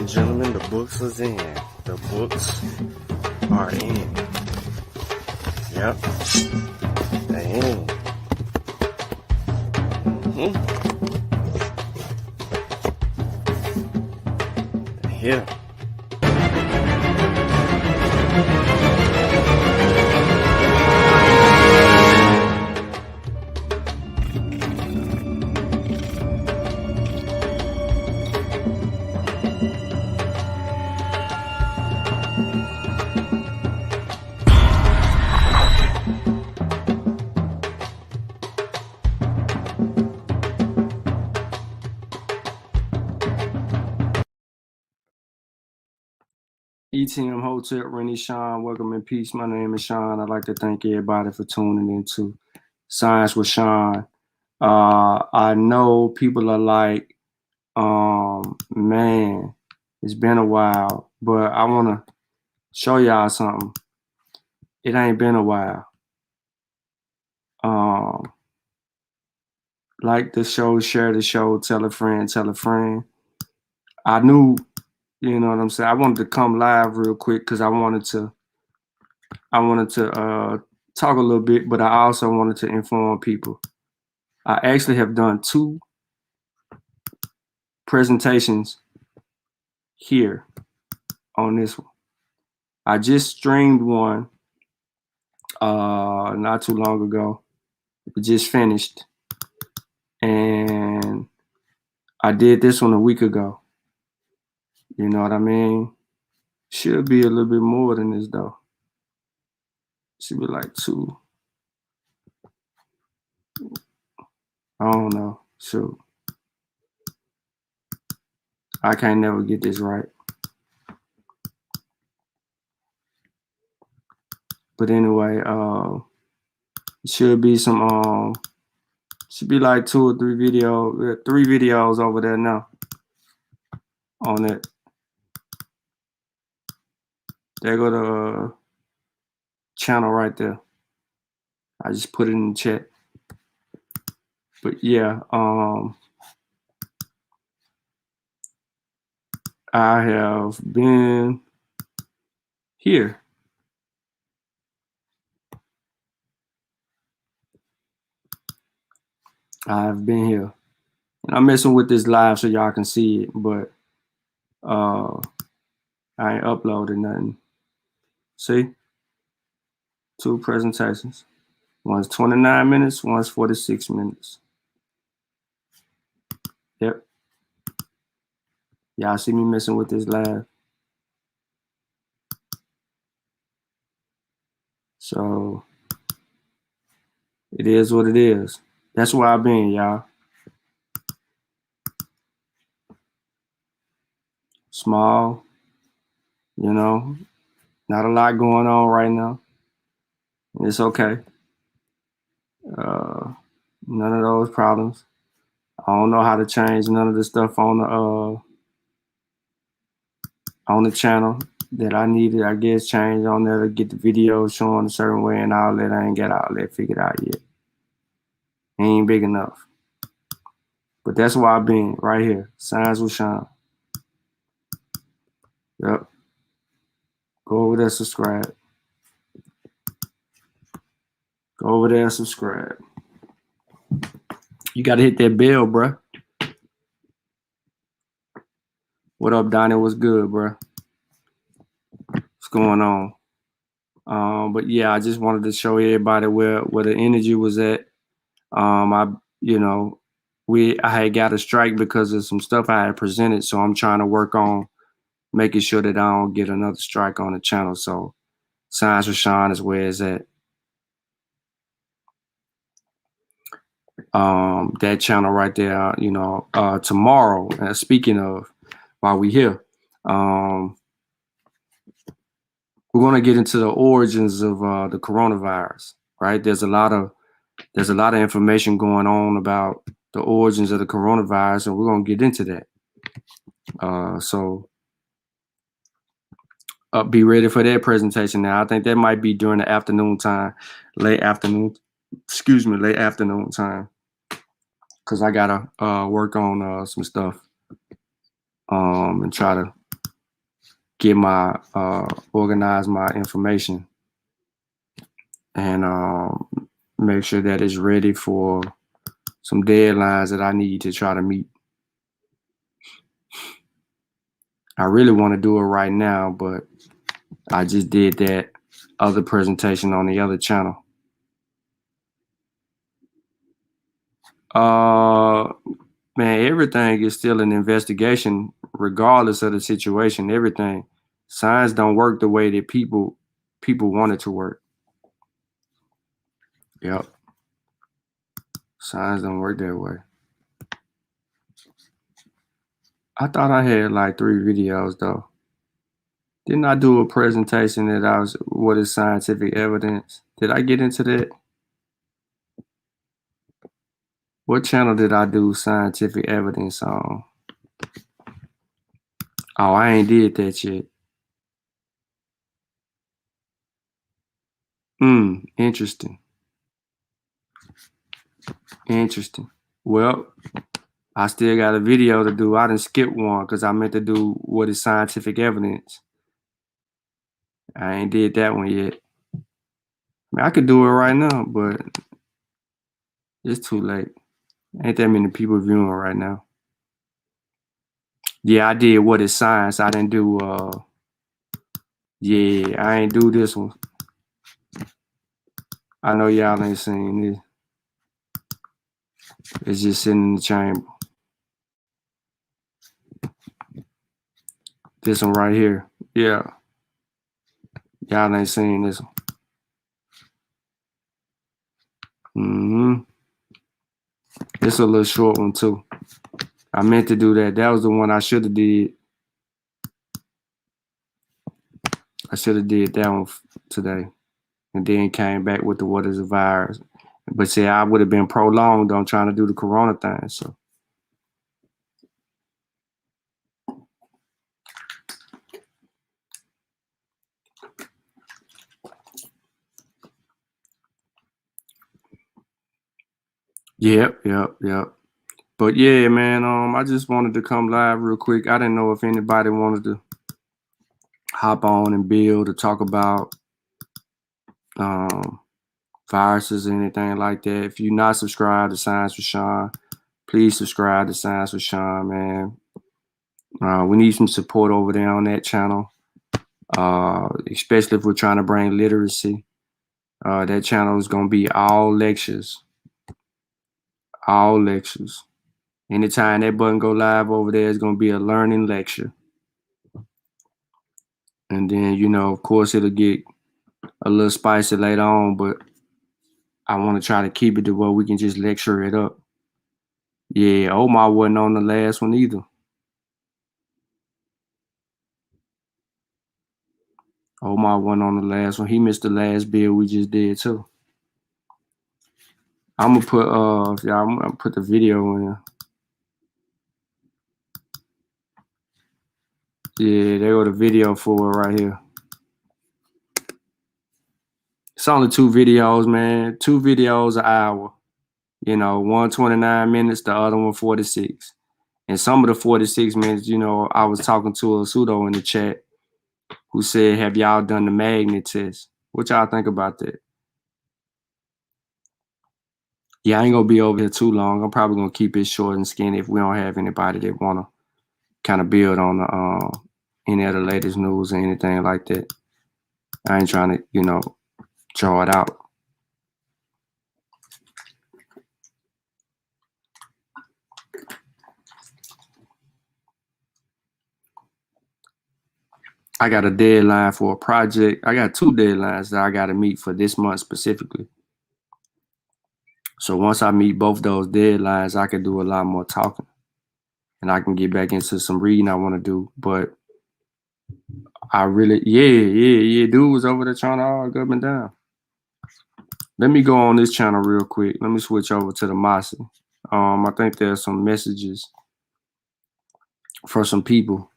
and gentlemen, the books is in. The books are in. Yep. They're in. They're here. ETM Hotel, Rennie, Shawn, welcome in peace. My name is Shawn. I'd like to thank everybody for tuning into Science with Shawn. I know people are like, man, it's been a while, but I want to show y'all something. It ain't been a while. Like the show, share the show, tell a friend, tell a friend. I knew, you know what I'm saying? I wanted to come live real quick because I wanted to talk a little bit, but I also wanted to inform people. I actually have done 2 presentations here on this one. I just streamed one not too long ago. It just finished. And I did this one a week ago. You know what I mean? Should be a little bit more than this though. Should be like 2. I don't know. Shoot. I can't never get this right. But anyway, it should be some should be like 2 or 3 videos, 3 videos over there now on it. There go the channel right there. I just put it in the chat. But yeah, I have been here. I've been here. And I'm messing with this live so y'all can see it, but I ain't uploading nothing. See? 2 presentations. One's 29 minutes, one's 46 minutes. Yep. Y'all see me messing with this live. So it is what it is. That's where I've been, y'all. Small, you know, not a lot going on right now. It's okay. None of those problems. I don't know how to change none of the stuff on the channel that I needed, I guess, change on there to get the video showing a certain way and all that. I ain't got all that figured out yet. Ain't big enough. But that's where I've been, right here. Science with Shawn. Yep. Go over there, subscribe. Go over there and subscribe. You gotta hit that bell, bruh. What up, Donnie? What's good, bruh? What's going on? But yeah, I just wanted to show everybody where the energy was at. I had got a strike because of some stuff I had presented, so I'm trying to work on making sure that I don't get another strike on the channel. So Science with Shawn is where it's at. That channel right there, you know, tomorrow, speaking of, while we here, we're going to get into the origins of the coronavirus, right? There's a lot of information going on about the origins of the coronavirus, and we're going to get into that. So be ready for that presentation now. I think that might be during the afternoon time, late afternoon time, because I got to work on some stuff and try to get my organize my information and make sure that it's ready for some deadlines that I need to try to meet. I really want to do it right now, but I just did that other presentation on the other channel. Man, everything is still an investigation, regardless of the situation. Everything. Science don't work the way that people want it to work. Yep. Science don't work that way. I thought I had like 3 videos though. Didn't I do a presentation that I was what is scientific evidence? Did I get into that? What channel did I do scientific evidence on? Oh, I ain't did that yet. Interesting. Interesting. Well, I still got a video to do. I didn't skip one because I meant to do what is scientific evidence. I ain't did that one yet. I mean, I could do it right now, but it's too late. Ain't that many people viewing right now. Yeah, I did what is science. I didn't do yeah, I ain't do this one. I know y'all ain't seen this. It's just sitting in the chamber. This one right here. Yeah. Y'all ain't seen this one. It's a little short one too. I meant to do that. That was the one I should have did. I should have did that one today. And then came back with the what is a virus. But see, I would have been prolonged on trying to do the corona thing. So yep. But yeah, man, I just wanted to come live real quick. I didn't know if anybody wanted to hop on and build or talk about viruses or anything like that. If you're not subscribed to Science with Shawn, please subscribe to Science with Shawn, man. We need some support over there on that channel, especially if we're trying to bring literacy. That channel is going to be all lectures. All lectures. Anytime that button go live over there, it's going to be a learning lecture. And then, you know, of course, it'll get a little spicy later on, but I want to try to keep it to where we can just lecture it up. Yeah, Omar wasn't on the last one either. Omar wasn't on the last one. He missed the last bill we just did too. I'm gonna put I'm gonna put the video in. Yeah, there go the video for it right here. It's only 2 videos, man. 2 videos an hour. You know, one 29 minutes, the other one 46. And some of the 46 minutes, you know, I was talking to a pseudo in the chat who said, have y'all done the magnet test? What y'all think about that? Yeah, I ain't gonna be over here too long. I'm probably gonna keep it short and skinny if we don't have anybody that wanna kind of build on the any of the latest news or anything like that. I ain't trying to, you know, draw it out. I got a deadline for a project. I got 2 deadlines that I got to meet for this month specifically. So once I meet both those deadlines, I can do a lot more talking and I can get back into some reading I want to do. But I really, yeah, dude was over there trying to argue up and down. Let me go on this channel real quick. Let me switch over to the Mossy. I think there's some messages for some people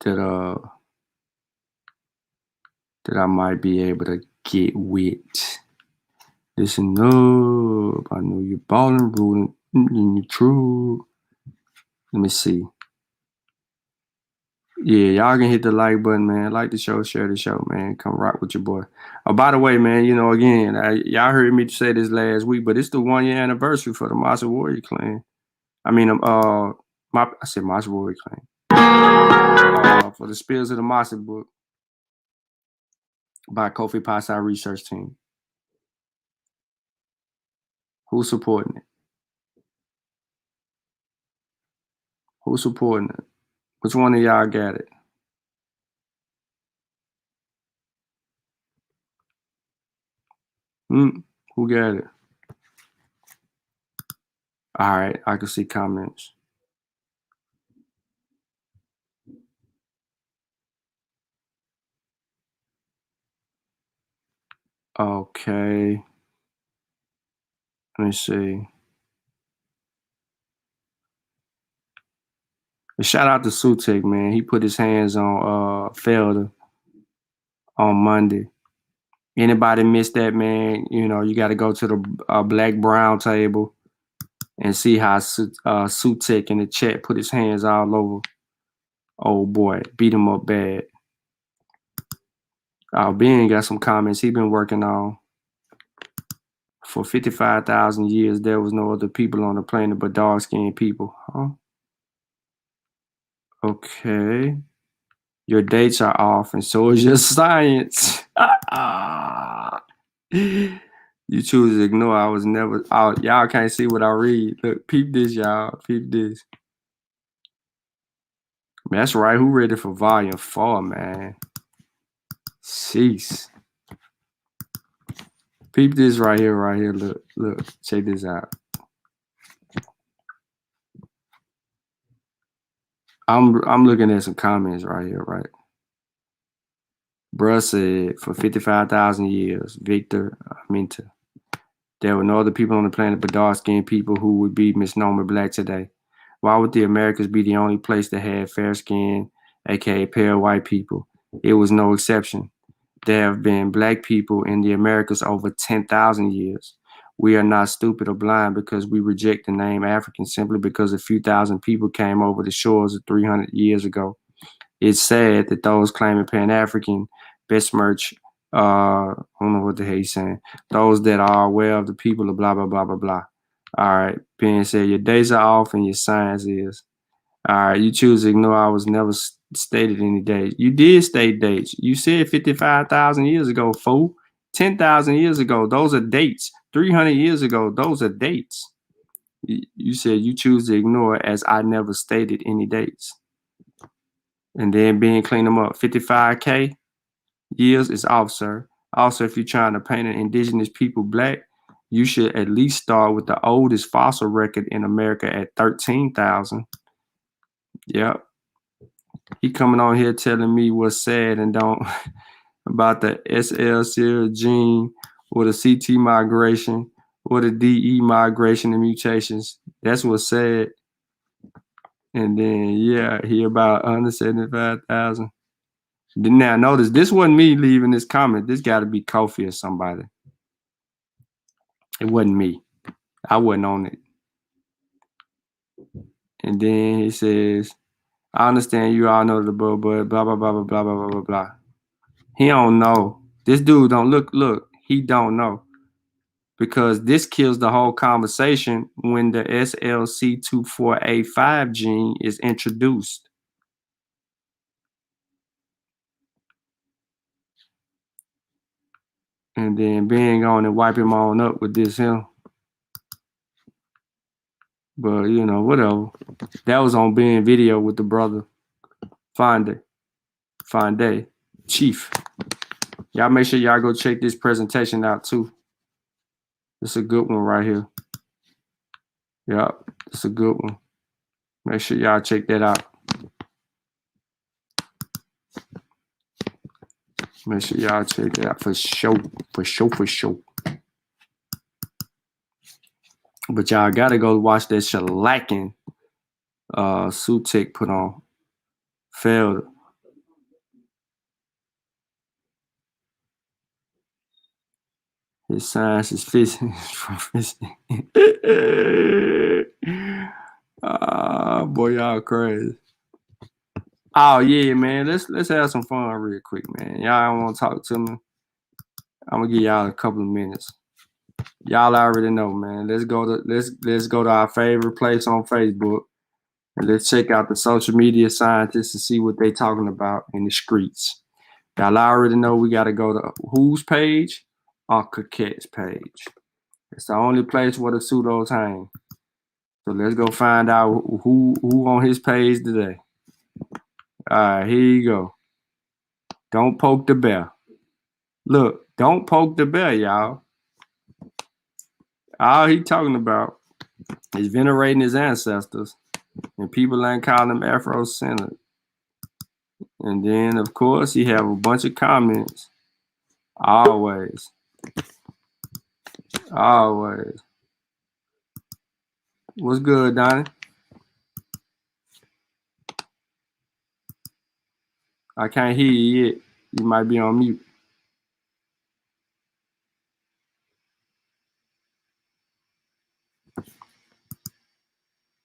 that I might be able to get with. Listen up, I know you're balling, ruling, you're true. Let me see. Yeah, y'all can hit the like button, man. Like the show, share the show, man. Come rock with your boy. Oh, by the way, man, you know, again, y'all heard me say this last week, but it's the 1 year anniversary for the Monster Warrior Clan. I mean, I said Monster Warrior Clan. For the Spills of the Monster book by Kofi Pasai Research Team. Who's supporting it? Who's supporting it? Which one of y'all got it? Who got it? All right, I can see comments. Okay. Let me see. Shout out to Sutek, man. He put his hands on Felder on Monday. Anybody missed that, man? You know, you got to go to the Black Brown table and see how Sutek in the chat put his hands all over. Oh boy, beat him up bad. Ben got some comments he been working on. For 55,000 years, there was no other people on the planet but dark-skinned people. Huh? Okay. Your dates are off, and so is your science. You choose to ignore. I was never out. Y'all can't see what I read. Look, peep this, y'all. Peep this. That's right. Who ready for volume 4, man? Jeez. Peep this right here, right here. Look. Check this out. I'm looking at some comments right here, right? Bruh said, for 55,000 years, Victor Minta, there were no other people on the planet but dark-skinned people who would be misnomer black today. Why would the Americas be the only place that had fair skin, aka pale white people? It was no exception. There have been black people in the Americas over 10,000 years. We are not stupid or blind because we reject the name African simply because a few thousand people came over the shores of 300 years ago. It's sad that those claiming Pan-African besmirch, I don't know what the hell he's saying, those that are aware of the people of blah, blah, blah, blah, blah. All right, Ben said, your days are off and your science is. All right, you choose to ignore. I was never stated any dates. You did state dates. You said 55,000 years ago, fool. 10,000 years ago, those are dates. 300 years ago, those are dates. You said you choose to ignore as I never stated any dates. And then being clean them up. 55K years is off, sir. Also, if you're trying to paint an indigenous people black, you should at least start with the oldest fossil record in America at 13,000. Yep. He coming on here telling me what's sad and don't about the SLC gene or the CT migration or the DE migration and mutations. That's what's sad. And then, yeah, he about 175,000. Now, notice this wasn't me leaving this comment. This got to be Kofi or somebody. It wasn't me. I wasn't on it. And then he says, I understand you all know the book, but blah, blah, blah, blah, blah, blah, blah, blah, blah. He don't know. This dude don't look, he don't know. Because this kills the whole conversation when the SLC24A5 gene is introduced. And then being on and wipe him on up with this him. But, you know, whatever. That was on being video with the brother. Fine day. Chief. Y'all make sure y'all go check this presentation out too. It's a good one right here. Yep, it's a good one. Make sure y'all check that out. Make sure y'all check that out for sure. But y'all gotta go watch that shellacking Sutek put on. Failed. His science is fishing. Boy, y'all crazy. Oh yeah, man. Let's have some fun real quick, man. Y'all don't want to talk to me. I'm gonna give y'all a couple of minutes. Y'all already know, man. Let's go to our favorite place on Facebook and let's check out the social media scientists and see what they talking about in the streets. Y'all already know we gotta go to whose page? Uncle Cat's page. It's the only place where the pseudos hang. So let's go find out who on his page today. All right, here you go. Don't poke the bear. Look, don't poke the bear, y'all. All he talking about is venerating his ancestors, and people ain't calling him Afro-centered. And then, of course, he have a bunch of comments. Always, always. What's good, Donnie? I can't hear you yet. You might be on mute.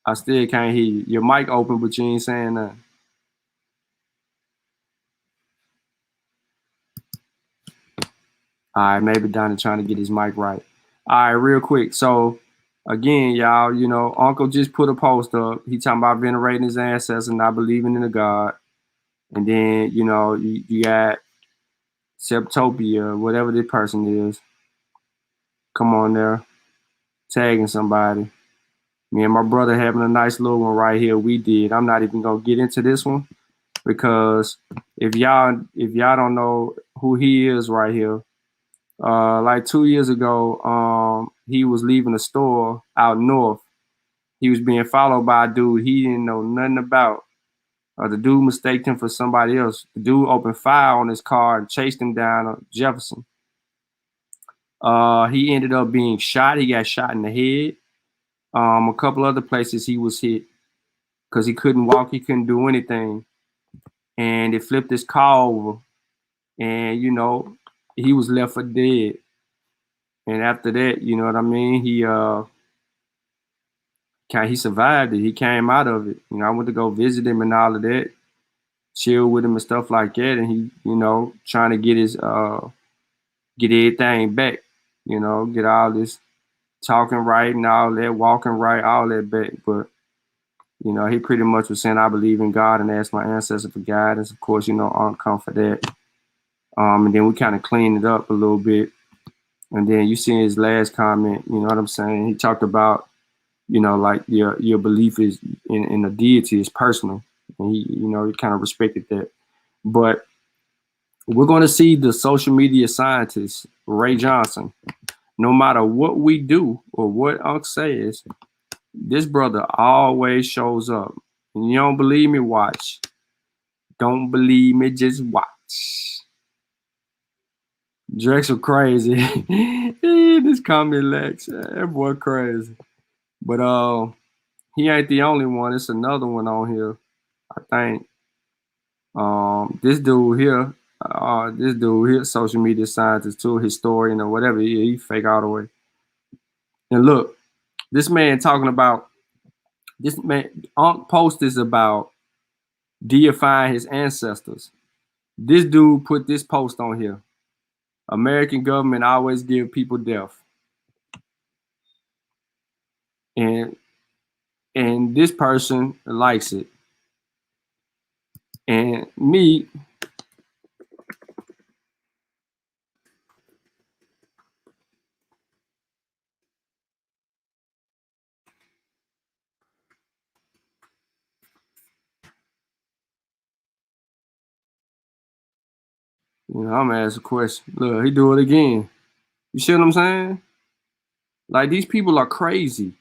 I still can't hear you. Your mic open, but you ain't saying nothing. All right, maybe Donnie trying to get his mic right. All right, real quick. So, again, y'all, you know, Uncle just put a post up. He talking about venerating his ancestors and not believing in a God. And then, you know, you got Septopia, whatever this person is. Come on there, tagging somebody. Me and my brother having a nice little one right here. We did. I'm not even gonna get into this one because if y'all don't know who he is right here, like 2 years ago, he was leaving a store out north. He was being followed by a dude he didn't know nothing about. The dude mistaked him for somebody else. The dude opened fire on his car and chased him down Jefferson. He ended up being shot. He got shot in the head. A couple other places he was hit because he couldn't walk. He couldn't do anything. And it flipped his car over. And, you know, he was left for dead. And after that, you know what I mean? He survived it. He came out of it. You know, I went to go visit him and all of that, chill with him and stuff like that. And he, you know, trying to get everything back, you know, get all this talking right and all that, walking right, all that back. But, you know, he pretty much was saying, I believe in God and asked my ancestors for guidance. Of course, you know, Aunt come for that. And then we kind of cleaned it up a little bit. And then you see his last comment, you know what I'm saying? He talked about, you know, like your belief is in a deity is personal. And he, you know, he kind of respected that. But we're going to see the social media scientist, Ray Johnson. No matter what we do or what Unc says, this brother always shows up. And you don't believe me? Watch. Don't believe me? Just watch. Drexel crazy. This comment Lex. That boy crazy. But he ain't the only one. It's another one on here, I think. This dude here, social media scientist too, historian or whatever. He fake all the way. And look, this man talking about this man. Unc post is about deifying his ancestors. This dude put this post on here. American government always give people death. And this person likes it. And me, you know, I'm gonna ask a question. Look, he do it again. You see what I'm saying? Like these people are crazy.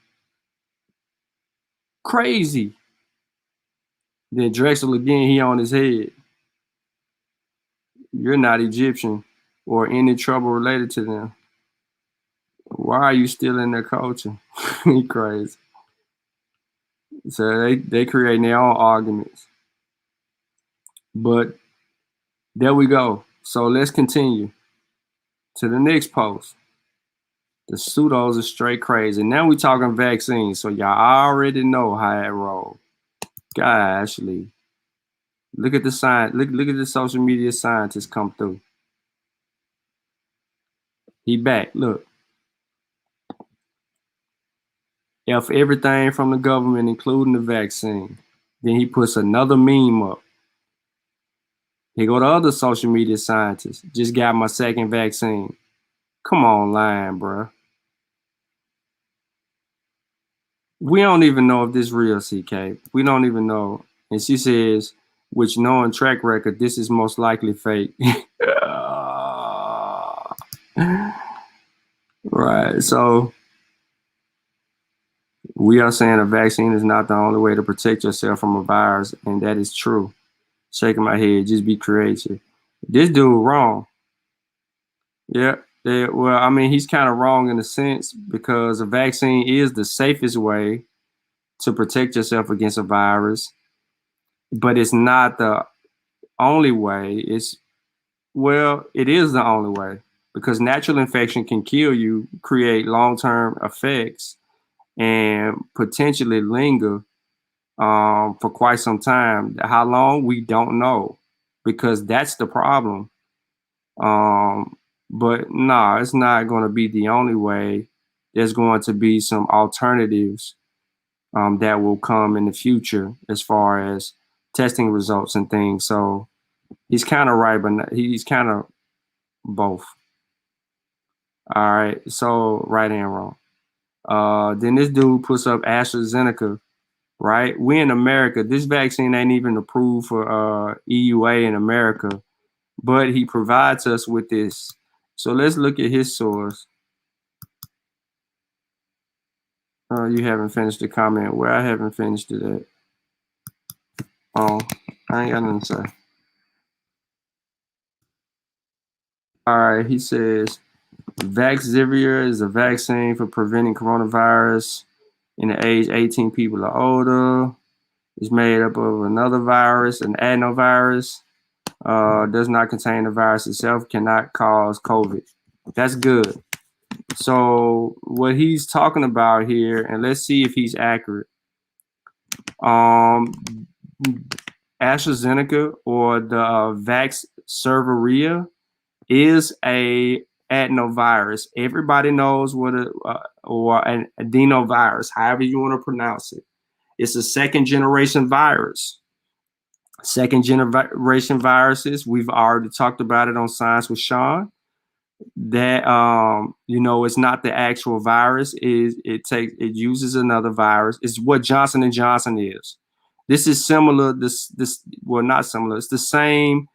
Crazy. Then Drexel again, he on his head. You're not Egyptian or any trouble related to them. Why are you still in their culture? He crazy. So they creating their own arguments. But there we go. So let's continue to the next post. The pseudos are straight crazy. Now we talking vaccines, so y'all already know how it roll. Goshly. Look at the sign. Look at the social media scientist come through. He back. Look. F everything from the government, including the vaccine. Then he puts another meme up. Here go the other social media scientist. Just got my second vaccine. Come on, line, bro. We don't even know if this real, CK. We don't even know. And she says, which knowing track record, this is most likely fake. Right. So we are saying a vaccine is not the only way to protect yourself from a virus, and that is true. Shaking my head, just be creative. This dude wrong. Yeah. Well, I mean, he's kind of wrong in a sense because a vaccine is the safest way to protect yourself against a virus, but it's not the only way. It is the only way because natural infection can kill you, create long-term effects, and potentially linger for quite some time. How long, we don't know because that's the problem. But no, it's not going to be the only way. There's going to be some alternatives that will come in the future as far as testing results and things. So he's kind of right, but he's kind of both. All right. So right and wrong. Then this dude puts up AstraZeneca, right? We in America, this vaccine ain't even approved for EUA in America, but he provides us with this. So let's look at his source. You haven't finished the comment. Where I haven't finished it at. Oh, I ain't got nothing to say. All right, he says Vaxzevria is a vaccine for preventing coronavirus in the age 18 people or older. It's made up of another virus, an adenovirus. Does not contain the virus itself, cannot cause COVID. That's good. So what he's talking about here, and let's see if he's accurate. AstraZeneca or the Vaxzevria is a adenovirus. Everybody knows what or an adenovirus, however you want to pronounce it. It's a second generation virus. Second generation viruses, we've already talked about it on Science with Shawn. That it's not the actual virus. It uses another virus. It's what Johnson and Johnson is. This is similar. Well, not similar. It's the same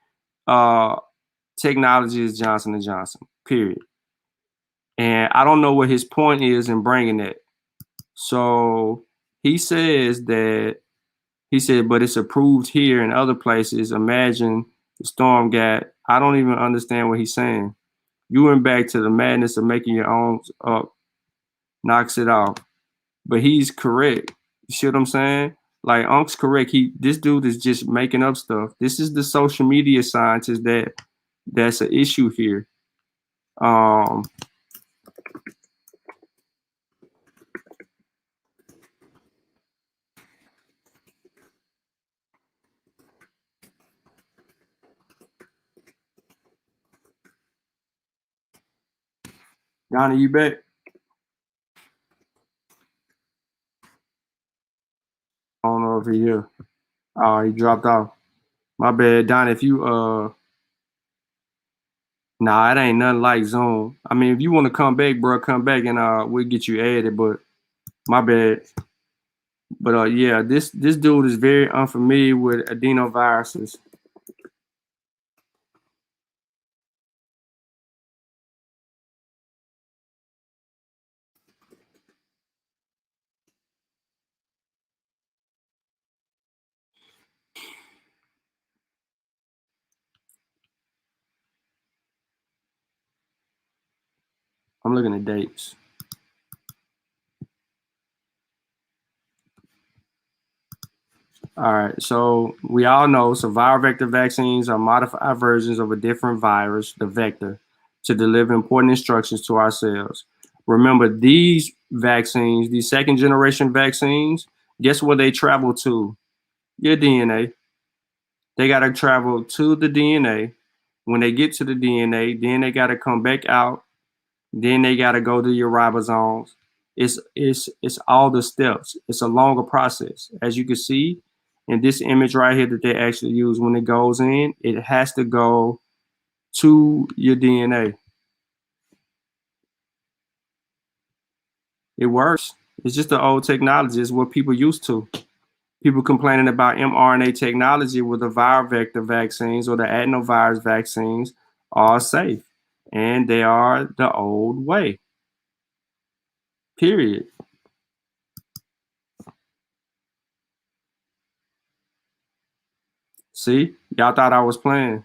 technology as Johnson and Johnson. Period. And I don't know what his point is in bringing it. So he says that but it's approved here in other places. Imagine the storm got. I don't even understand what he's saying. You went back to the madness of making your own up, knocks it off. But he's correct. You see what I'm saying? Like Unk's correct. This dude is just making up stuff. This is the social media scientist that's an issue here. Donnie, you back? I don't know if he here. Oh, he dropped off. My bad, Donnie. If you nah, it ain't nothing like Zoom. I mean, if you want to come back, bro, come back and we'll get you added. But my bad. But yeah, this dude is very unfamiliar with adenoviruses. I'm looking at dates. All right, so we all know viral vector vaccines are modified versions of a different virus, the vector, to deliver important instructions to our cells. Remember, these vaccines, these second generation vaccines, guess where they travel to? Your DNA. They got to travel to the DNA. When they get to the DNA, then they got to come back out. Then they got to go to your ribosomes. It's all the steps. It's a longer process. As you can see in this image right here that they actually use, when it goes in, it has to go to your DNA. It works. It's just the old technology. It's what people used to. People complaining about mRNA technology with the viral vector vaccines or the adenovirus vaccines are safe. And they are the old way. Period. See, y'all thought I was playing.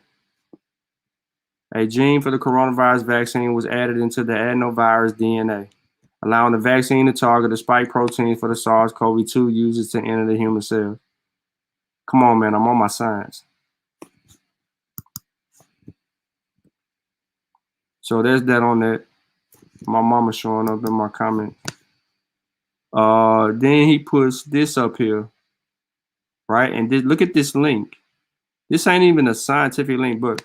A gene for the coronavirus vaccine was added into the adenovirus DNA, allowing the vaccine to target the spike protein for the SARS-CoV-2 uses to enter the human cell. Come on, man, I'm on my science. So there's that on that. My mama showing up in my comment. Then he puts this up here, right? And look at this link. This ain't even a scientific link, but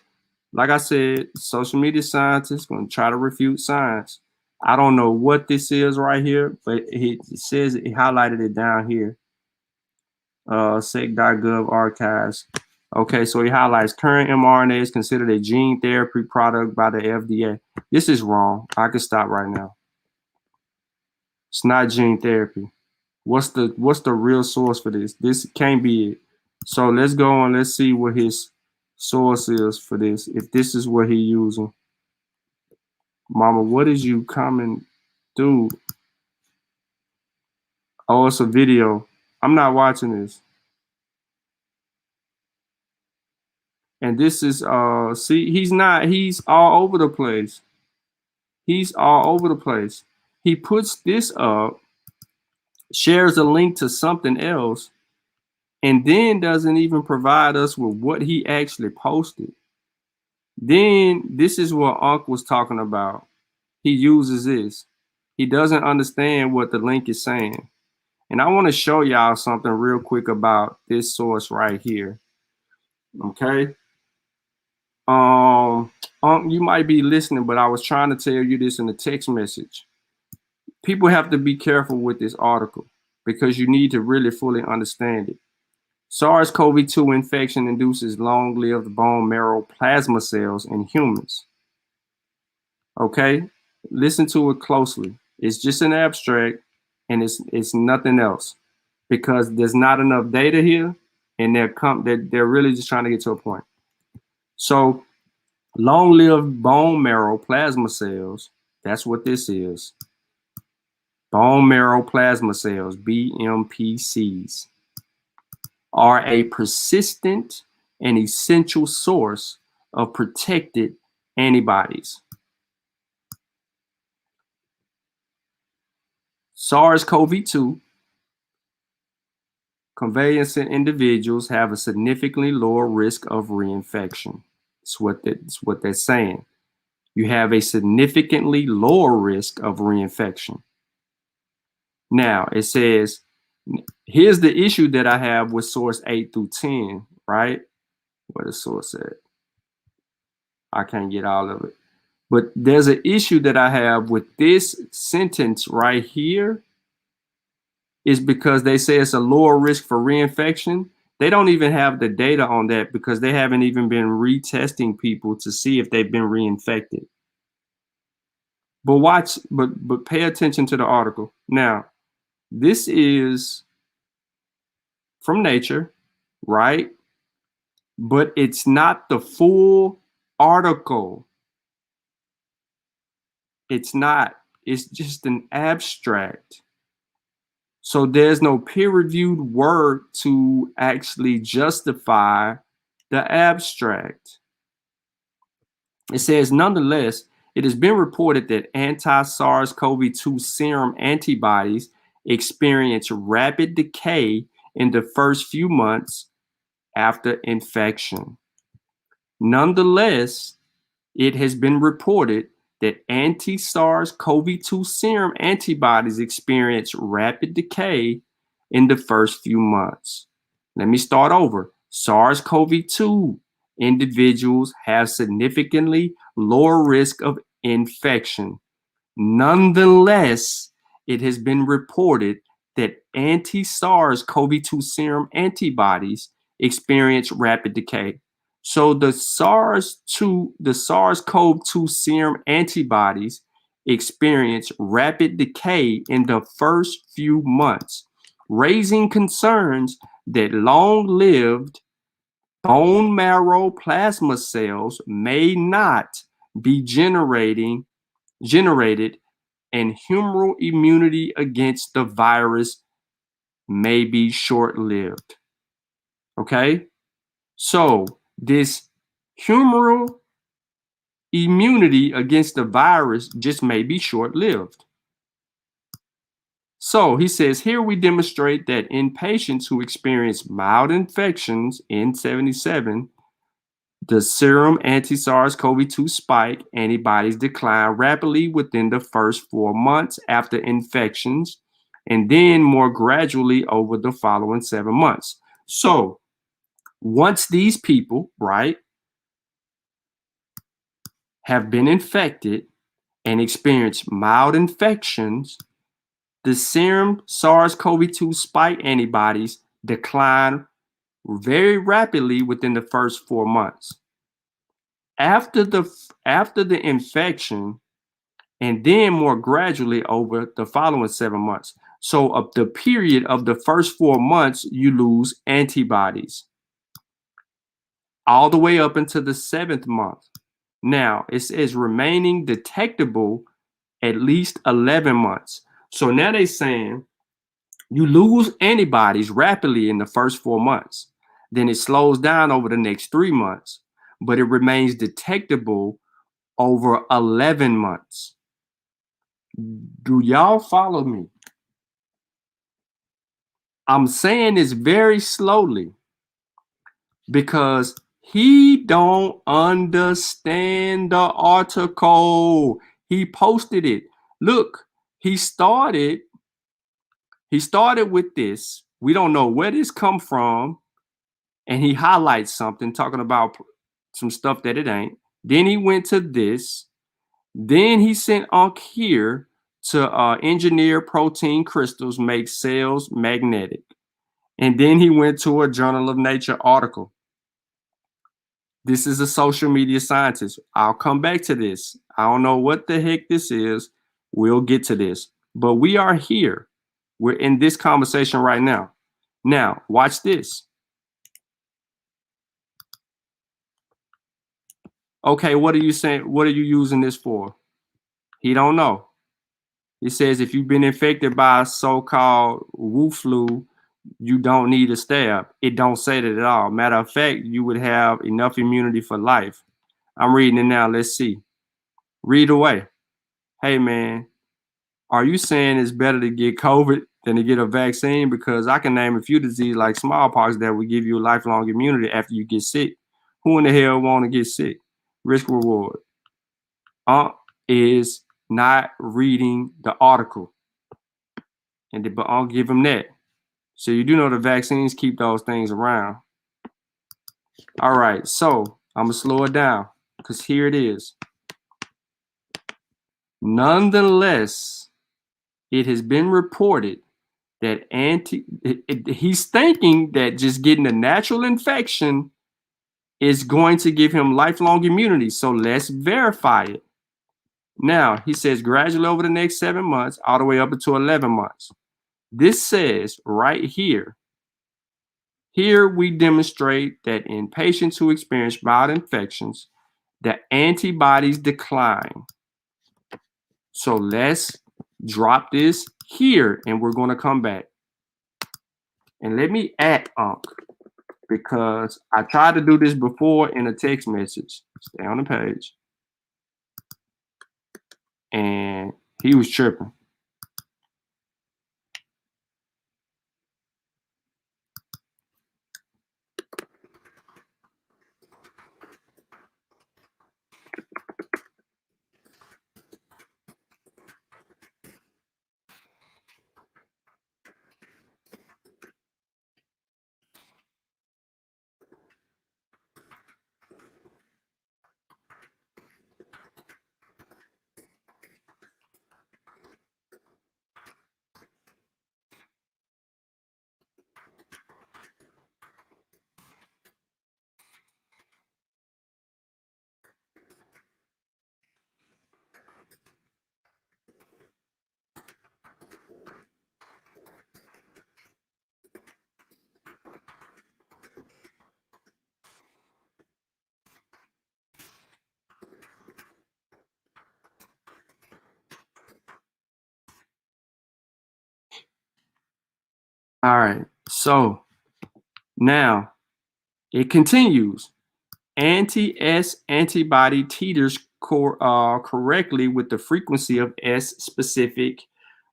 like I said, social media scientists gonna try to refute science. I don't know what this is right here, but it says it highlighted it down here. Sec.gov archives. Okay, so he highlights current mRNA is considered a gene therapy product by the FDA. This is wrong. I can stop right now. It's not gene therapy. What's the real source for this? This can't be it. So let's go and let's see what his source is for this. If this is what he using. Mama, what is you coming through? Oh, it's a video. I'm not watching this. And this is see, he's all over the place. He's all over the place. He puts this up, shares a link to something else, and then doesn't even provide us with what he actually posted. Then this is what Unc was talking about. He uses this. He doesn't understand what the link is saying. And I want to show y'all something real quick about this source right here. Okay. You might be listening, but I was trying to tell you this in a text message. People have to be careful with this article because you need to really fully understand it. SARS-CoV-2 infection induces long-lived bone marrow plasma cells in humans. Okay, listen to it closely. It's just an abstract, and it's nothing else because there's not enough data here, and they're really just trying to get to a point. So, long-lived bone marrow plasma cells. That's what this is. Bone marrow plasma cells, BMPCs, are a persistent and essential source of protected antibodies. SARS-CoV-2 convalescent individuals have a significantly lower risk of reinfection. That's what they're saying. You have a significantly lower risk of reinfection. Now, it says, here's the issue that I have with source 8 through 10, right? What is source at? I can't get all of it. But there's an issue that I have with this sentence right here is because they say it's a lower risk for reinfection. They don't even have the data on that because they haven't even been retesting people to see if they've been reinfected. But pay attention to the article. Now, this is from Nature, right? But it's not the full article. It's not. It's just an abstract. So there's no peer-reviewed work to actually justify the abstract. It says, nonetheless, it has been reported that anti-SARS-CoV-2 serum antibodies experience rapid decay in the first few months after infection. Nonetheless, it has been reported that anti-SARS-CoV-2 serum antibodies experience rapid decay in the first few months. Let me start over. SARS-CoV-2 individuals have significantly lower risk of infection. Nonetheless, it has been reported that anti-SARS-CoV-2 serum antibodies experience rapid decay. So the SARS-CoV-2 serum antibodies experience rapid decay in the first few months, raising concerns that long-lived bone marrow plasma cells may not be generated, and humoral immunity against the virus may be short-lived. Okay? So this humoral immunity against the virus just may be short-lived. So he says, here we demonstrate that in patients who experience mild infections in 77, the serum anti-SARS-CoV-2 spike antibodies decline rapidly within the first 4 months after infections, and then more gradually over the following 7 months. So once these people, right, have been infected and experience mild infections, the serum SARS-CoV-2 spike antibodies decline very rapidly within the first 4 months. After the infection, and then more gradually over the following 7 months. So of the period of the first 4 months, you lose antibodies all the way up into the 7th month. Now it says remaining detectable at least 11 months. So now they're saying you lose antibodies rapidly in the first 4 months. Then it slows down over the next 3 months, but it remains detectable over 11 months. Do y'all follow me? I'm saying this very slowly because he don't understand the article. He posted it. Look, he started with this. We don't know where this come from, and he highlights something talking about some stuff that it ain't. Then he went to this. Then he sent Unc here to engineer protein crystals make cells magnetic. And then he went to a Journal of Nature article. This is a social media scientist. I'll come back to this. I don't know what the heck this is. We'll get to this. But we are here. We're in this conversation right now. Now, watch this. Okay, what are you saying? What are you using this for? He don't know. He says if you've been infected by a so-called Wu flu, you don't need a stab. It don't say that at all. Matter of fact, you would have enough immunity for life. I'm reading it now. Let's see. Read away. Hey, man, are you saying it's better to get COVID than to get a vaccine? Because I can name a few diseases like smallpox that will give you lifelong immunity after you get sick. Who in the hell want to get sick? Risk reward. Is not reading the article. But I'll give him that. So you do know the vaccines keep those things around. All right, so I'm gonna slow it down because here it is. Nonetheless, it has been reported that he's thinking that just getting a natural infection is going to give him lifelong immunity. So let's verify it. Now, he says gradually over the next 7 months, all the way up to 11 months. This says right here, here we demonstrate that in patients who experience mild infections, the antibodies decline. So let's drop this here and we're going to come back. And let me add Unc because I tried to do this before in a text message. Stay on the page. And he was tripping. All right. So now it continues. Anti-S antibody titers correctly with the frequency of S-specific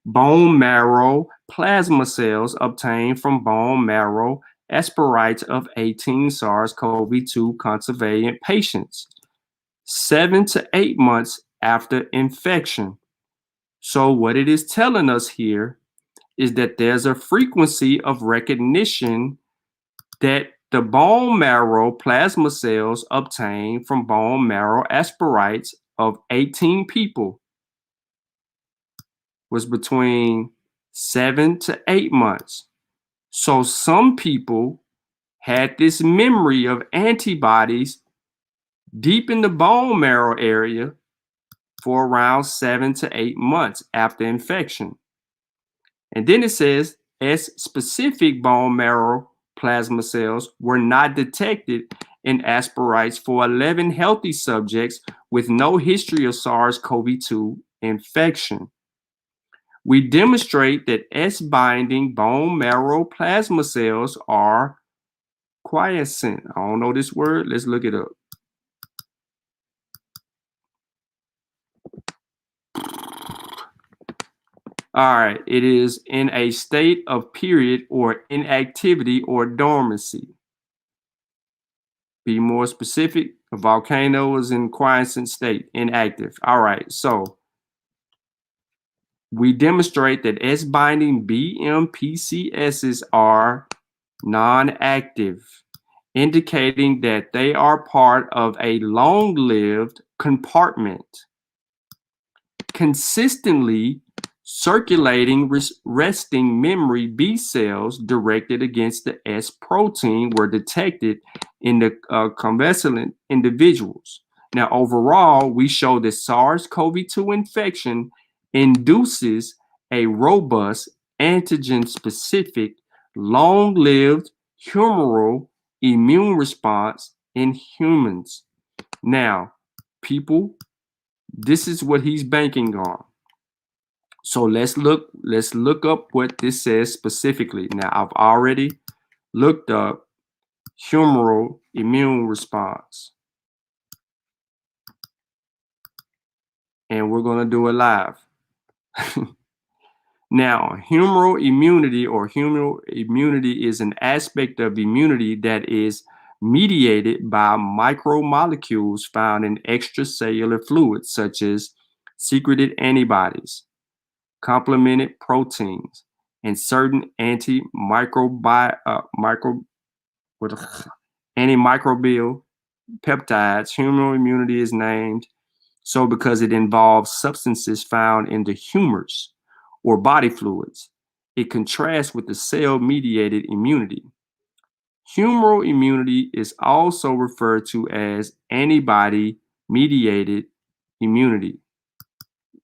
bone marrow plasma cells obtained from bone marrow aspirates of 18 SARS-CoV-2 conservant patients 7 to 8 months after infection. So what it is telling us here is that there's a frequency of recognition that the bone marrow plasma cells obtained from bone marrow aspirates of 18 people was between 7 to 8 months. So some people had this memory of antibodies deep in the bone marrow area for around 7 to 8 months after infection. And then it says S-specific bone marrow plasma cells were not detected in aspirates for 11 healthy subjects with no history of SARS-CoV-2 infection. We demonstrate that S-binding bone marrow plasma cells are quiescent. I don't know this word. Let's look it up. All right. It is in a state of period or inactivity or dormancy. Be more specific. A volcano is in quiescent state, inactive. All right. So we demonstrate that S-binding BMPCSs are non-active, indicating that they are part of a long-lived compartment, consistently circulating resting memory B cells directed against the S protein were detected in the convalescent individuals. Now, overall, we show that SARS-CoV-2 infection induces a robust antigen-specific, long-lived humoral immune response in humans. Now, people, this is what he's banking on. So let's look up what this says specifically. Now, I've already looked up humoral immune response, and we're going to do it live. Now, humoral immunity or humoral immunity is an aspect of immunity that is mediated by micromolecules found in extracellular fluids, such as secreted antibodies, complemented proteins, and certain antimicrobial peptides. Humoral immunity is named so because it involves substances found in the humors or body fluids. It contrasts with the cell-mediated immunity. Humoral immunity is also referred to as antibody-mediated immunity.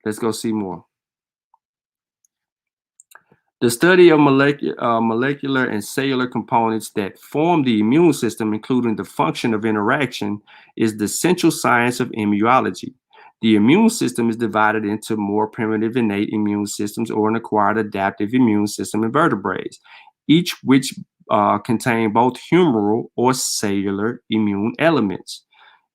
Let's go see more. The study of molecular and cellular components that form the immune system, including the function of interaction, is the central science of immunology. The immune system is divided into more primitive innate immune systems or an acquired adaptive immune system in vertebrates, each which contain both humoral or cellular immune elements.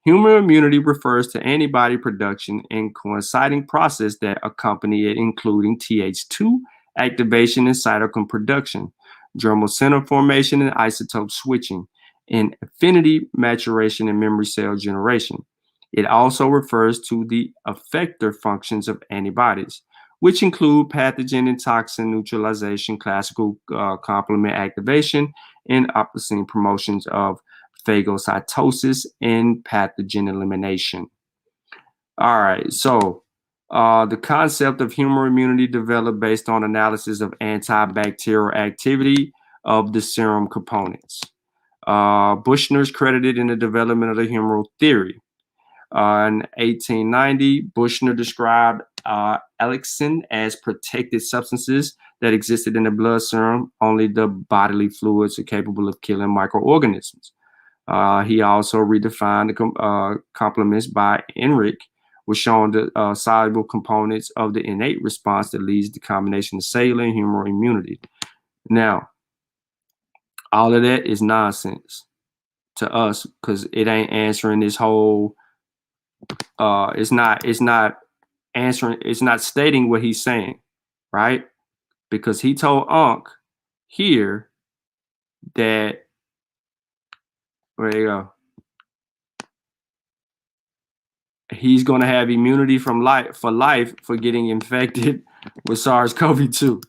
Humoral immunity refers to antibody production and coinciding process that accompany it, including Th2 activation and cytokine production, germinal center formation and isotope switching, and affinity maturation and memory cell generation. It also refers to the effector functions of antibodies, which include pathogen and toxin neutralization, classical complement activation, and opposite promotions of phagocytosis and pathogen elimination. All right, so the concept of humoral immunity developed based on analysis of antibacterial activity of the serum components. Buchner's credited in the development of the humoral theory. In 1890, Buchner described alexin as protected substances that existed in the blood serum. Only the bodily fluids are capable of killing microorganisms. He also redefined the complements by Enrich, was shown the soluble components of the innate response that leads to the combination of cellular and humoral immunity. Now, All of that is nonsense to us because it ain't answering this whole. It's not answering. It's not stating what he's saying, right? Because he told Unc here that where you go. He's going to have immunity from life for getting infected with SARS-CoV-2.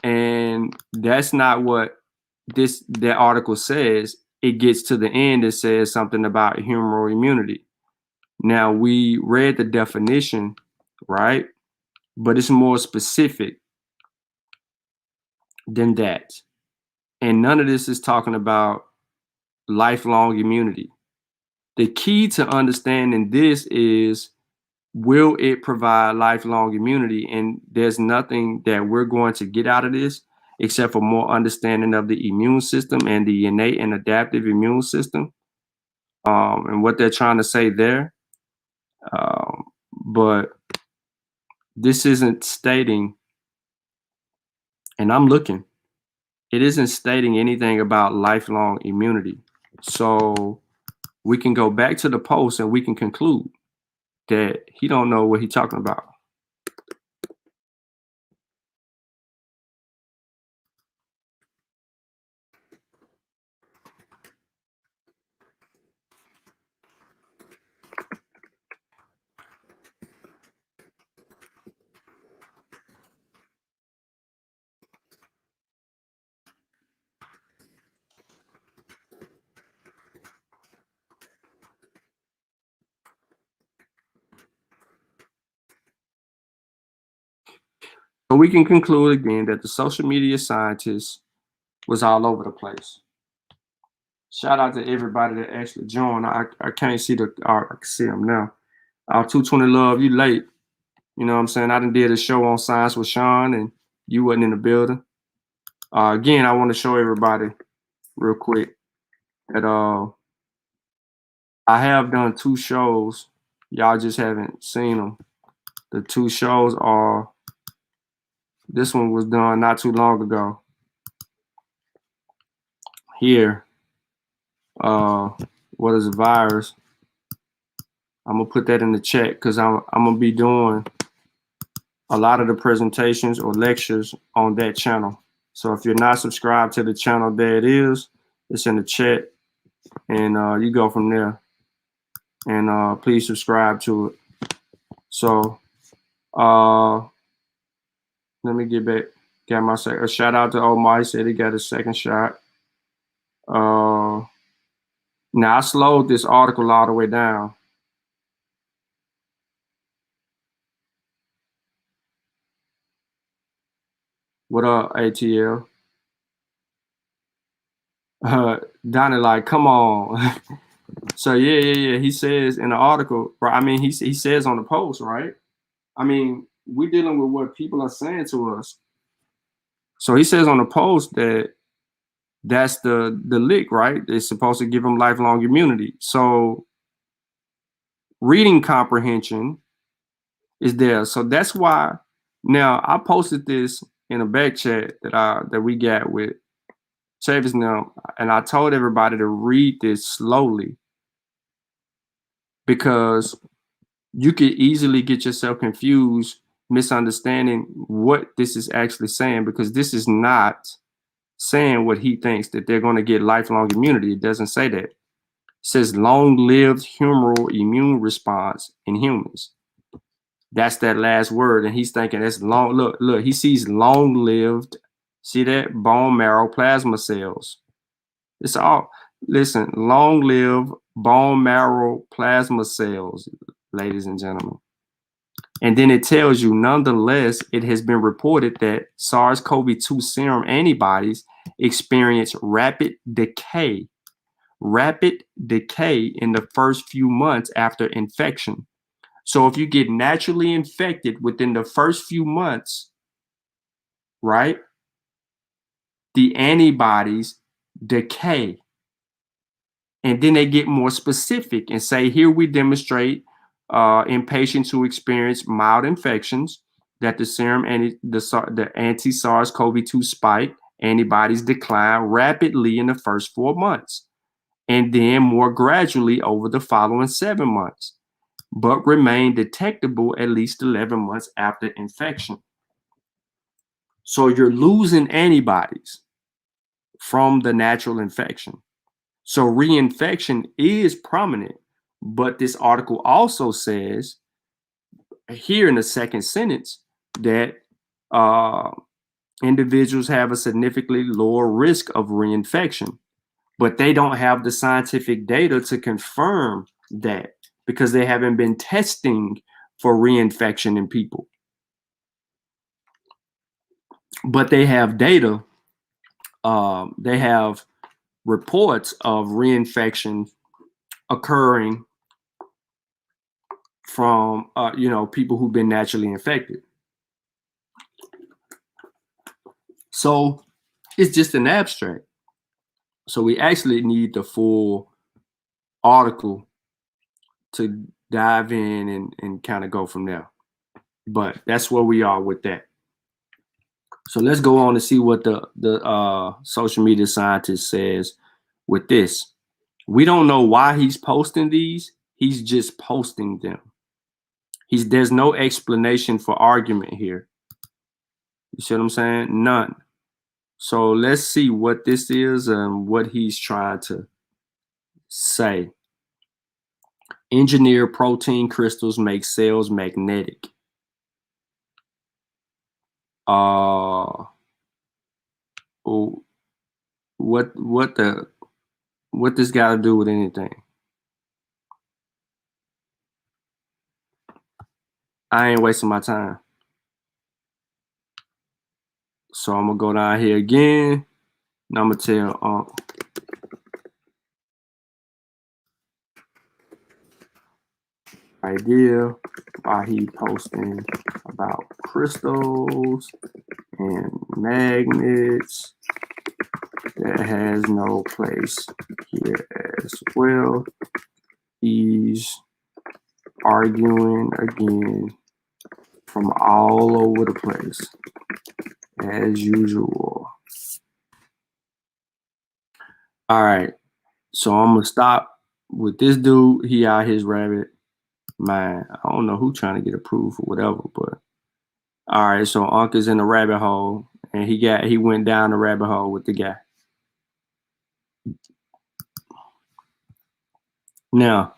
And that's not what that article says. It gets to the end, it says something about humoral immunity. Now, we read the definition, right? But it's more specific than that. And none of this is talking about lifelong immunity. The key to understanding this is, will it provide lifelong immunity? And there's nothing that we're going to get out of this except for more understanding of the immune system and the innate and adaptive immune system, and what they're trying to say there. But this isn't stating, and I'm looking, it isn't stating anything about lifelong immunity. So we can go back to the post and we can conclude that he don't know what he's talking about. So we can conclude again that the social media scientist was all over the place. Shout out to everybody that actually joined. I can't see I can see them now. Our 220 Love, you late. You know what I'm saying? I done did a show on science with Shawn and you wasn't in the building. Again, I want to show everybody real quick that I have done 2 shows. Y'all just haven't seen them. The 2 shows are, this one was done not too long ago. Here, what is a virus? I'm gonna put that in the chat because I'm gonna be doing a lot of the presentations or lectures on that channel. So if you're not subscribed to the channel, there it is. It's in the chat, and you go from there. And please subscribe to it. So let me get back. Got my second. A shout out to Omar. He said he got his second shot. Now I slowed this article all the way down. What up, ATL? Donnie, like, come on. So yeah. He says in the article, right? I mean, he says on the post, right? I mean, we're dealing with what people are saying to us. So he says on the post that that's the lick, right? It's supposed to give them lifelong immunity. So reading comprehension is there. So that's why now I posted this in a back chat that we got with Chavis now, and I told everybody to read this slowly because you could easily get yourself confused, misunderstanding what this is actually saying, because this is not saying what he thinks, that they're going to get lifelong immunity. It doesn't say that. It says long-lived humoral immune response in humans. That's that last word, and he's thinking that's long. Look, he sees long-lived. See that? Bone marrow plasma cells. It's all, listen, long-lived bone marrow plasma cells, ladies and gentlemen. And then it tells you, nonetheless, it has been reported that SARS-CoV-2 serum antibodies experience rapid decay in the first few months after infection. So if you get naturally infected within the first few months, right, the antibodies decay. And then they get more specific and say, here we demonstrate in patients who experience mild infections that the serum and the anti-SARS-CoV-2 spike Antibodies decline rapidly in the first 4 months and then more gradually over the following 7 months, but remain detectable at least 11 months after infection. So you're losing antibodies from the natural infection. So reinfection is prominent, but this article also says here in the second sentence that individuals have a significantly lower risk of reinfection, but they don't have the scientific data to confirm that because they haven't been testing for reinfection in people. But they have data, they have reports of reinfection occurring from people who've been naturally infected. So it's just an abstract. So we actually need the full article to dive in and kind of go from there. But that's where we are with that. So let's go on to see what the social media scientist says with this. We don't know why he's posting these. He's just posting them. There's no explanation for argument here. You see what I'm saying? None. So let's see what this is and what he's trying to say. Engineered protein crystals make cells magnetic. Oh, what this got to do with anything? I ain't wasting my time. So I'm gonna go down here again, and I'm gonna tell idea why he posting about crystals and magnets that has no place here as well. He's arguing again from all over the place as usual. All right, so I'm gonna stop with this dude. He out his rabbit mind. I don't know who trying to get approved or whatever, but all right. So Unc is in the rabbit hole, and he went down the rabbit hole with the guy. Now,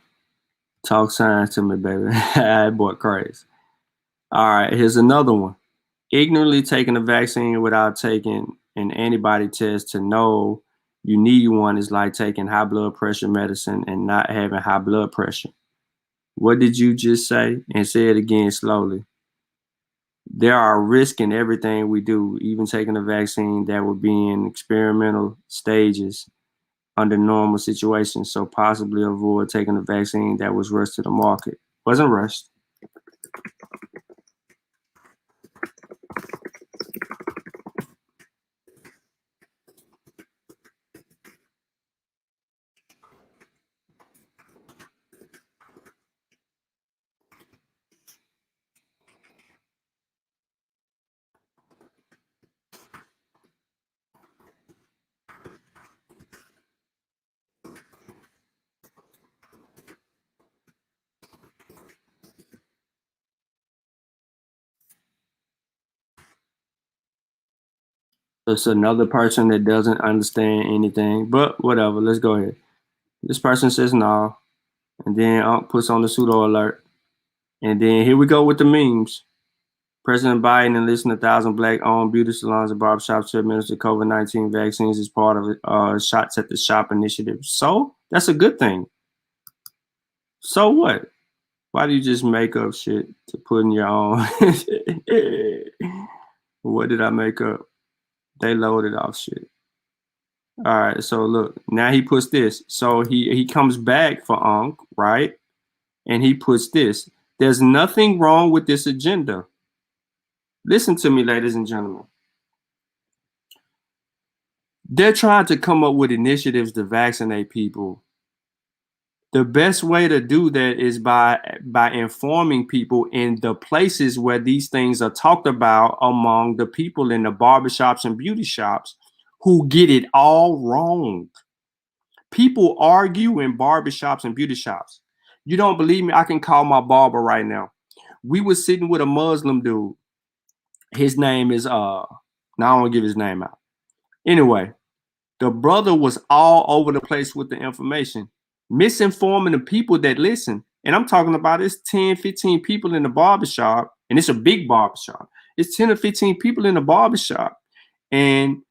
talk science to me, baby. That boy crazy. All right, here's another one. Ignorantly taking a vaccine without taking an antibody test to know you need one is like taking high blood pressure medicine and not having high blood pressure. What did you just say? And say it again slowly. There are risks in everything we do, even taking a vaccine that would be in experimental stages under normal situations. So possibly avoid taking a vaccine that was rushed to the market. Wasn't rushed. It's another person that doesn't understand anything, but whatever. Let's go ahead. This person says no, and then puts on the pseudo alert, and then here we go with the memes. President Biden enlisting 1,000 black-owned beauty salons and barbershops to administer COVID-19 vaccines as part of Shots at the Shop initiative. So that's a good thing. So what? Why do you just make up shit to put in your own? What did I make up? They loaded off shit. All right, so look, now he puts this. So he comes back for Unc, right? And he puts this. There's nothing wrong with this agenda. Listen to me, ladies and gentlemen. They're trying to come up with initiatives to vaccinate people. The best way to do that is by informing people in the places where these things are talked about among the people in the barbershops and beauty shops, who get it all wrong. People argue in barbershops and beauty shops. You don't believe me? I can call my barber right now. We were sitting with a Muslim dude. His name is now I don't give his name out. Anyway, the brother was all over the place with the information, misinforming the people that listen. And I'm talking about it's 10, 15 people in the barbershop, and it's a big barbershop. It's 10 or 15 people in the barbershop. And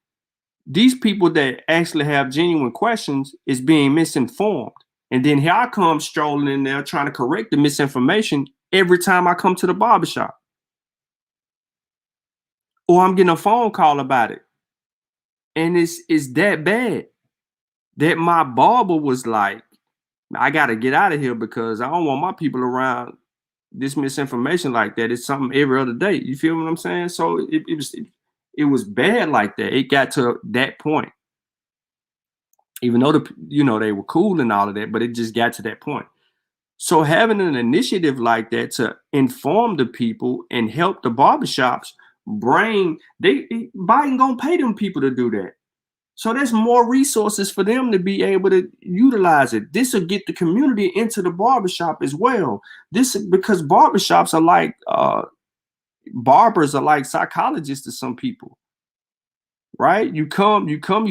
these people that actually have genuine questions is being misinformed. And then here I come strolling in there trying to correct the misinformation every time I come to the barbershop. Or I'm getting a phone call about it. And it's that bad that my barber was like, I got to get out of here because I don't want my people around this misinformation like that. It's something every other day. You feel what I'm saying? So it was bad like that. It got to that point. Even though they were cool and all of that, but it just got to that point. So having an initiative like that to inform the people and help the barbershops Biden gonna pay them people to do that. So there's more resources for them to be able to utilize it. This will get the community into the barbershop as well. Because barbershops are like barbers are like psychologists to some people. Right? You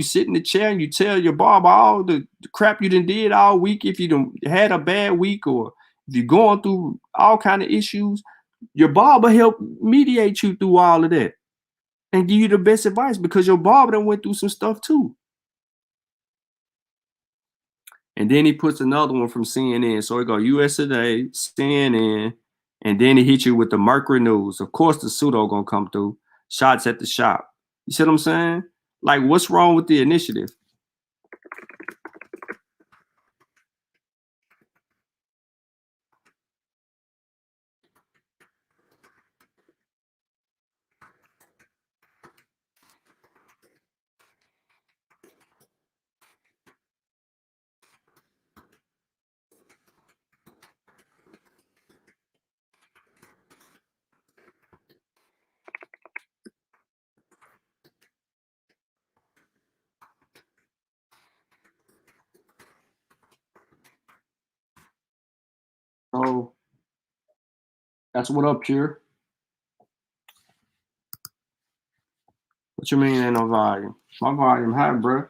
sit in the chair and you tell your barber all the crap you done did all week. If you done had a bad week or if you're going through all kind of issues, your barber help mediate you through all of that and give you the best advice because your barber done went through some stuff too. And then he puts another one from CNN. So it go US Today, CNN, and then he hit you with the Mercury News. Of course, the pseudo gonna come through. Shots at the shop. You see what I'm saying? Like, what's wrong with the initiative? So that's what up here. What you mean ain't no volume? My volume high, bro.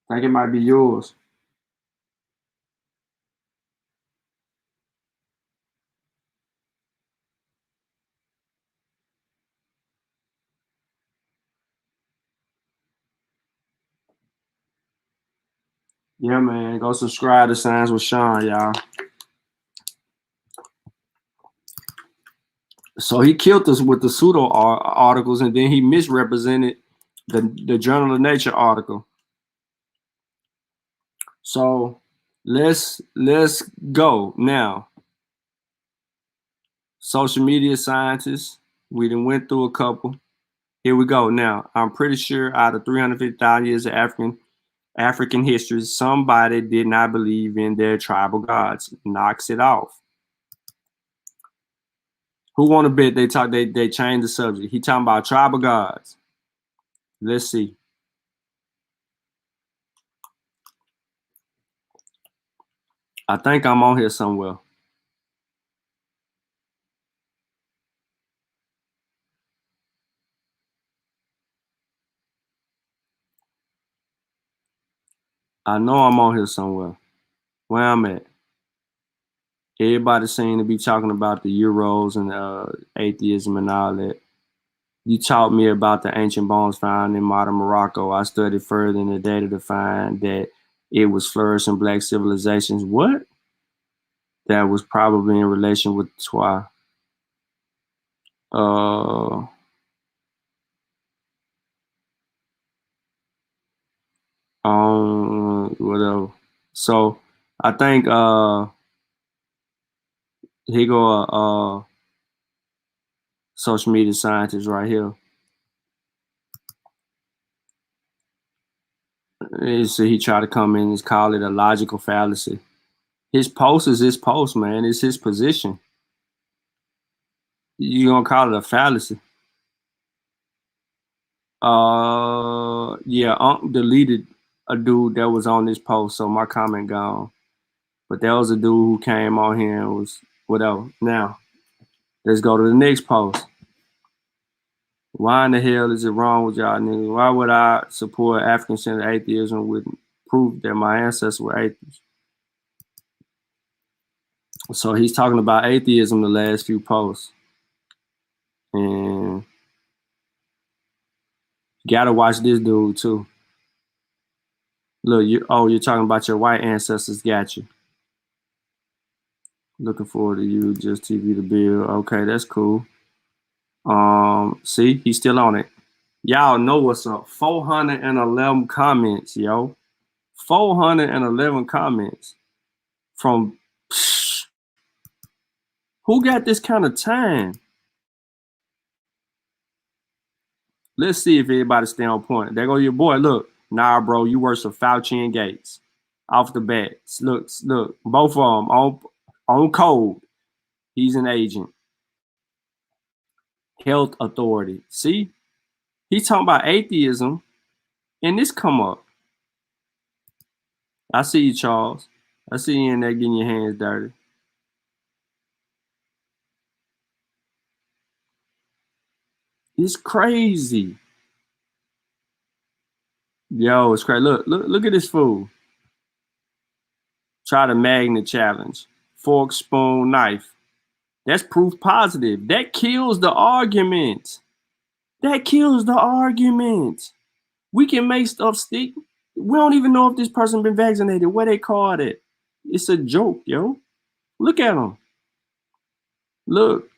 Think it might be yours. Yeah, man. Go subscribe to Signs with Shawn, y'all. So he killed us with the pseudo articles, and then he misrepresented the Journal of Nature article. So let's go now. Social media scientists. We done went through a couple. Here we go. Now, I'm pretty sure out of 350,000 years of African history, somebody did not believe in their tribal gods. Knocks it off. Who want to bet they changed the subject? He talking about tribal gods. Let's see. I think I'm on here somewhere. I know I'm on here somewhere. Where I'm at. Everybody seem to be talking about the Euros and atheism and all that. You taught me about the ancient bones found in modern Morocco. I studied further in the data to find that it was flourishing black civilizations. What? That was probably in relation with Twa. Whatever. So I think here go social media scientist right here. So he tried to come in and call it a logical fallacy. His post is his post, man. It's his position. You gonna call it a fallacy? Yeah, deleted a dude that was on this post, so my comment gone. But there was a dude who came on here and was whatever. Now, let's go to the next post. Why in the hell is it wrong with y'all niggas? Why would I support African-centered atheism with proof that my ancestors were atheists? So he's talking about atheism the last few posts. And you gotta watch this dude too. Look, you're talking about your white ancestors, got you. Looking forward to you, just TV to build. Okay, that's cool. See, he's still on it. Y'all know what's up. 411 comments, yo. 411 comments from who got this kind of time? Let's see if everybody stay on point. There go your boy. Look, nah, bro, you worse for Fauci and Gates. Off the bat. Look, both of them on code. He's an agent. Health authority. See? He's talking about atheism, and this come up. I see you, Charles. I see you in there getting your hands dirty. It's crazy. Yo, it's crazy. Look at this fool. Try the magnet challenge. Fork, spoon, knife. That's proof positive. That kills the argument. That kills the argument. We can make stuff stick. We don't even know if this person been vaccinated. What they call it? It's a joke, yo. Look at him. Look.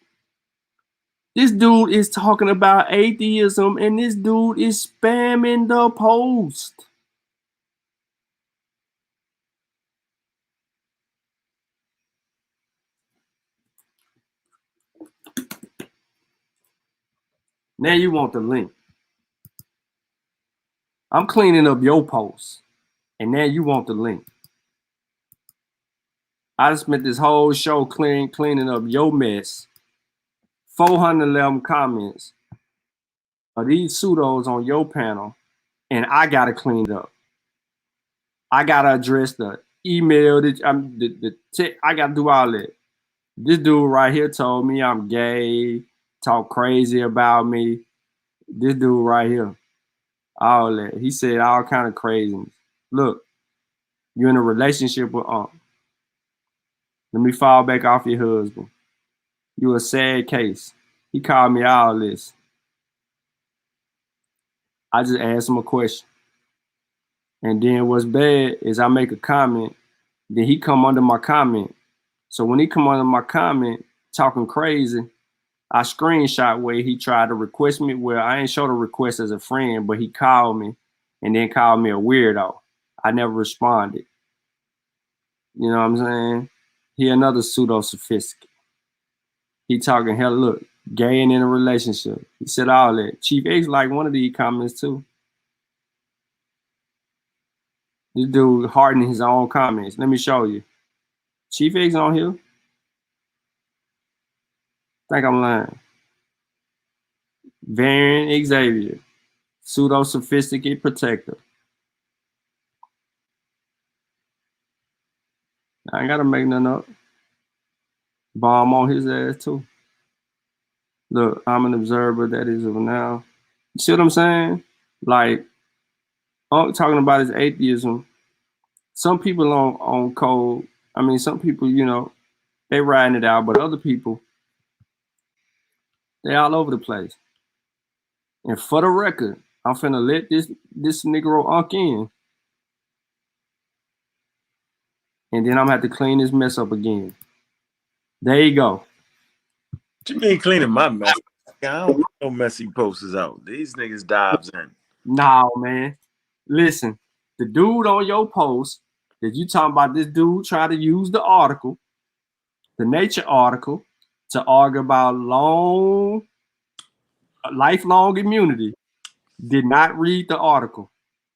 This dude is talking about atheism, and this dude is spamming the post. Now you want the link. I'm cleaning up your post, and now you want the link. I just spent this whole show cleaning up your mess. 411 comments of these pseudos on your panel, and I gotta clean it up. I gotta address the email that I gotta do all that. This dude right here told me I'm gay, talk crazy about me. This dude right here, all that. He said all kind of craziness. Look, you're in a relationship with Let me fall back off your husband. You a sad case. He called me all this. I just asked him a question. And then what's bad is I make a comment, then he come under my comment. So when he come under my comment talking crazy, I screenshot where he tried to request me. Well, I ain't show the request as a friend, but he called me and then called me a weirdo. I never responded. You know what I'm saying? He another pseudo sophisticate. He talking hell, look, gay and in a relationship. He said all that. Chief X like one of these comments too. This dude hardening his own comments. Let me show you. Chief X on here. Think I'm lying. Variant Xavier. Pseudo sophisticate protector. I ain't gotta make nothing up. Bomb on his ass too. Look, I'm an observer that is of now. You see what I'm saying? Like, I'm talking about his atheism. Some people on code, I mean, some people, you know, they riding it out, but other people, they all over the place. And for the record, I'm finna let this Negro unk in. And then I'm gonna have to clean this mess up again. There you go. What you mean cleaning my mess? I don't put no messy posters out. These niggas dives in. Nah, man. Listen, the dude on your post that you talking about, this dude trying to use the article, the Nature article, to argue about lifelong immunity, did not read the article.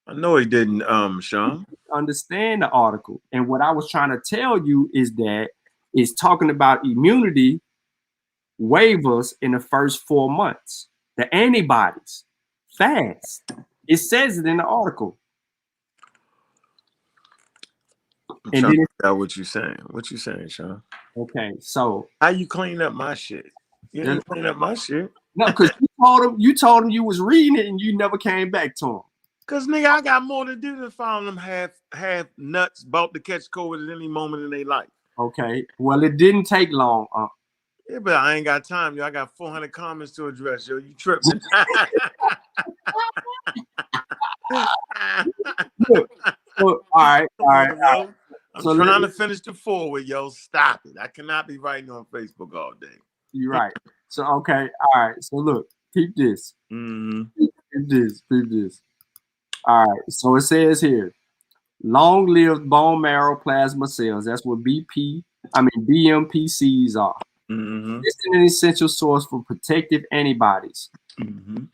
I know he didn't, Shawn. Understand the article. And what I was trying to tell you is that it's talking about immunity waivers in the first 4 months. The antibodies. fast. It says it in the article. I'm And trying then to figure out what you saying. What you saying, Shawn? okay, so How you clean up my shit? You ain't clean up my shit. no, because you told him you was reading it and you never came back to him. Cause nigga, I got more to do than find them half nuts about to catch COVID at any moment in their life. Okay. Well, it didn't take long. Yeah, but I ain't got time, yo. I got 400 comments to address, yo. You tripping? Look, all right, all right. Yo. I'm So trying to finish the forward, yo. Stop it. I cannot be writing on Facebook all day. You're right. So okay, all right. So look, keep this. Mm-hmm. Keep this. Keep this. All right. So it says here, long-lived bone marrow plasma cells. That's what BMPCs are. Mm-hmm. It's an essential source for protective antibodies. Mm-hmm.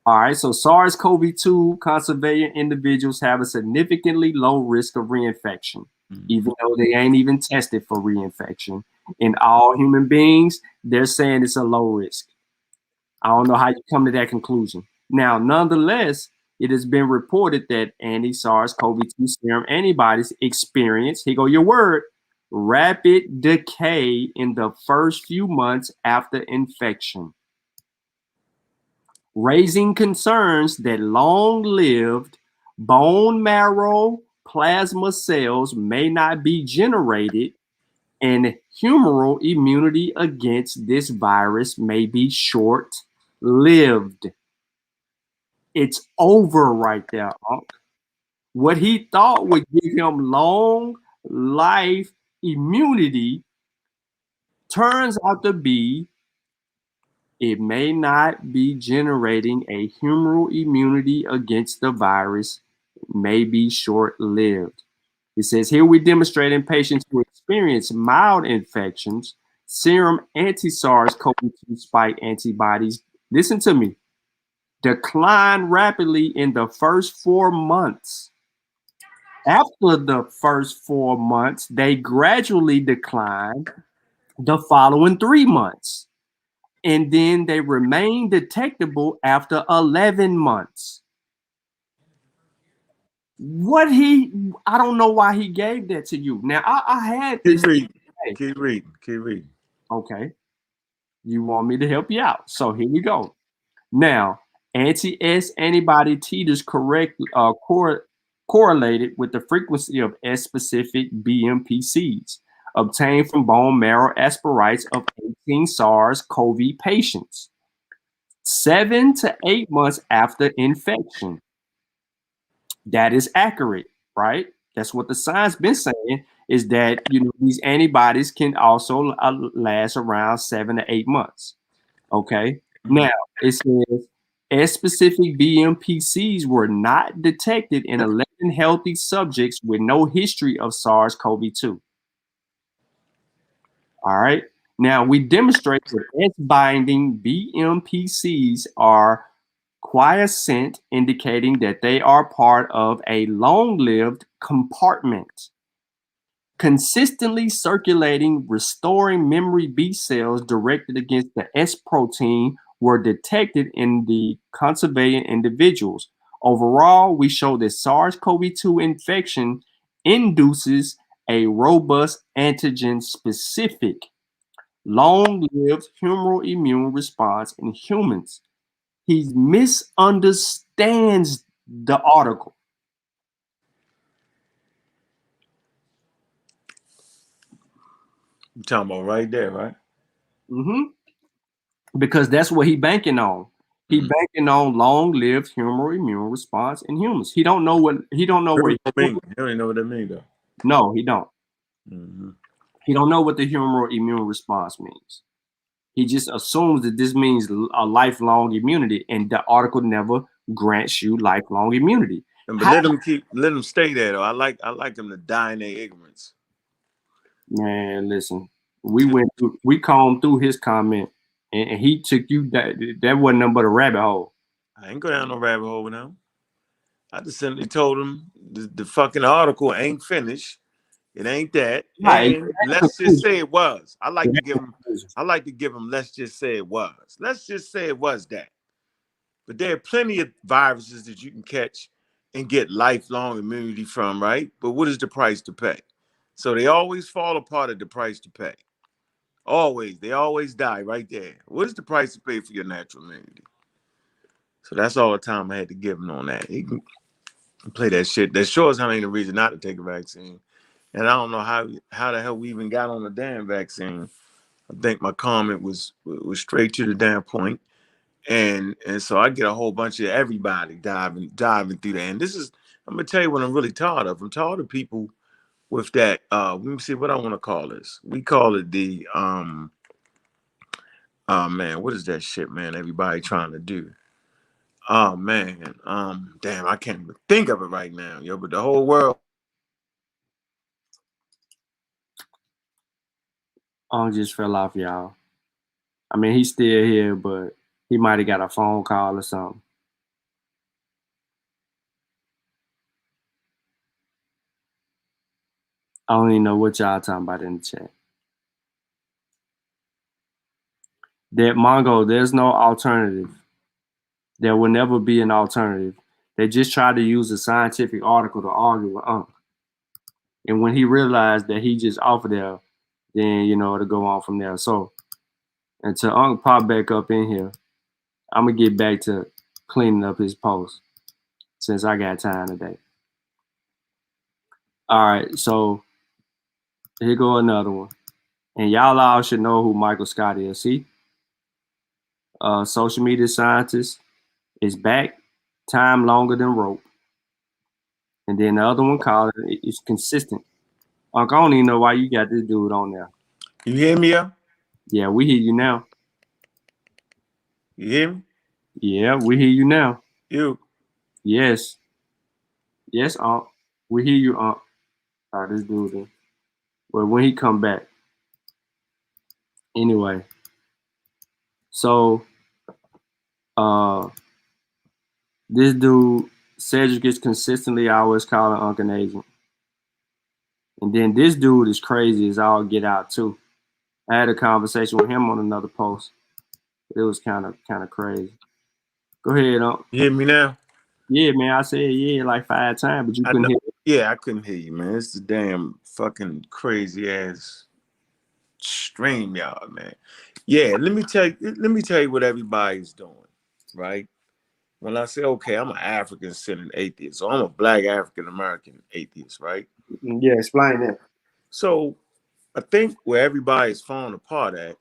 All right. So SARS-CoV-2 conservation individuals have a significantly low risk of reinfection, even though they ain't even tested for reinfection. In all human beings, they're saying it's a low risk. I don't know how you come to that conclusion. Now, nonetheless, it has been reported that anti-SARS-CoV-2 serum antibodies experience, here go your word, rapid decay in the first few months after infection, raising concerns that long-lived bone marrow plasma cells may not be generated and humoral immunity against this virus may be short-lived. It's over right there, Unc. What he thought would give him long life immunity turns out to be it may not be generating a humoral immunity against the virus, it may be short-lived. It says here we demonstrate in patients who experience mild infections, serum anti-SARS-CoV-2 spike antibodies, listen to me, decline rapidly in the first 4 months. After the first 4 months, they gradually decline the following 3 months. And then they remain detectable after 11 months. I don't know why he gave that to you. Now, I had this. Keep reading. Okay. You want me to help you out. So here we go. Now, anti-S antibody titers correlated with the frequency of S-specific BMPCs obtained from bone marrow aspirates of 18 SARS-CoV patients 7 to 8 months after infection. That is accurate, right? That's what the science been saying is that these antibodies can also last around 7 to 8 months. Okay. Now it says S-specific BMPCs were not detected in 11 healthy subjects with no history of SARS-CoV-2. All right. Now we demonstrate that S-binding BMPCs are quiescent, indicating that they are part of a long-lived compartment. Consistently circulating, restoring memory B cells directed against the S protein were detected in the conservation individuals. Overall, we show that SARS-CoV-2 infection induces a robust antigen-specific, long-lived humoral immune response in humans. He misunderstands the article. You talking about right there, right? Mm-hmm. Because that's what he banking on. He banking on long-lived humoral immune response in humans. He don't know what He don't know what that means though. No, he don't. He don't know what the humoral immune response means. He just assumes that this means a lifelong immunity, and the article never grants you lifelong immunity. But let them stay there though. I like them to die in their ignorance. Man, listen, we combed through his comment, and he took you that wasn't nothing but a rabbit hole. I ain't go down no rabbit hole now. I just simply told him the fucking article ain't finished. It ain't that. Right. And let's just say it was. I like to give him let's just say it was. Let's just say it was that. But there are plenty of viruses that you can catch and get lifelong immunity from, right? But what is the price to pay? So they always fall apart at the price to pay. Always. They always die right there. What is the price to pay for your natural immunity? So that's all the time I had to give him on that. He can play that shit. That sure as hell ain't a reason not to take a vaccine. And I don't know how the hell we even got on the damn vaccine. I think my comment was straight to the damn point. And so I get a whole bunch of everybody diving through that. And this is, I'm gonna tell you what I'm really tired of. I'm tired of people with that. Let me see what I want to call this. We call it the oh man, what is that shit, man? Everybody trying to do. Oh man, damn, I can't even think of it right now, yo. But the whole world. Just fell off, y'all. I mean, he's still here, but he might have got a phone call or something. I don't even know what y'all talking about in the chat. That Mongo, there's no alternative. There will never be an alternative. They just tried to use a scientific article to argue with Unc. And when he realized that he just offered there, then it'll go on from there. So until Unc pop back up in here, I'm gonna get back to cleaning up his post since I got time today. All right, so here go another one. And y'all all should know who Michael Scott is. See? Social media scientist is back. Time longer than rope. And then the other one called it's consistent. Unc, I don't even know why you got this dude on there. You hear me, yo? Yeah, we hear you now. You hear me? Yeah, we hear you now. You. Yes. Yes, Unc. We hear you, Unc. All right, this dude then. Well, when he come back. Anyway. So this dude, Cedric, is consistently always calling Unc an agent. And then this dude is crazy as all get out too. I had a conversation with him on another post. It was kind of crazy. Go ahead, Unc. You hear me now? Yeah, man. I said yeah like 5 times, but you couldn't hear it. Yeah, I couldn't hear you, man. It's the damn fucking crazy ass stream, y'all, man. Yeah, let me tell you what everybody's doing, right? When I say okay, I'm an African-centered atheist, so I'm a Black African American atheist, right? Yeah, explain that. So I think where everybody's falling apart at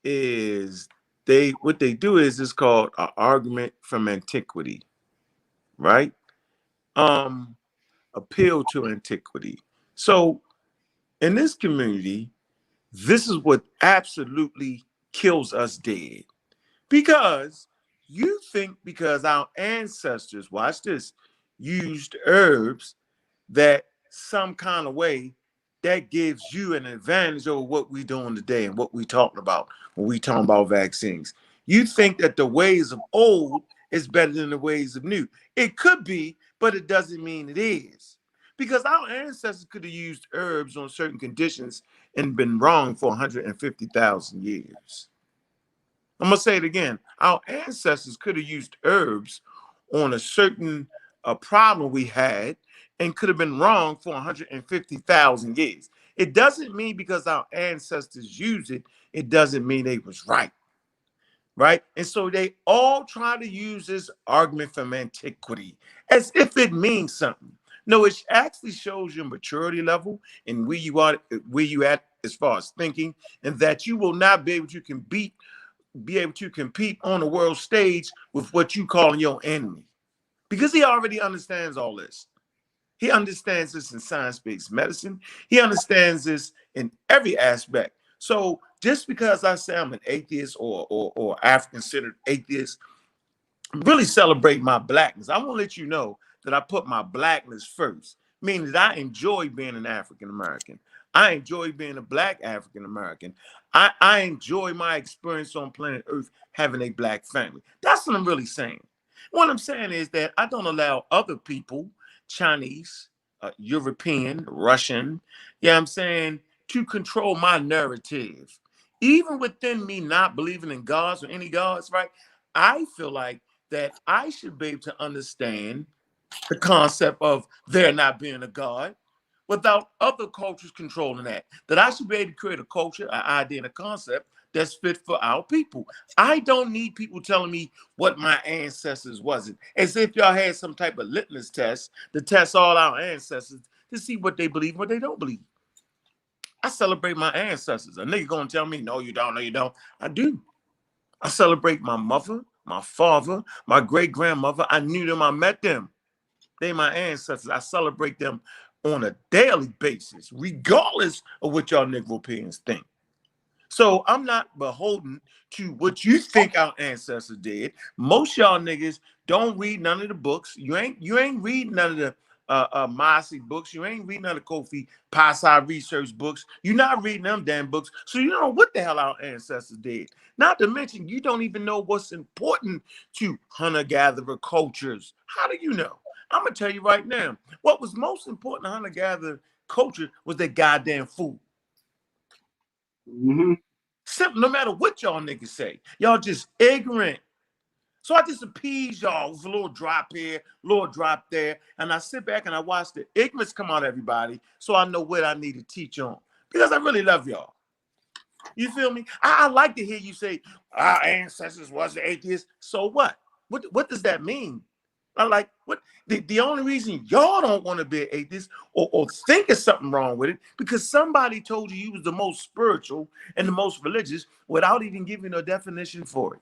is what they do is it's called an argument from antiquity, right? Appeal to antiquity. So in this community, this is what absolutely kills us dead. Because you think because our ancestors, watch this, used herbs that some kind of way that gives you an advantage over what we're doing today and what we're talking about when we talking about vaccines. You think that the ways of old is better than the ways of new. It could be, but it doesn't mean it is. Because our ancestors could have used herbs on certain conditions and been wrong for 150,000 years. I'm going to say it again. Our ancestors could have used herbs on a certain problem we had and could have been wrong for 150,000 years. It doesn't mean because our ancestors used it, it doesn't mean they was right. Right? And so they all try to use this argument from antiquity as if it means something. No, it actually shows your maturity level and where you at as far as thinking, and that you will not be able to compete on the world stage with what you call your enemy, because he already understands all this. He understands this in science-based medicine. He understands this in every aspect. So just because I say I'm an atheist or African-centered atheist, really celebrate my blackness. I want to let you know that I put my blackness first, meaning that I enjoy being an African American. I enjoy being a Black African American. I enjoy my experience on planet Earth having a Black family. That's what I'm really saying. What I'm saying is that I don't allow other people, Chinese, European, Russian, yeah, I'm saying, to control my narrative. Even within me not believing in gods or any gods, right? I feel like that I should be able to understand the concept of there not being a God without other cultures controlling that. That I should be able to create a culture, an idea, and a concept that's fit for our people. I don't need people telling me what my ancestors wasn't. As if y'all had some type of litmus test to test all our ancestors to see what they believe and what they don't believe. I celebrate my ancestors. A nigga gonna tell me, no, you don't, no, you don't. I do. I celebrate my mother, my father, my great grandmother. I knew them, I met them. They my ancestors. I celebrate them on a daily basis, regardless of what y'all Negropeans think. So I'm not beholden to what you think our ancestors did. Most y'all niggas don't read none of the books. You ain't reading none of the Mossy books. You ain't reading none of Kofi Pasi research books. You're not reading them damn books. So you don't know what the hell our ancestors did. Not to mention, you don't even know what's important to hunter-gatherer cultures. How do you know? I'm gonna tell you right now. What was most important to hunter-gatherer culture was their goddamn food. Mm-hmm. Simple, no matter what y'all niggas say. Y'all just ignorant. So I just appease y'all with a little drop here, a little drop there, and I sit back and I watch the ignorance come out of everybody so I know what I need to teach on. Because I really love y'all. You feel me? I like to hear you say, our ancestors wasn't atheists. So what? What does that mean? I like what the only reason y'all don't want to be an atheist or think there's something wrong with it because somebody told you was the most spiritual and the most religious without even giving a definition for it.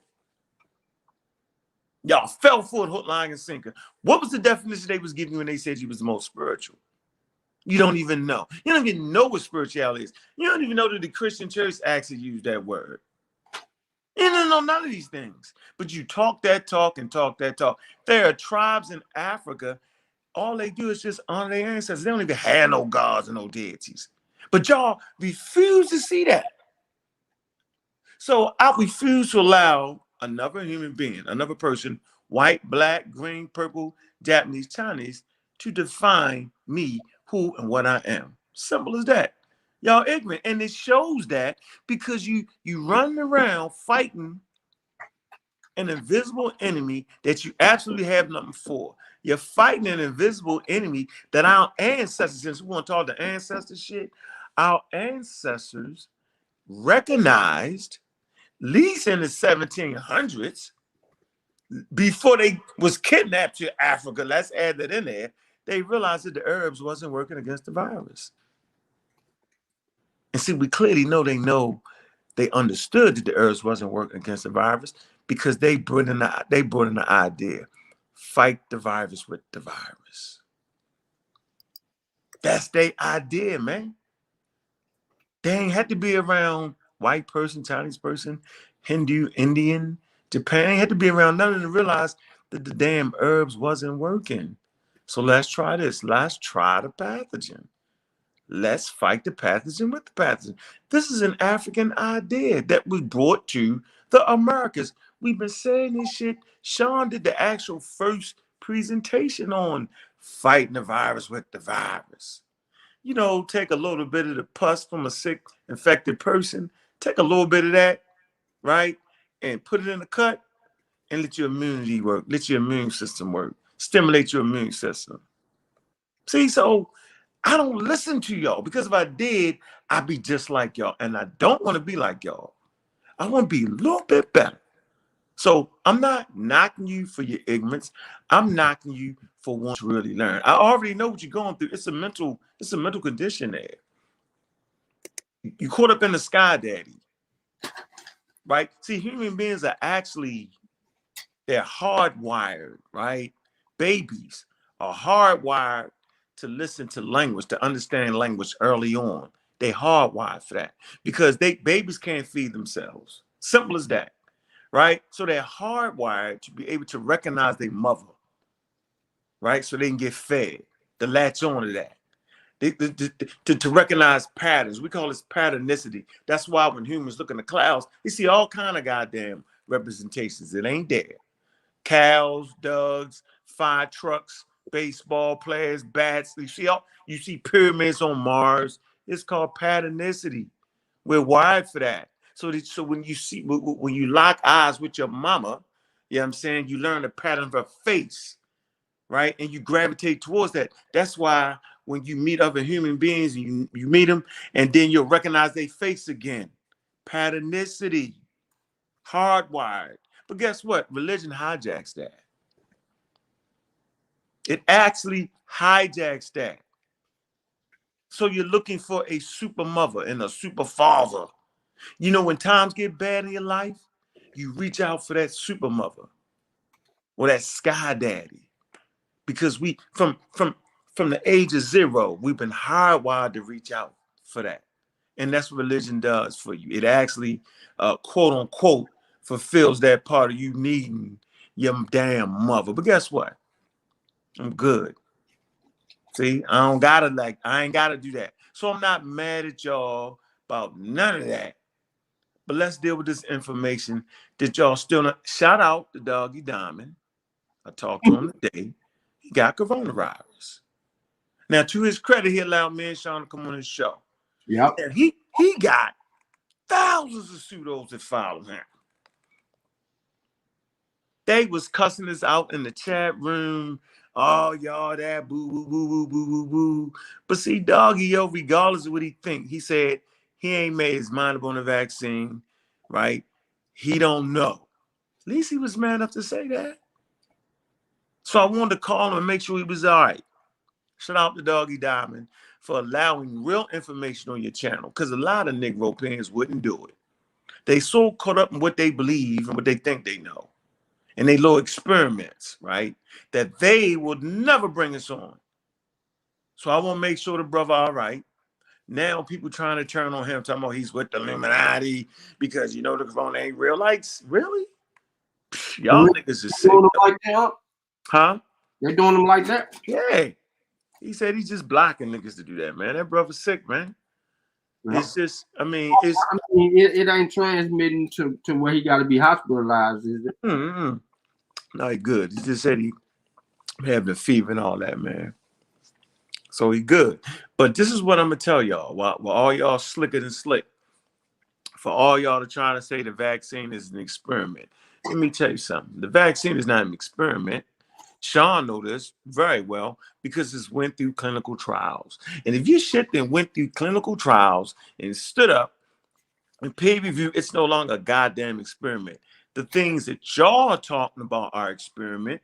Y'all fell for it, hook, line, and sinker. What was the definition they was giving you when they said you was the most spiritual? You don't even know. You don't even know what spirituality is. You don't even know that the Christian church actually used that word. You don't know none of these things. But you talk that talk and talk that talk. There are tribes in Africa, all they do is just honor their ancestors. They don't even have no gods and no deities. But y'all refuse to see that. So I refuse to allow another human being, another person, white, black, green, purple, Japanese, Chinese, to define me, who and what I am. Simple as that. Y'all ignorant. And it shows that because you run around fighting an invisible enemy that you absolutely have nothing for. You're fighting an invisible enemy that our ancestors, since we want to talk the ancestor shit, our ancestors recognized, at least in the 1700s, before they was kidnapped to Africa, let's add that in there, they realized that the herbs wasn't working against the virus. And see, we clearly know they understood that the herbs wasn't working against the virus because they brought in the idea, fight the virus with the virus. That's their idea, man. They ain't had to be around white person, Chinese person, Hindu, Indian, Japan. They had to be around none of them to realize that the damn herbs wasn't working. So let's try this. Let's try the pathogen. Let's fight the pathogen with the pathogen. This is an African idea that was brought to the Americas. We've been saying this shit. Shawn did the actual first presentation on fighting the virus with the virus. You know, take a little bit of the pus from a sick, infected person, take a little bit of that, right? And put it in a cut and let your immunity work, let your immune system work, stimulate your immune system. See, so I don't listen to y'all because if I did, I'd be just like y'all. And I don't want to be like y'all. I want to be a little bit better. So I'm not knocking you for your ignorance. I'm knocking you for wanting to really learn. I already know what you're going through. It's a mental condition there. You caught up in the sky daddy, right? See, human beings are actually, they're hardwired, right? Babies are hardwired to listen to language, to understand language early on. They hardwired for that because babies can't feed themselves. Simple as that, right? So they're hardwired to be able to recognize their mother, right? So they can get fed, to latch on to that. To recognize patterns. We call this patternicity. That's why when humans look in the clouds, they see all kind of goddamn representations. It ain't there. Cows, dogs, fire trucks, baseball players, bats. You see pyramids on Mars. It's called patternicity. We're wired for that. So when you lock eyes with your mama, You know what I'm saying? You learn the pattern of her face, right? And you gravitate towards that. That's why when you meet other human beings, you meet them, and then you'll recognize their face again. Patternicity, hardwired. But guess what? Religion hijacks that. It actually hijacks that. So you're looking for a super mother and a super father. You know, when times get bad in your life, you reach out for that super mother or that sky daddy. Because we from the age of 0, we've been hardwired to reach out for that. And that's what religion does for you. It actually quote unquote fulfills that part of you needing your damn mother. But guess what? I'm good. See, I ain't gotta do that. So I'm not mad at y'all about none of that. But let's deal with this information that y'all still not. Shout out to Doggy Diamond. I talked to him today. He got coronavirus. Now, to his credit, he allowed me and Shawn to come on his show. Yep. And he got thousands of pseudos that follow him. They was cussing us out in the chat room. Oh, y'all that boo, boo, boo, boo, boo, boo, boo. But see, Doggy, yo, regardless of what he think, he said he ain't made his mind up on the vaccine, right? He don't know. At least he was man enough to say that. So I wanted to call him and make sure he was all right. Shout out to Doggy Diamond for allowing real information on your channel, because a lot of Negro pants wouldn't do it. They so caught up in what they believe and what they think they know, and they little experiments, right, that they would never bring us on. So I want to make sure the brother all right. Now people trying to turn on him, talking about he's with the Illuminati because you know the corona ain't real. Like, really? Y'all niggas is sick. Doing them like that? Huh? They doing them like that? Yeah. He said he's just blocking niggas to do that, man. That brother's sick, man. Yeah. It's just, I mean, it's I mean, it ain't transmitting to where he got to be hospitalized, is it? not good. He just said he had the fever and all that, man. So he good. But this is what I'm gonna tell y'all. While all y'all slicker than slick, for all y'all to try to say the vaccine is an experiment, let me tell you something. The vaccine is not an experiment. Shawn know this very well because it's went through clinical trials. And if you shit then went through clinical trials and stood up and pay review, it's no longer a goddamn experiment. The things that y'all are talking about are experiment,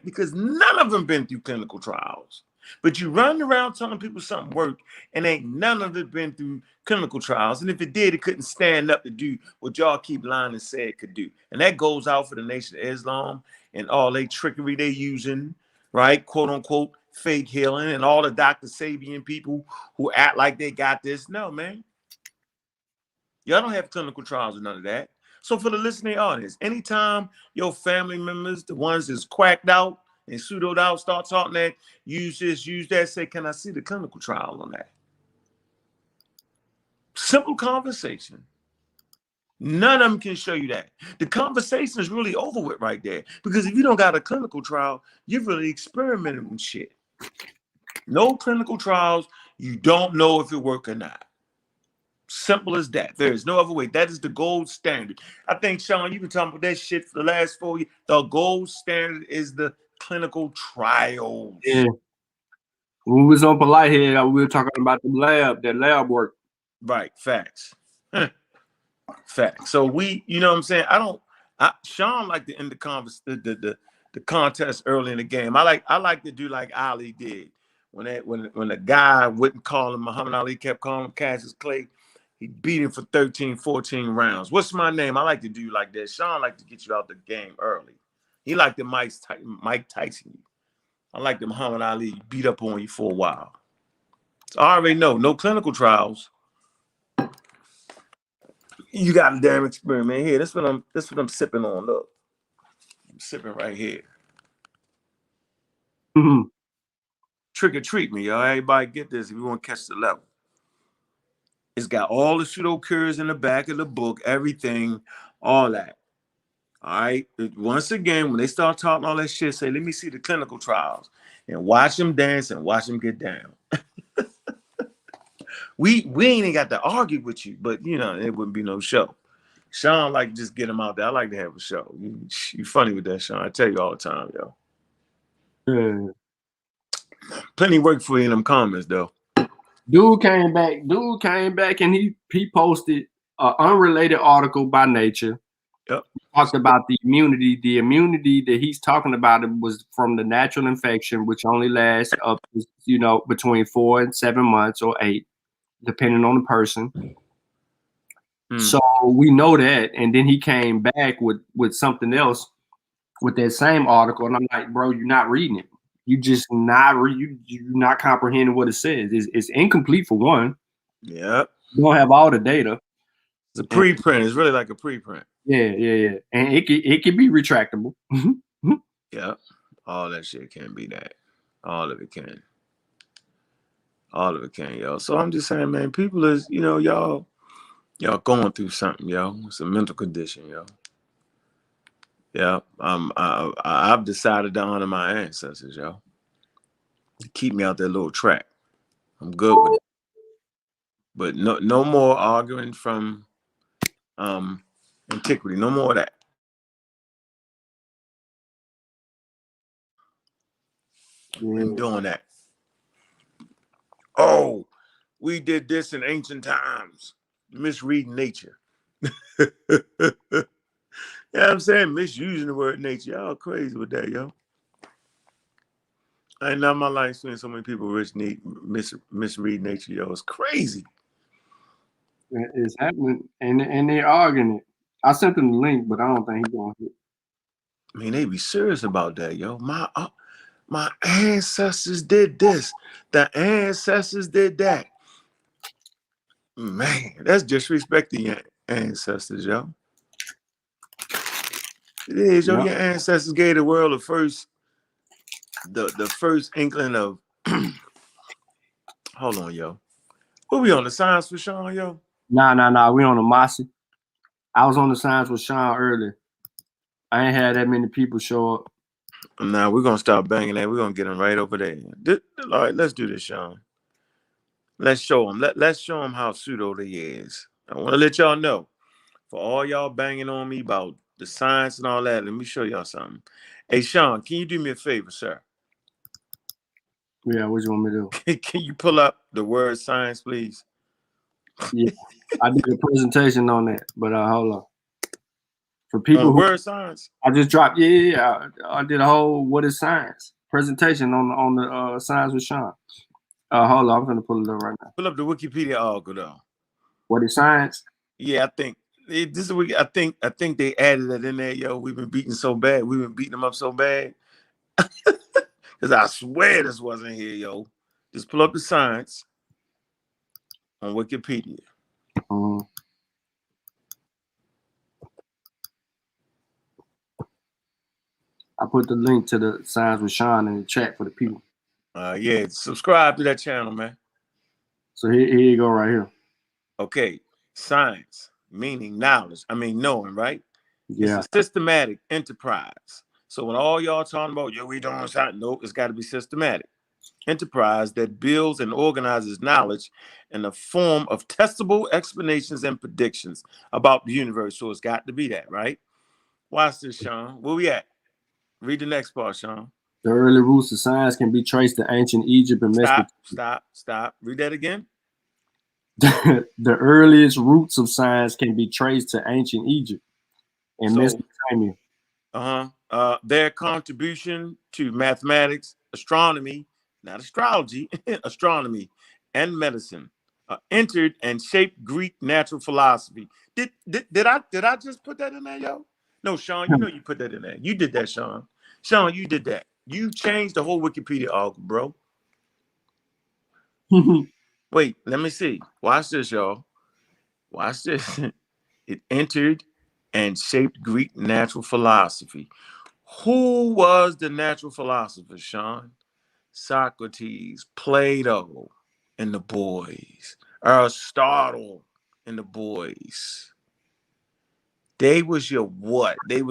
because none of them been through clinical trials. But you run around telling people something worked, and ain't none of it been through clinical trials. And if it did, it couldn't stand up to do what y'all keep lying and say it could do. And that goes out for the Nation of Islam and all they trickery they using, right? Quote unquote fake healing, and all the Dr. Sabian people who act like they got this. No, man. Y'all don't have clinical trials or none of that. So for the listening audience, anytime your family members, the ones that's quacked out and pseudoed out, start talking that, use this, use that, say, can I see the clinical trial on that? Simple conversation. None of them can show you that. The conversation is really over with right there. Because if you don't got a clinical trial, you're really experimenting with shit. No clinical trials, you don't know if it work or not. Simple as that. There is no other way. That is the gold standard. I think, Shawn, you've been talking about that shit for the last 4 years. The gold standard is the clinical trials. Yeah. When we was on Polite here, we were talking about that lab work. Right. Facts. Facts. So you know what I'm saying? Shawn like to end the contest early in the game. I like to do like Ali did. When the guy wouldn't call him, Muhammad Ali kept calling him Cassius Clay. He beat him for 13, 14 rounds. What's my name? I like to do like that. Shawn like to get you out the game early. He like the Mike Tyson. I like the Muhammad Ali beat up on you for a while. So I already know, no clinical trials. You got a damn experiment here. That's what I'm sipping on. Look. I'm sipping right here. Trick or treat me, y'all. Everybody get this if you want to catch the level. It's got all the pseudo cures in the back of the book, everything, all that. All right. Once again, when they start talking all that shit, say, let me see the clinical trials and watch them dance and watch them get down. we ain't got to argue with you, but you know, it wouldn't be no show. Shawn like just get him out there. I like to have a show. You funny with that, Shawn. I tell you all the time, yo. Yeah. Plenty of work for you in them comments, though. Dude came back and he posted an unrelated article by Nature. Yep. Talked about the immunity. The immunity that he's talking about was from the natural infection, which only lasts up, between 4 and 7 months or 8, depending on the person. So we know that. And then he came back with something else with that same article, and I'm like, bro, you're not reading it. You just you're not comprehending what it says. It's incomplete for one. Yep. You don't have all the data. It's a preprint. It's really like a preprint. Yeah. And it can be retractable. Yeah. All that shit can be that. All of it can. All of it can, yo. So I'm just saying, man, people is, y'all going through something, yo. It's a mental condition, yo. Yeah. I've decided to honor my ancestors, yo. To keep me out that little track. I'm good with it. But no more arguing from antiquity. No more of that. Yeah. I'm doing that. Oh, we did this in ancient times. Misreading nature. Yeah, I'm saying misusing the word nature. Y'all crazy with that, yo. I ain't know my life seen so many people misread nature, yo. It's crazy. It's happening, and they're arguing it. I sent them the link, but I don't think he's going to hit. I mean, they be serious about that, yo. My ancestors did this. The ancestors did that. Man, that's disrespecting your ancestors, yo. It is, yo. Yep. Your ancestors gave the world the first inkling of. Hold on, yo. What we on the science with Shawn, yo? Nah. We on the Mossy. I was on the science with Shawn earlier. I ain't had that many people show up. Nah, we're gonna start banging that. We're gonna get them right over there. All right, let's do this, Shawn. Let's show them. Let's show them how pseudo they is. I want to let y'all know. For all y'all banging on me about the science and all that, let me show y'all something. Hey, Shawn, can you do me a favor, sir? Yeah, what you want me to do? Can you pull up the word science, please? Yeah, I did a presentation on that, but hold on. For people On who word science? I just dropped, I did a whole what is science presentation on the science with Shawn. Hold on, I'm gonna pull it up right now. Pull up the Wikipedia article, though. What is science? Yeah, I think this is what I think they added it in there, yo. We've been beating so bad. We've been beating them up so bad. Because I swear this wasn't here, yo. Just pull up the science on Wikipedia. Mm-hmm. I put the link to the science with Shawn in the chat for the people. Yeah, subscribe to that channel, man. So here you go right here. Okay, science, meaning knowledge. I mean knowing, right? Yeah. It's a systematic enterprise. So when all y'all talking about, yo, we doing something, no, it's got to be systematic. Enterprise that builds and organizes knowledge in the form of testable explanations and predictions about the universe. So it's got to be that, right? Watch this, Shawn. Where we at? Read the next part, Shawn. The early roots of science can be traced to ancient Egypt and Mesopotamia. Stop. Read that again. The earliest roots of science can be traced to ancient Egypt and Mesopotamia. Their contribution to mathematics, astronomy, not astrology, astronomy, and medicine entered and shaped Greek natural philosophy. Did I just put that in there, yo? No, Shawn, you know you put that in there. You did that, Shawn. Shawn, you did that. You changed the whole Wikipedia article, bro. Wait, let me see. Watch this, y'all. Watch this. It entered and shaped Greek natural philosophy. Who was the natural philosopher, Shawn? Socrates, Plato, and the boys. Aristotle and the boys. They was your what? They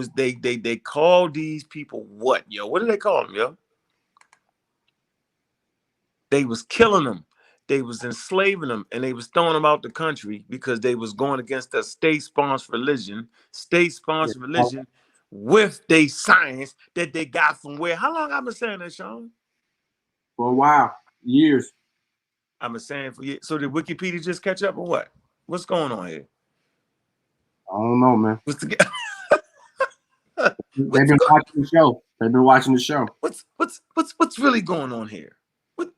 called these people what, yo? What do they call them, yo? They was killing them. they was enslaving them and they was throwing them out the country because they was going against a state-sponsored religion with their science that they got from where? How long I've been saying that, Shawn? For a while, years. I've been saying for years. So did Wikipedia just catch up or what? What's going on here? I don't know, man. What's the They've been watching the show. They've been watching the show. what's really going on here?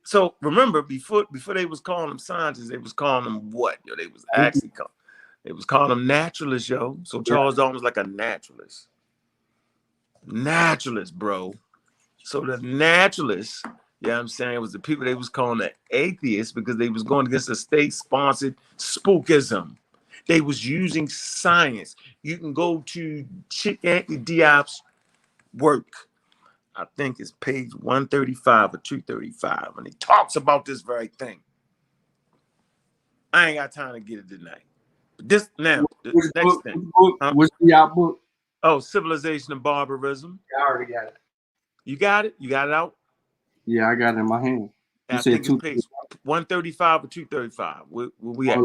So remember, before they was calling them scientists, they was calling them what? Yo, they was actually calling them naturalists, yo. So Charles Darwin was like a naturalist. Naturalist, bro. So the naturalists, you know what I'm saying, was the people they was calling the atheists because they was going against a state-sponsored spookism. They was using science. You can go to Chick Anthony Diop's work. I think it's page 135 or 235, and he talks about this very thing. I ain't got time to get it tonight. But this now, the next thing. What's the book? Oh, Civilization and Barbarism. Yeah, I already got it. You got it? You got it out? Yeah, I got it in my hand. I think it's page 135 or 235. Where we at?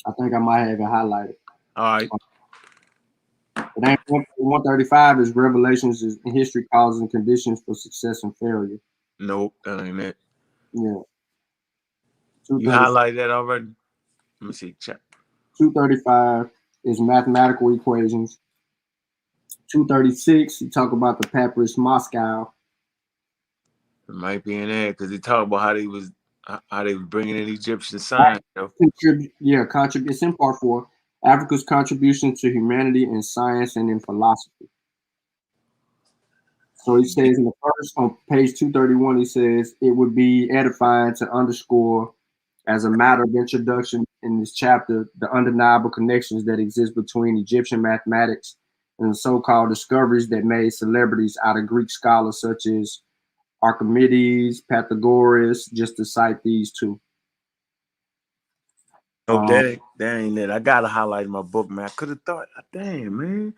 I think I might have it highlighted. All right. It ain't 135 is Revelations in History, Causes and Conditions for Success and Failure. Nope, that ain't it. Yeah. You highlighted that already? Let me see. Check. 235 is Mathematical Equations. 236, you talk about the Papyrus Moscow. It might be in there because he talked about how they was bringing in Egyptian science. It's in part 4. Africa's contribution to humanity in science and in philosophy. So he says in the first, on page 231, he says it would be edifying to underscore as a matter of introduction in this chapter the undeniable connections that exist between Egyptian mathematics and the so-called discoveries that made celebrities out of Greek scholars such as Archimedes, Pythagoras, just to cite these two. Oh, that ain't it. I gotta highlight my book, man. I could have thought, damn, man.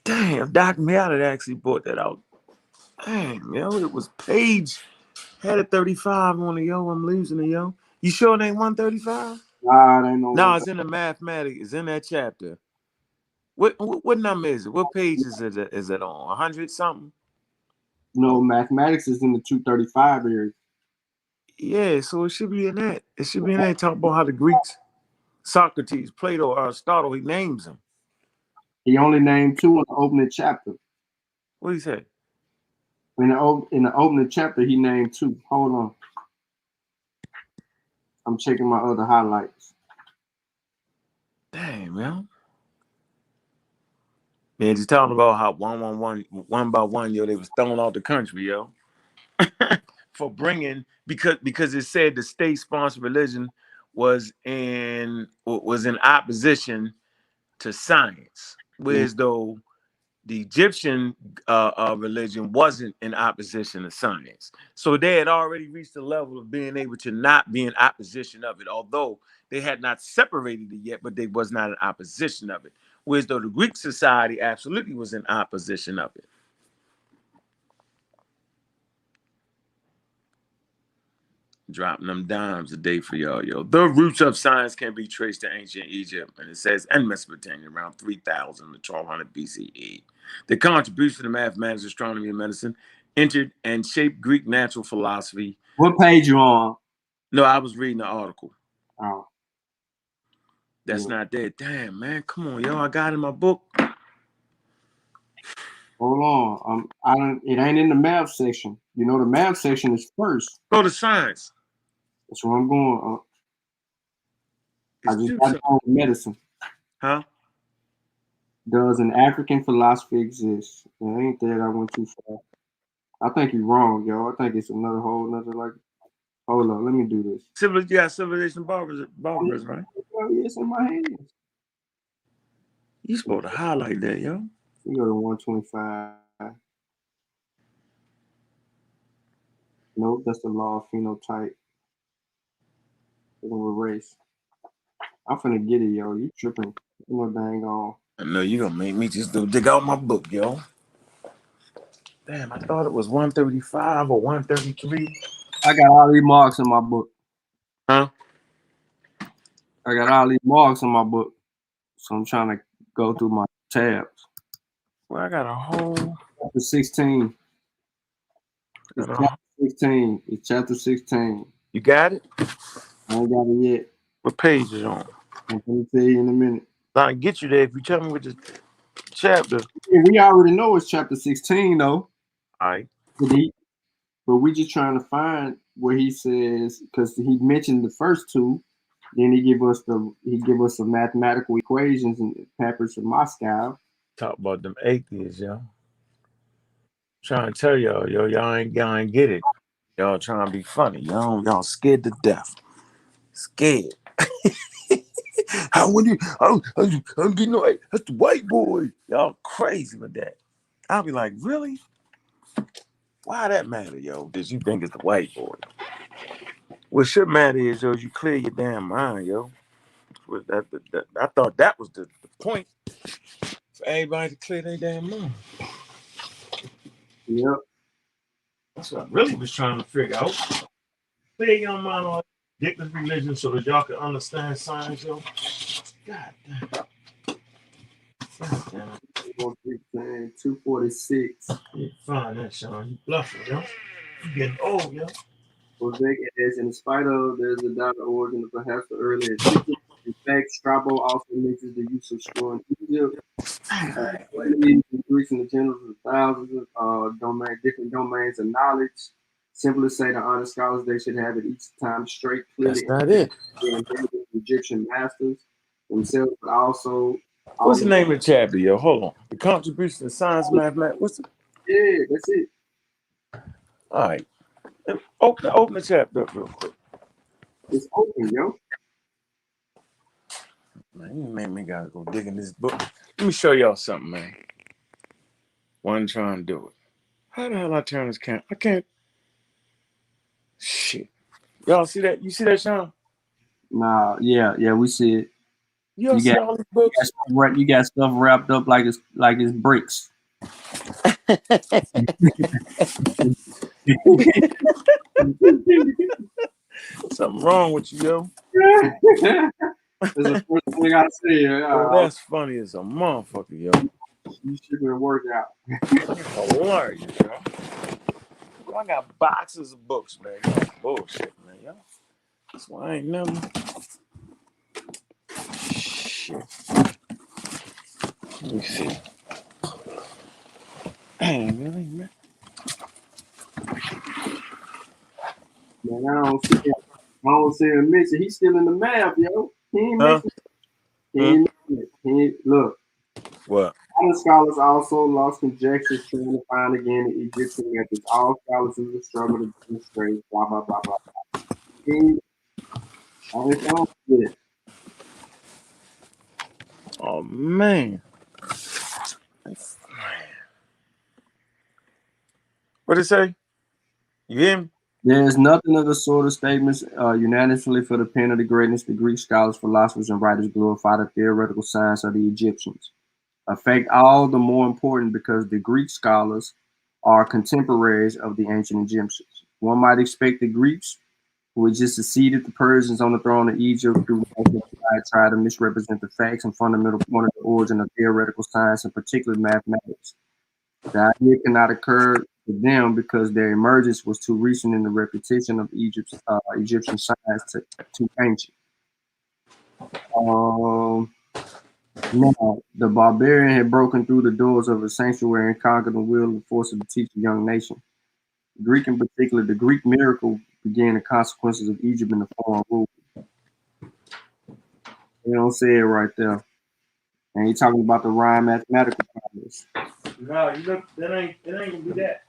Damn, Doc Miata had actually brought that out. Damn, yo, it was page, had a 35 on it, yo. I'm losing it, yo. You sure it ain't 135? Nah, it ain't no. No, it's in the mathematics. It's in that chapter. What number is it? What page is it on? 100 something? No, mathematics is in the 235 area. Yeah, so it should be in that. It should be in that. Talk about how the Greeks, Socrates, Plato, Aristotle, he names them. He only named 2 in the opening chapter. What did he say? In the opening chapter, he named 2. Hold on. I'm checking my other highlights. Damn, man. Man, just talking about how one by one, yo, they was thrown out the country, yo. For bringing because it said the state-sponsored religion was in opposition to science, whereas though the Egyptian religion wasn't in opposition to science. So they had already reached the level of being able to not be in opposition of it, although they had not separated it yet, but they was not in opposition of it. Whereas though the Greek society absolutely was in opposition of it. Dropping them dimes a day for y'all, yo. The roots of science can be traced to ancient Egypt, and it says, and Mesopotamia around 3000 to 1200 BCE. The contribution to mathematics, astronomy, and medicine entered and shaped Greek natural philosophy. What page you on? No, I was reading the article. Oh. That's not there. Damn, man. Come on, yo. I got it in my book. Hold on. It ain't in the math section. You know, the math section is first. Go to science. That's where I'm going. I just got on medicine. Huh? Does an African philosophy exist? It ain't that I went too far. I think you're wrong, yo. I think it's another like. Hold on, let me do this. Civilization barbarism, right? Oh, yeah, it's in my hands. You supposed to highlight that, yo. You go to 125. Nope, that's the law of phenotype. It's gonna erase. I'm finna get it, yo. You tripping? You know, dang on. I know you gonna make me just go dig out my book, yo. Damn, I thought it was 135 or 133. I got all these marks in my book. Huh? I got all these marks in my book, so I'm trying to go through my tabs. Well, I got a whole. Chapter 16. It's chapter 16. It's chapter 16. You got it? I ain't got it yet. What page is on? I'm gonna tell you in a minute. I can get you there if you tell me which chapter. Yeah, we already know it's chapter 16 though. All right. But we just trying to find where he says, because he mentioned the first two, then he give us some mathematical equations and peppers from Moscow. Talk about them atheists, yo. Trying to tell y'all, y'all ain't get it. Y'all trying to be funny. Y'all scared to death. Scared. How when you I'm getting no, that's the white boy. Y'all crazy with that. I'll be like, really? Why that matter, yo? Does you think it's the white boy? What should matter is, yo, you clear your damn mind, yo. I thought that was the point for everybody to clear their damn mind. Yep. That's what I really was trying to figure out. Clear your mind on ridiculous religion so that y'all can understand science, yo. God damn. God damn. 246. You find that, Shawn. You bluffing, yo. You getting old, yo. Bozek adds, in spite of there's a doubt of origin of perhaps the early Egyptians. In fact, Strabo also mentions the use of straw in Egypt. The Greeks and the generals of thousands of different domains of knowledge. Simply say to honest scholars, they should have it each time straight, clearly. That's not it. The Egyptian masters themselves, but also. What's the name of the chapter, yo? Hold on. The contribution to science, mathematics. What's the? Yeah, that's it. All right. Open the chapter up real quick. It's open, yo. Man, you made me gotta go dig in this book. Let me show y'all something, man. One trying to do it. How the hell I turn this camera? I can't. Shit. Y'all see that? You see that, Shawn? Nah, yeah, we see it. You see all these books? You got stuff wrapped up like it's bricks. Something wrong with you, yo. That's the first thing I say. Oh, that's funny as a motherfucker, yo. You should have worked out. Hilarious, yo. I got boxes of books, man. Yo, bullshit, man, yo. That's why I ain't never. Shit. Let me see. Dang, really, man. Man, I don't see him mention. He's still in the math, yo. He ain't mentioned. He ain't look. What? Other scholars also lost conjectures trying to find again the Egyptian methods. All scholars in the struggle to demonstrate, blah, blah, blah, blah, blah. He on his own shit. Oh, man. What did it say? You hear me? There is nothing of the sort of statements unanimously for the pen of the greatness. The Greek scholars, philosophers, and writers glorify the theoretical science of the Egyptians. A fact all the more important because the Greek scholars are contemporaries of the ancient Egyptians. One might expect the Greeks, who had just succeeded the Persians on the throne of Egypt, through try to misrepresent the facts and fundamental point of the origin of theoretical science, and particularly mathematics. The idea cannot occur to them because their emergence was too recent and the reputation of Egyptian science too ancient. Now, the barbarian had broken through the doors of a sanctuary and conquered and wielded the force to teach a young nation. The Greek, in particular, the Greek miracle began the consequences of Egypt in the foreign rule. They don't say it right there. And he's talking about the rhyme mathematical problems. No, you look, it ain't gonna be that.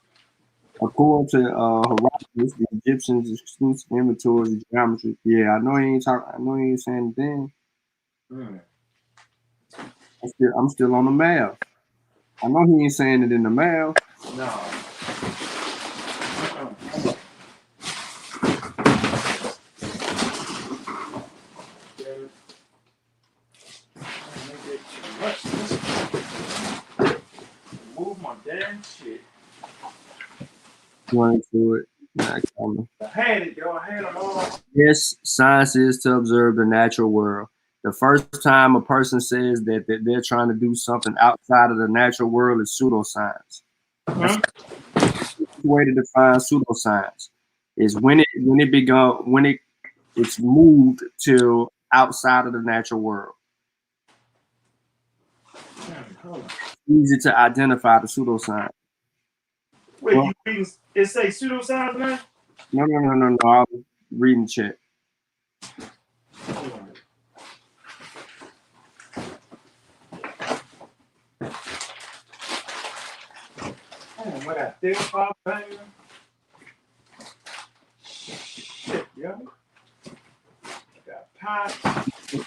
According to Herodotus, the Egyptians' exclusive inventories of geometry. Yeah, I know he ain't talking. I know he ain't saying anything. I'm still on the math. I know he ain't saying it in the math. No. Move my damn shit. Run through it. Not coming. I had it, yo. I had them all. Yes, science is to observe the natural world. The first time a person says that they're trying to do something outside of the natural world is pseudoscience. That's the way to define pseudoscience. Is when it's moved to outside of the natural world. Easy to identify the pseudoscience. Wait, you reading? It say pseudoscience, man? No. I was reading chat. What that thick pop banger? Shit, yo. Got pop.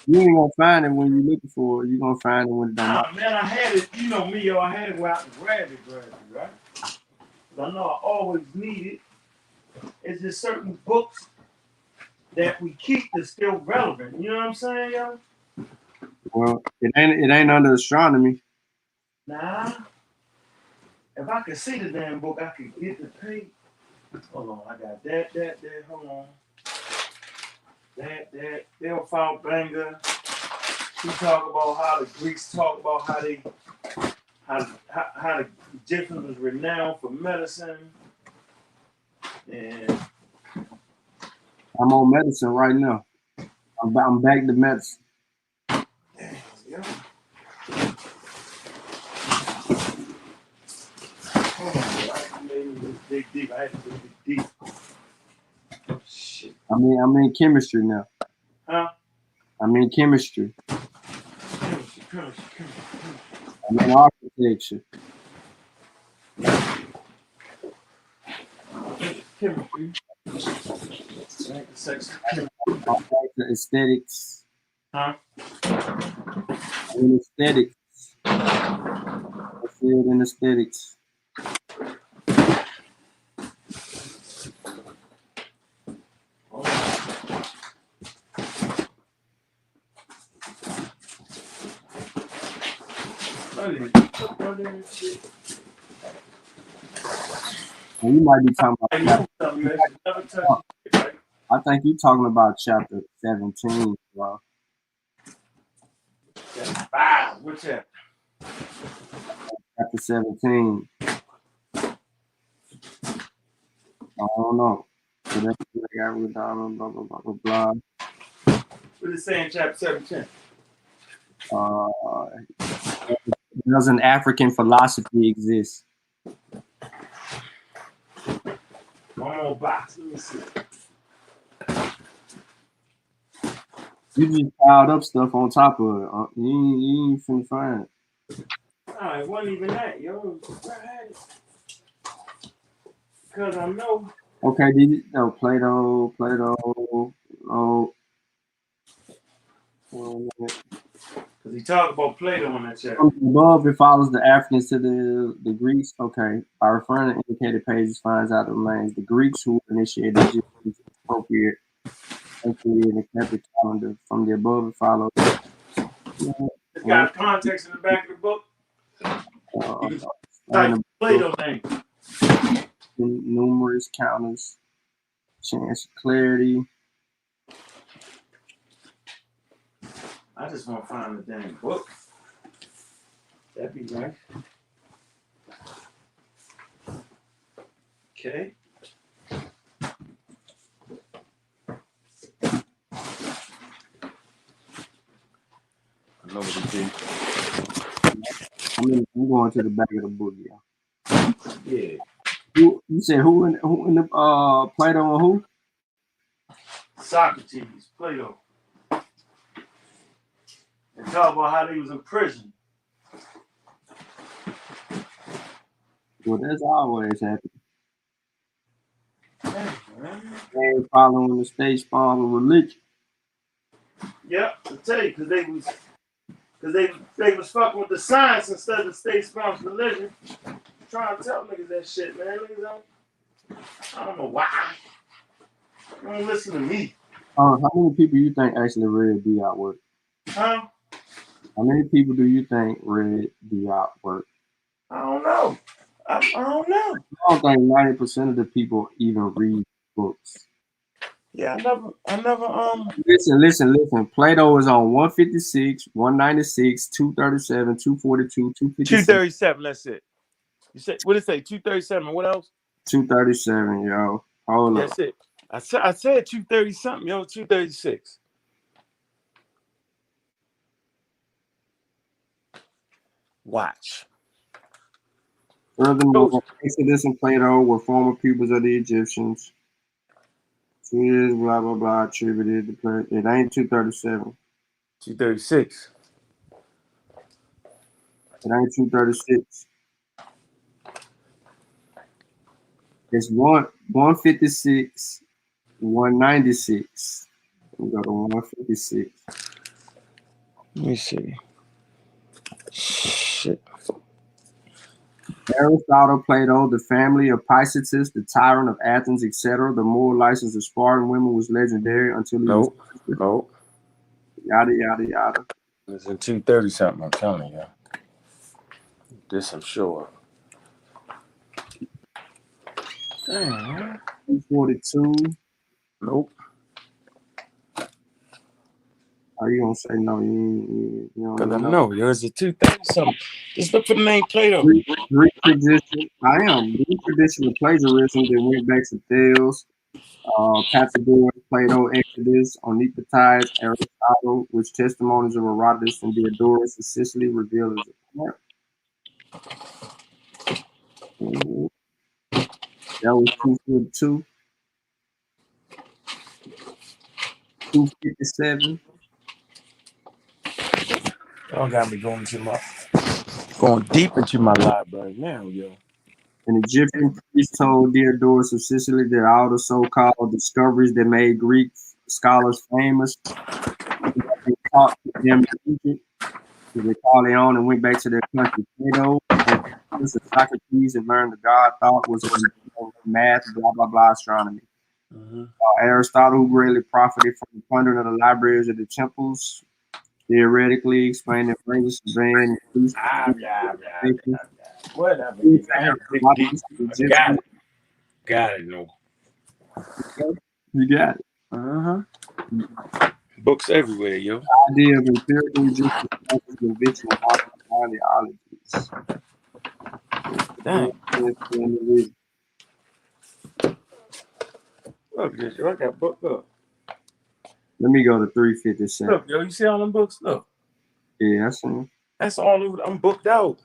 You ain't gonna find it when you're looking for it. You're gonna find it when it's done. Man, I had it. You know me, yo. I had it where I could grab it, right? I know I always need it. It's just certain books that we keep that's still relevant. You know what I'm saying, yo? Well, it ain't under astronomy. Nah. If I could see the damn book, I could get the page. Hold on, I got that. Hold on. That. Theophile Banger. He talk about how the Greeks talk about how the Egyptians was renowned for medicine. And I'm on medicine right now. I'm back to medicine. Yeah. Dig deep. I had to dig deep. Shit. I'm in chemistry now. Huh? I'm in chemistry. Chemistry. I'm in architecture. Chemistry. Aesthetics. Huh? I'm in aesthetics. I said in aesthetics. Well, you might be talking about. I think you're talking about chapter 17, bro. What's that? Chapter 17. I don't know. So that's what I got with blah. What is it saying, chapter 17? Does an African philosophy exist? One more box. Let me see. You just piled up stuff on top of it. You ain't finna find it. Nah, it wasn't even that, yo. Because I know. Okay, did you know Plato? Oh, because he talked about Plato in that chapter. From above, it follows the Africans to the Greeks. Okay, by referring to indicated pages, finds out the remains. The Greeks who initiated the appropriate entry in the Catholic calendar. From the above, it follows. It's got context in the back of the book. Type Plato name. Numerous counters, chance of clarity. I just want to find the damn book. That'd be nice. Okay. I know what he did. I'm going to the back of the book, yeah. Yeah. You said who in the Plato and who? Socrates, Plato. And talk about how they was in prison. Well, that's always happening. Hey, they following the state sponsored religion. Yep, I tell you, because they was fucking with the science instead of the state sponsored religion. I'm trying to tell niggas that shit, man. I don't know why. They don't listen to me. How many people you think actually read the artwork? Huh? How many people do you think read the artwork? I don't know. I don't know. I don't think 90% of the people even read books. Yeah, I never. Listen. Plato is on 156, 196, 237, 242, 256, 237. That's it. You said what did it say? 237. What else? 237, yo. Hold Yeah, up. that's it. I said 230 something, yo. 236. Watch. Furthermore, Those Exodus and Plato were former pupils of the Egyptians. 2 years, blah, blah, blah, attributed to Plato. It ain't 237. 236. It ain't 236. It's 156, 196. We go to 156. Let me see. Shit. Aristotle, Plato, the family of Pisistratus, the tyrant of Athens, etc. The moral license of Spartan women was legendary until he was Nope. Nope. yada yada yada. It's in 230 something, I'm telling you. This I'm sure. Dang. 242. Nope. Are you gonna say no? You don't Because I even know. know there's a 230 something. Just look for the name Plato. Greek tradition. I am Greek tradition of plagiarism that went back to Thales, Pythagoras, Plato, Exodus, Onipatides, Aristotle, which testimonies of Herodotus and Diodorus of Sicily reveal as a part. That was 242, 257. Y'all got me going deep into my library now, yo. An Egyptian priest told Diodorus of Sicily that all the so-called discoveries that made Greek scholars famous had been taught to them in Egypt. They called on and went back to their country. Plato and Socrates and learned the God thought was math, blah blah blah, astronomy. Mm-hmm. Aristotle, who greatly profited from the plundering of the libraries of the temples, theoretically explained the phrases surveying Whatever, nigga. I ain't dig deep. I got Egyptian. it. Got it, no. You got it. Uh-huh. Books everywhere, yo. Idea of empirical Egyptian sciences, conviction, and ideologies. Dang. Look at this, yo. I got booked up. Let me go to 357. Look, yo, you see all them books? Look. Yeah, I see. That's all over. I'm booked out.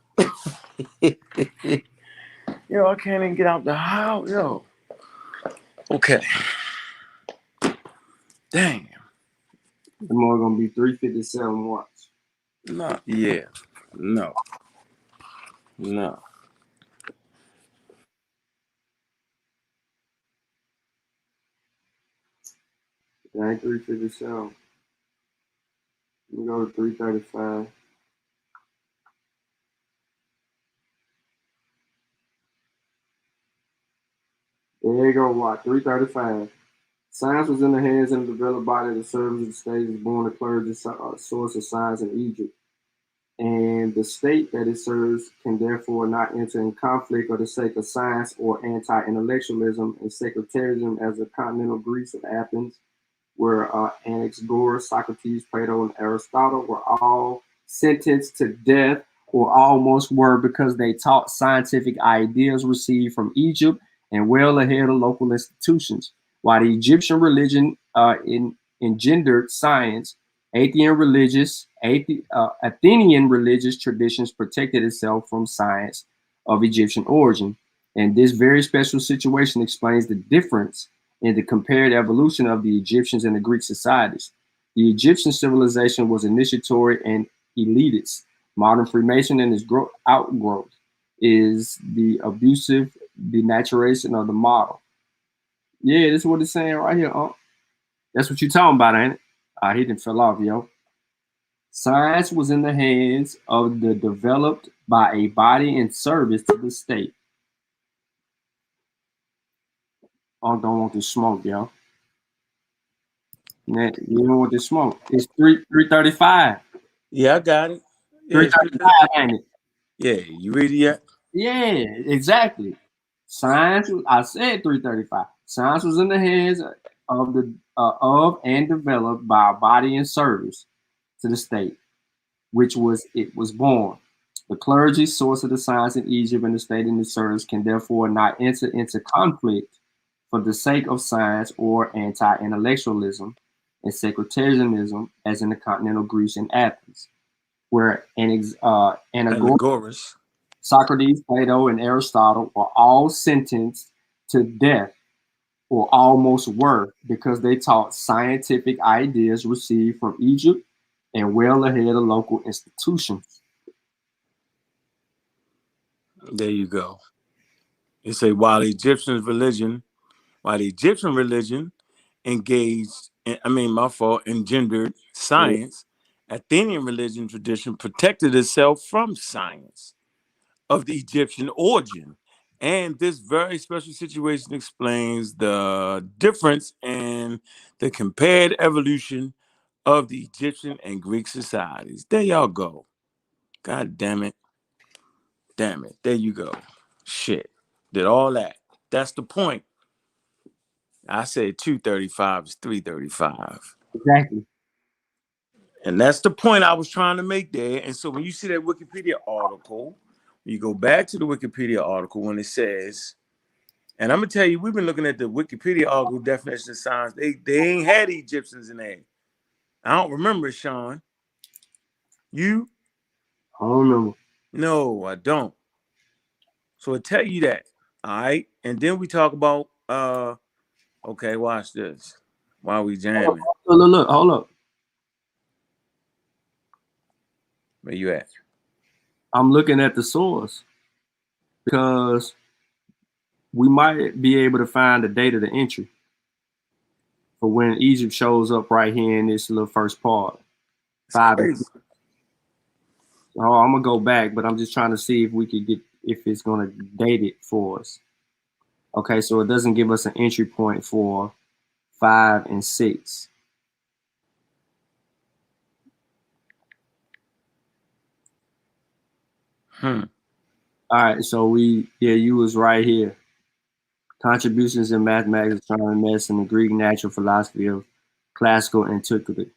Yo, I can't even get out the house, yo. Okay. Damn. The more gonna be 357 watts. No. Yeah. No. No. It ain't 357. Let me go to 335. There you go, Watt. 335. Science was in the hands and developed by the servants of the state is born the clergy source of science in Egypt. And the state that it serves can therefore not enter in conflict for the sake of science or anti-intellectualism and sectarianism as the continental Greece of Athens, where Anaxagoras, Socrates, Plato, and Aristotle were all sentenced to death or almost were because they taught scientific ideas received from Egypt and well ahead of local institutions. While the Egyptian religion engendered science, Athenian religious traditions protected itself from science of Egyptian origin. And this very special situation explains the difference in the compared evolution of the Egyptians and the Greek societies. The Egyptian civilization was initiatory and elitist. Modern Freemason and its outgrowth is the abusive denaturation of the model. Yeah, this is what it's saying right here. That's what you're talking about, ain't it? He didn't fell off, yo. Science was in the hands of the developed by a body in service to the state. I don't want this smoke, yo. You don't want this smoke. It's 335. Yeah, I got it. Yeah, 335, ain't it? yeah, you read it yet? Yeah, exactly. Science, I said 335. Science was in the hands of and developed by a body in service to the state, which was it was born. The clergy, source of the science in Egypt, and the state in the service can therefore not enter into conflict for the sake of science or anti-intellectualism and sectarianism, as in the continental Greece and Athens, where And the Goris. Socrates, Plato, and Aristotle are all sentenced to death or almost were because they taught scientific ideas received from Egypt and well ahead of local institutions. There you go. It say while the Egyptian religion engaged, I mean, my fault, engendered Yeah. science, Athenian religion tradition protected itself from science of the Egyptian origin. And this very special situation explains the difference in the compared evolution of the Egyptian and Greek societies. There y'all go. God damn it. Damn it. There you go. Shit. Did all that. That's the point. I said 235 is 335. Exactly. And that's the point I was trying to make there. And so when you see that Wikipedia article, you go back to the Wikipedia article when it says, and I'm gonna tell you, we've been looking at the Wikipedia article definition of science. They ain't had Egyptians in there. I don't remember it, Shawn. You? I don't remember. No, I don't. So I tell you that. All right. And then we talk about okay, watch this. While we jamming. Look, hold up. Where you at? I'm looking at the source because we might be able to find the date of the entry for when Egypt shows up right here in this little first part. It's Five. crazy. Oh, I'm gonna go back, but I'm just trying to see if we could get if it's gonna date it for us. Okay, so it doesn't give us an entry point for 5 and 6. Hmm. All right, so you was right here. Contributions in mathematics, astronomy, medicine, and Greek natural philosophy of classical antiquity.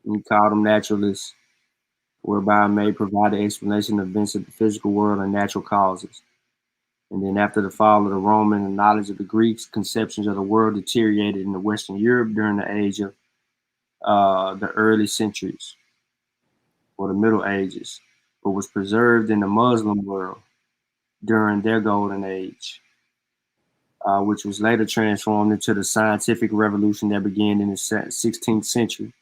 We call them naturalists, whereby may provide the explanation of events of the physical world and natural causes. And then after the fall of the Roman, the knowledge of the Greeks' conceptions of the world deteriorated in the Western Europe during the age of the early centuries or the Middle Ages, but was preserved in the Muslim world during their golden age, which was later transformed into the scientific revolution that began in the 16th century.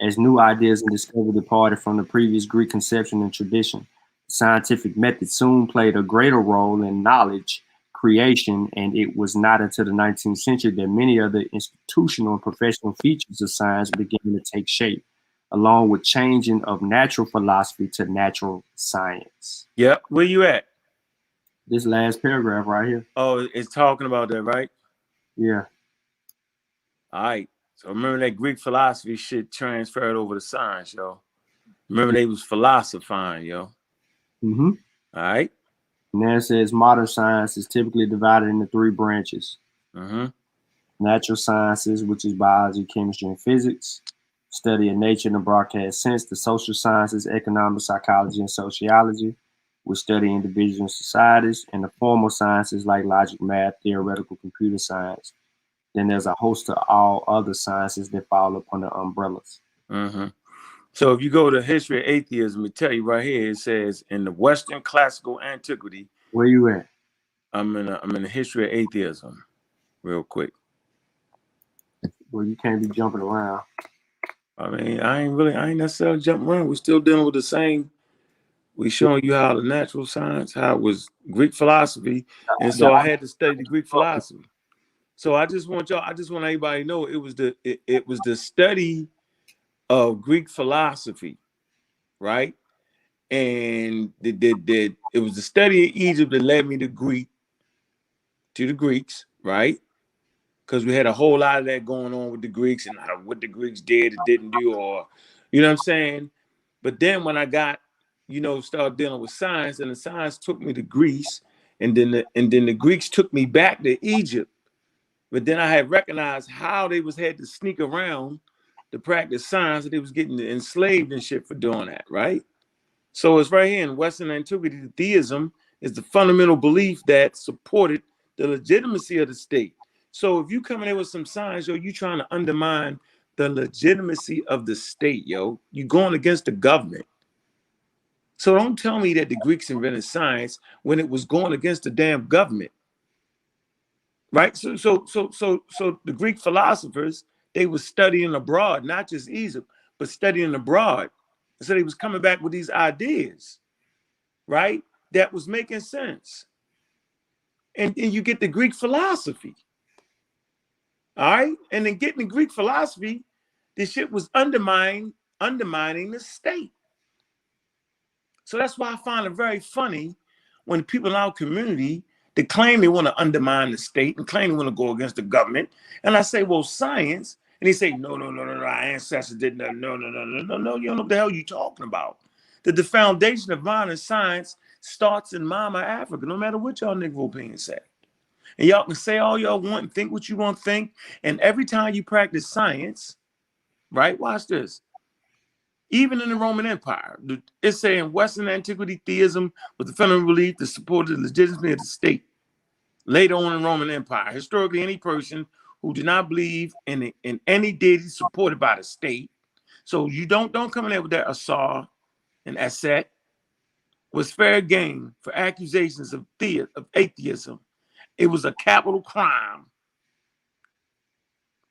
As new ideas and discovery departed from the previous Greek conception and tradition, the scientific method soon played a greater role in knowledge creation, and it was not until the 19th century that many of the institutional and professional features of science began to take shape, along with changing of natural philosophy to natural science. Yep. Where you at? This last paragraph right here. Oh, it's talking about that, right? Yeah. All right. So remember that Greek philosophy shit transferred over to science, yo. Remember they was philosophizing, yo. Mm-hmm. All right. And then it says modern science is typically divided into 3 branches: Mm-hmm. natural sciences, which is biology, chemistry, and physics; study of nature in the broadcast sense; the social sciences, economics, psychology, and sociology, which study individuals and societies; and the formal sciences like logic, math, theoretical computer science. Then there's a host of all other sciences that fall upon the umbrellas. Mm-hmm. So if you go to history of atheism, it tell you right here, it says in the Western classical antiquity, Where you at? I'm in the history of atheism, real quick. Well, you can't be jumping around. I mean, I ain't necessarily jumping around. We're still dealing with the same. We showing you how the natural science, how it was Greek philosophy, and so I had to study the Greek philosophy. So I just want everybody to know it was the study of Greek philosophy, right? And it was the study of Egypt that led me to the Greeks, right? Because we had a whole lot of that going on with the Greeks and what the Greeks did or didn't do, or you know what I'm saying. But then when I got, started dealing with science, and the science took me to Greece, and then the Greeks took me back to Egypt. But then I had recognized how they had to sneak around to practice science, and they was getting enslaved and shit for doing that, right? So it's right here in Western antiquity. Theism is the fundamental belief that supported the legitimacy of the state. So if you come in there with some science, yo, you trying to undermine the legitimacy of the state, yo. You going against the government. So don't tell me that the Greeks invented science when it was going against the damn government. Right? So the Greek philosophers, they were studying abroad, not just Egypt, but studying abroad. So they was coming back with these ideas, right? That was making sense. And you get the Greek philosophy. All right. And then getting the Greek philosophy, this shit was undermining the state. So that's why I find it very funny when people in our community, they claim they want to undermine the state and claim they want to go against the government. And I say, well, science. And they say, no, our ancestors did not. No. You don't know what the hell you're talking about. That the foundation of modern science starts in Mama Africa, no matter what y'all Negro opinions say. And y'all can say all y'all want and think what you want to think. And every time you practice science, right? Watch this. Even in the Roman Empire, it's saying Western antiquity theism was the fundamental belief that supported the legitimacy of the state. Later on in the Roman Empire, historically, any person who did not believe in any deity supported by the state, so you don't come in there with that Asar and Aset, was fair game for accusations of atheism. It was a capital crime.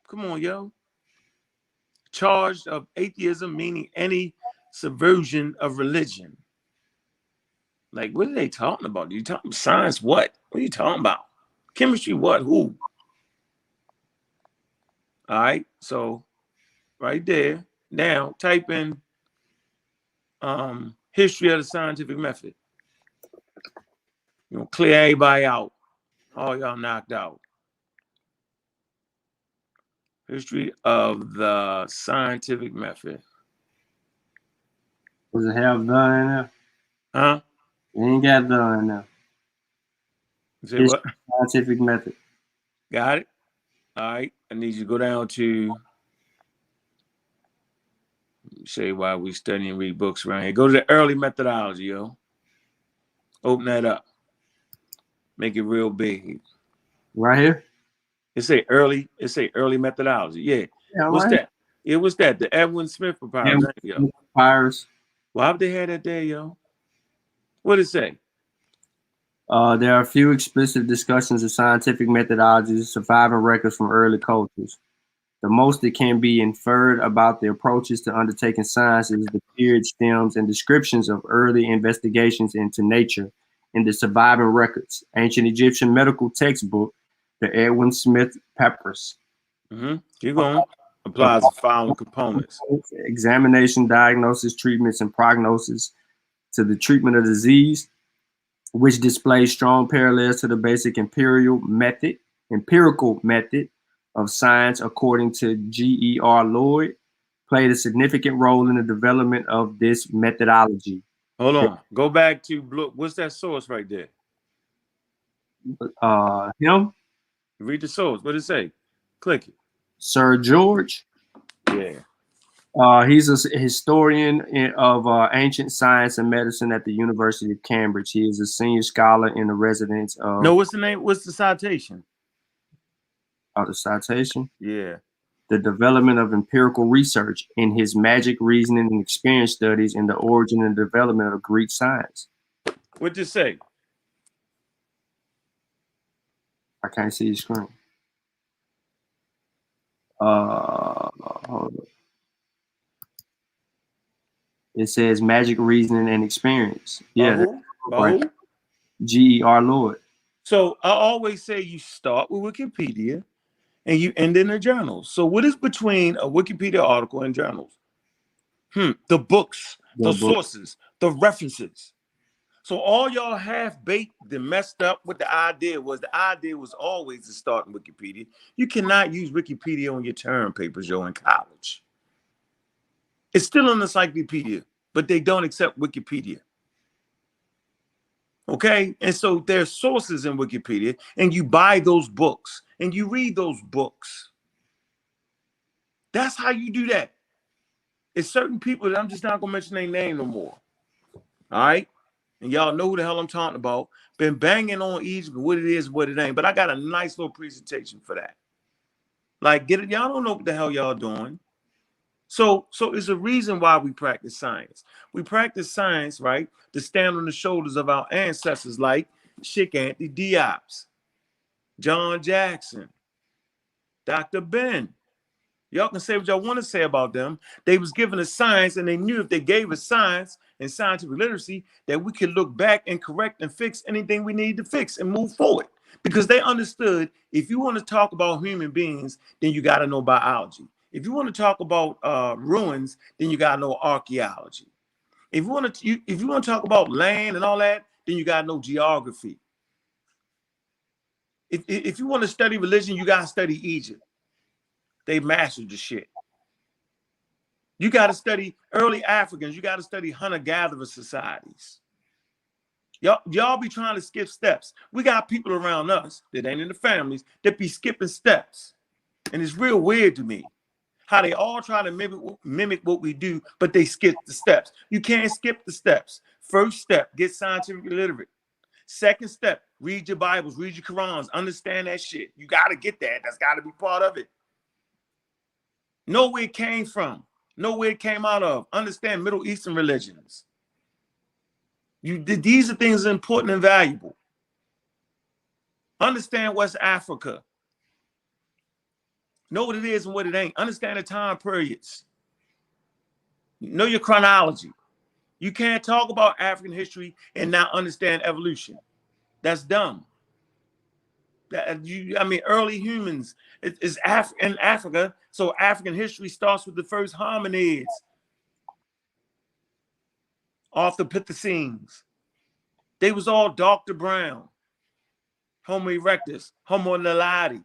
Come on, yo. Charged of atheism, meaning any subversion of religion. Like, what are they talking about? You talking science? What? What are you talking about? Chemistry? What? Who? All right. So, right there. Now, type in history of the scientific method. Clear everybody out. All y'all knocked out. History of the scientific method. Does it have the in there? Huh? It ain't got the in there. Say what? Scientific method. Got it? All right. I need you to go down to say why we study and read books around here. Go to the early methodology, yo. Open that up. Make it real big. Right here? It say early methodology. Yeah. What's right. that? Yeah, what's that? The Edwin Smith papyrus. Papyrus. Why would they have that there, yo? What did it say? There are a few explicit discussions of scientific methodologies, surviving records from early cultures. The most that can be inferred about the approaches to undertaking science is the period stems and descriptions of early investigations into nature in the surviving records. Ancient Egyptian medical textbook, the Edwin Smith Papyrus. Keep going. Applies the following components: examination, diagnosis, treatments, and prognosis to the treatment of disease, which displays strong parallels to the basic empirical method of science, according to G.E.R. Lloyd, played a significant role in the development of this methodology. Hold on. Go back to Blue. What's that source right there? Him? Read the source. What did it say? Click it. Sir George? Yeah. He's a historian of ancient science and medicine at the University of Cambridge. He is a senior scholar in the residence of... No, what's the name? What's the citation? Oh, the citation? Yeah. The development of empirical research in his magic, reasoning, and experience studies in the origin and development of Greek science. What'd you say? I can't see your screen. Hold on. It says magic, reasoning, and experience. Yeah. Right. G.E.R. Lloyd. So I always say you start with Wikipedia and you end in the journals. So what is between a Wikipedia article and journals? The books, the sources, the references. So all y'all half-baked and messed up what the idea was. The idea was always to start in Wikipedia. You cannot use Wikipedia on your term papers, yo, in college. It's still an encyclopedia, but they don't accept Wikipedia. Okay. And so there's sources in Wikipedia, and you buy those books and you read those books. That's how you do that. It's certain people that I'm just not gonna mention their name no more. All right. And y'all know who the hell I'm talking about. Been banging on Egypt, what it is, what it ain't. But I got a nice little presentation for that. Like, get it? Y'all don't know what the hell y'all doing. So it's a reason why we practice science. We practice science, right, to stand on the shoulders of our ancestors like Sheikh Anthony Diop's, John Jackson, Dr. Ben. Y'all can say what y'all want to say about them. They was given a science, and they knew if they gave us science and scientific literacy, that we could look back and correct and fix anything we need to fix and move forward. Because they understood if you want to talk about human beings, then you got to know biology. If you want to talk about ruins, then you got to know archaeology. If you want to talk about land and all that, then you got to know geography. If you want to study religion, you got to study Egypt. They mastered the shit. You got to study early Africans. You got to study hunter-gatherer societies. Y'all be trying to skip steps. We got people around us that ain't in the families that be skipping steps. And it's real weird to me how they all try to mimic what we do, but they skip the steps. You can't skip the steps. First step, get scientifically literate. Second step, read your Bibles, read your Qurans, understand that shit. You got to get that. That's got to be part of it. Know where it came from. Know where it came out of. Understand Middle Eastern religions. These are things that are important and valuable. Understand West Africa. Know what it is and what it ain't. Understand the time periods. Know your chronology. You can't talk about African history and not understand evolution. That's dumb. Early humans is in Africa, so African history starts with the first hominids off the Pithecines. They was all dark to brown. Homo erectus, Homo naledi.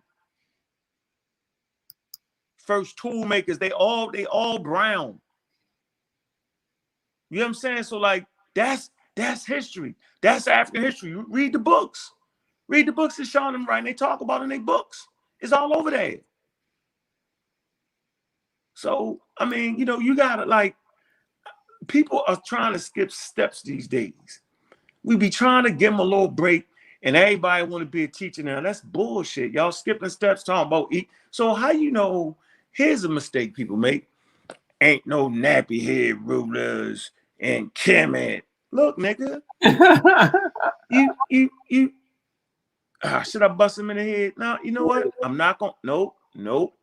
First tool makers, they all brown. You know what I'm saying? So like that's history. That's African history. Read the books. Read the books that Shawn them writing. They talk about in their books. It's all over there. So I mean, you gotta like, people are trying to skip steps these days. We be trying to give them a little break, and everybody want to be a teacher now. That's bullshit. Y'all skipping steps talking about eat. So how you know? Here's a mistake people make. Ain't no nappy head rulers and Kemet. Look, nigga. you should I bust him in the head? No, you know what? I'm not gonna. Nope.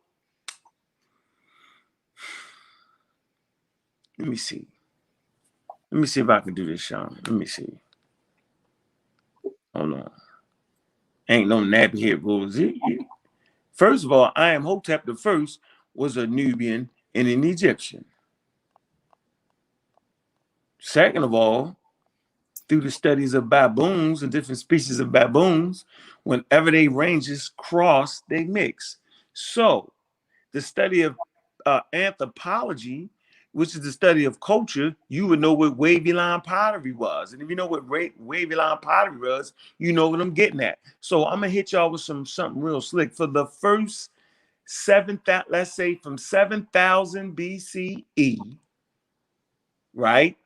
Let me see. Let me see if I can do this, Shawn. Let me see. Hold on. Ain't no nappy head rulers. First of all, I am Hotep the First was a Nubian and an Egyptian. Second of all, through the studies of baboons and different species of baboons, whenever they ranges cross, they mix. So the study of anthropology, which is the study of culture, you would know what wavy line pottery was. And if you know what wavy line pottery was, you know what I'm getting at. So I'm gonna hit y'all with something real slick. For the first let's say from 7,000 BCE, right,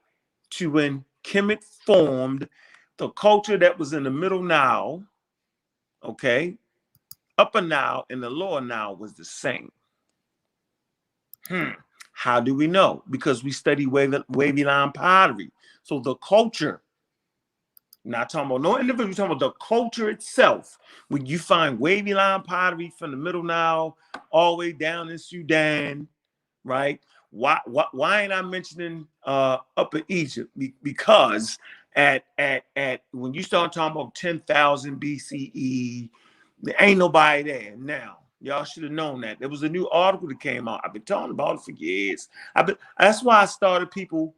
to when Kemet formed, the culture that was in the Middle Nile, okay, Upper Nile and the Lower Nile was the same. How do we know? Because we study wavy line pottery. So the culture, not talking about no individual, talking about the culture itself. When you find wavy line pottery from the Middle Nile all the way down in Sudan, right? Why ain't I mentioning Upper Egypt? Because at when you start talking about 10,000 BCE, there ain't nobody there now. Y'all should have known that. There was a new article that came out. I've been talking about it for years. That's why I started people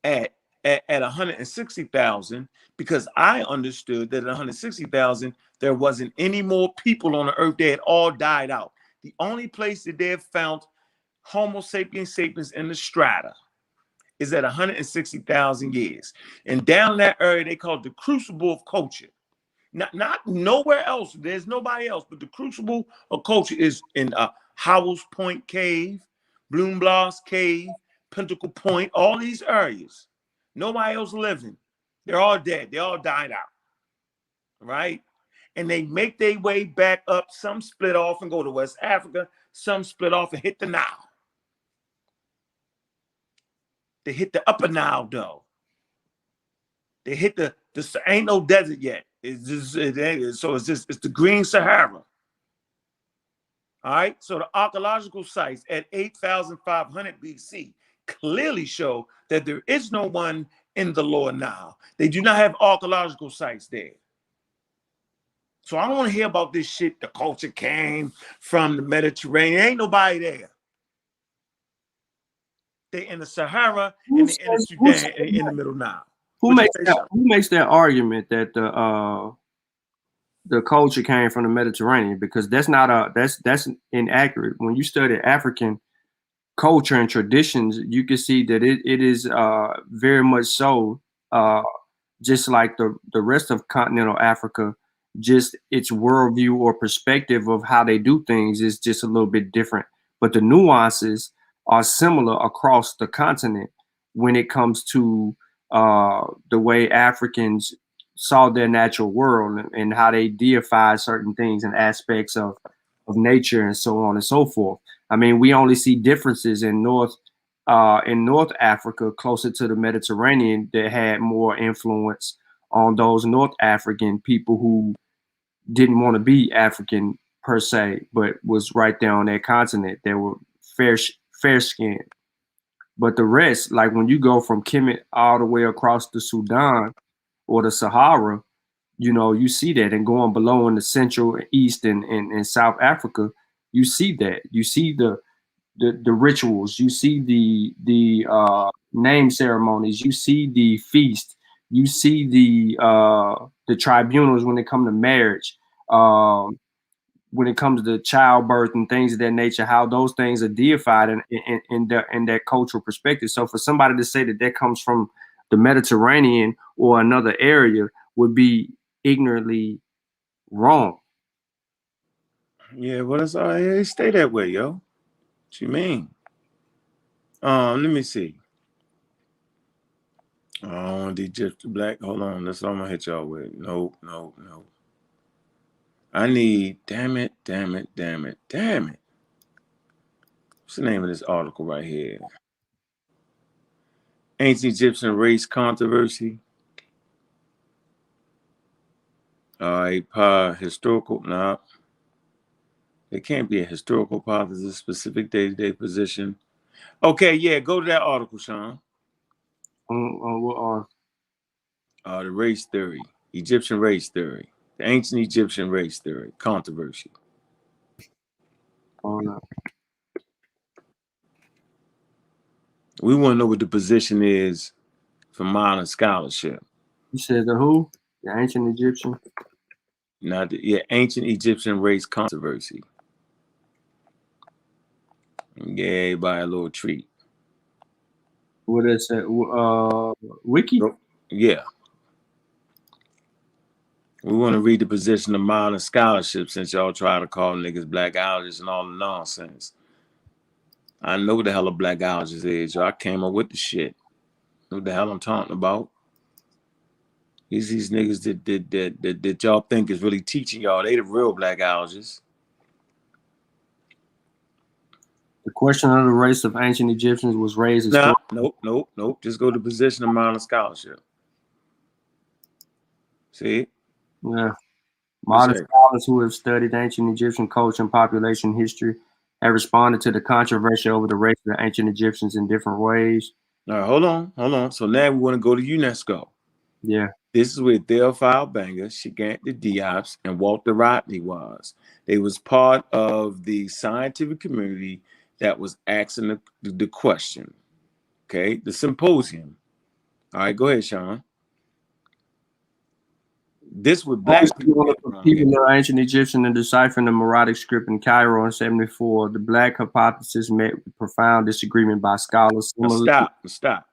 at 160,000, because I understood that at 160,000 there wasn't any more people on the earth. They had all died out. The only place that they have found Homo sapiens sapiens in the strata. is at 160,000 years. And down that area, they call it the crucible of culture. Not nowhere else. There's nobody else, but the crucible of culture is in Howells Point Cave, Bloomblas Cave, Pentacle Point, all these areas. Nobody else living. They're all dead. They all died out. Right? And they make their way back up. Some split off and go to West Africa. Some split off and hit the Nile. They hit the upper Nile, though. They hit the ain't no desert yet. It's just it's the Green Sahara. All right. So the archaeological sites at 8,500 BC clearly show that there is no one in the lower Nile. They do not have archaeological sites there. So I don't want to hear about this shit. The culture came from the Mediterranean. Ain't nobody there. They in the Sahara and they in the Sudan and in the Middle Nile. Who makes that argument that the culture came from the Mediterranean? Because that's inaccurate. When you study African culture and traditions, you can see that it is very much so just like the rest of continental Africa. Just its worldview or perspective of how they do things is just a little bit different, but the nuances are similar across the continent when it comes to the way Africans saw their natural world and how they deify certain things and aspects of nature and so on and so forth. I mean, we only see differences in North Africa, closer to the Mediterranean, that had more influence on those North African people who didn't want to be African per se, but was right there on that continent. They were fair skinned. But the rest, like when you go from Kemet all the way across the Sudan or the Sahara, you see that. And going below in the Central, East, and South Africa, you see that. You see the rituals. You see the name ceremonies. You see the feast. You see the tribunals when it comes to marriage. When it comes to childbirth and things of that nature, how those things are deified in that cultural perspective. So for somebody to say that comes from the Mediterranean or another area would be ignorantly wrong. Yeah, well, that's all right. Stay that way, yo. What you mean? Let me see. Oh, the Egyptian black. Hold on. That's what I'm gonna hit y'all with. No. I need. Damn it. What's the name of this article right here? Ancient Egyptian race controversy. All right, historical. Nah, it can't be a historical hypothesis, specific day-to-day position. Okay, yeah, go to that article, Shawn. What article? The race theory, Egyptian race theory, the ancient Egyptian race theory, controversy. Oh, no. We want to know what the position is for modern scholarship. You said the who? The ancient Egyptian? Ancient Egyptian race controversy. Yeah, everybody a little treat. What is it? Wiki? Yeah. We want to read the position of modern scholarship since y'all try to call niggas blackologists and all the nonsense. I know what the hell a blackologist is. Y'all came up with the shit. Know what the hell I'm talking about? These niggas that y'all think is really teaching y'all. They the real blackologists. The question of the race of ancient Egyptians was raised. Nope. Just go to the position of modern scholarship. See? Yeah. Modern scholars who have studied ancient Egyptian culture and population history have responded to the controversy over the race of the ancient Egyptians in different ways. All right, hold on. So now we want to go to UNESCO. Yeah. This is where Theophile Banger, Shigant the Diops, and Walter Rodney was. They was part of the scientific community that was asking the question. Okay, the symposium. All right, go ahead, Shawn. This was black people. People of ancient Egyptian and deciphering the Meroitic script in Cairo in 74. The black hypothesis met with profound disagreement by scholars. Stop.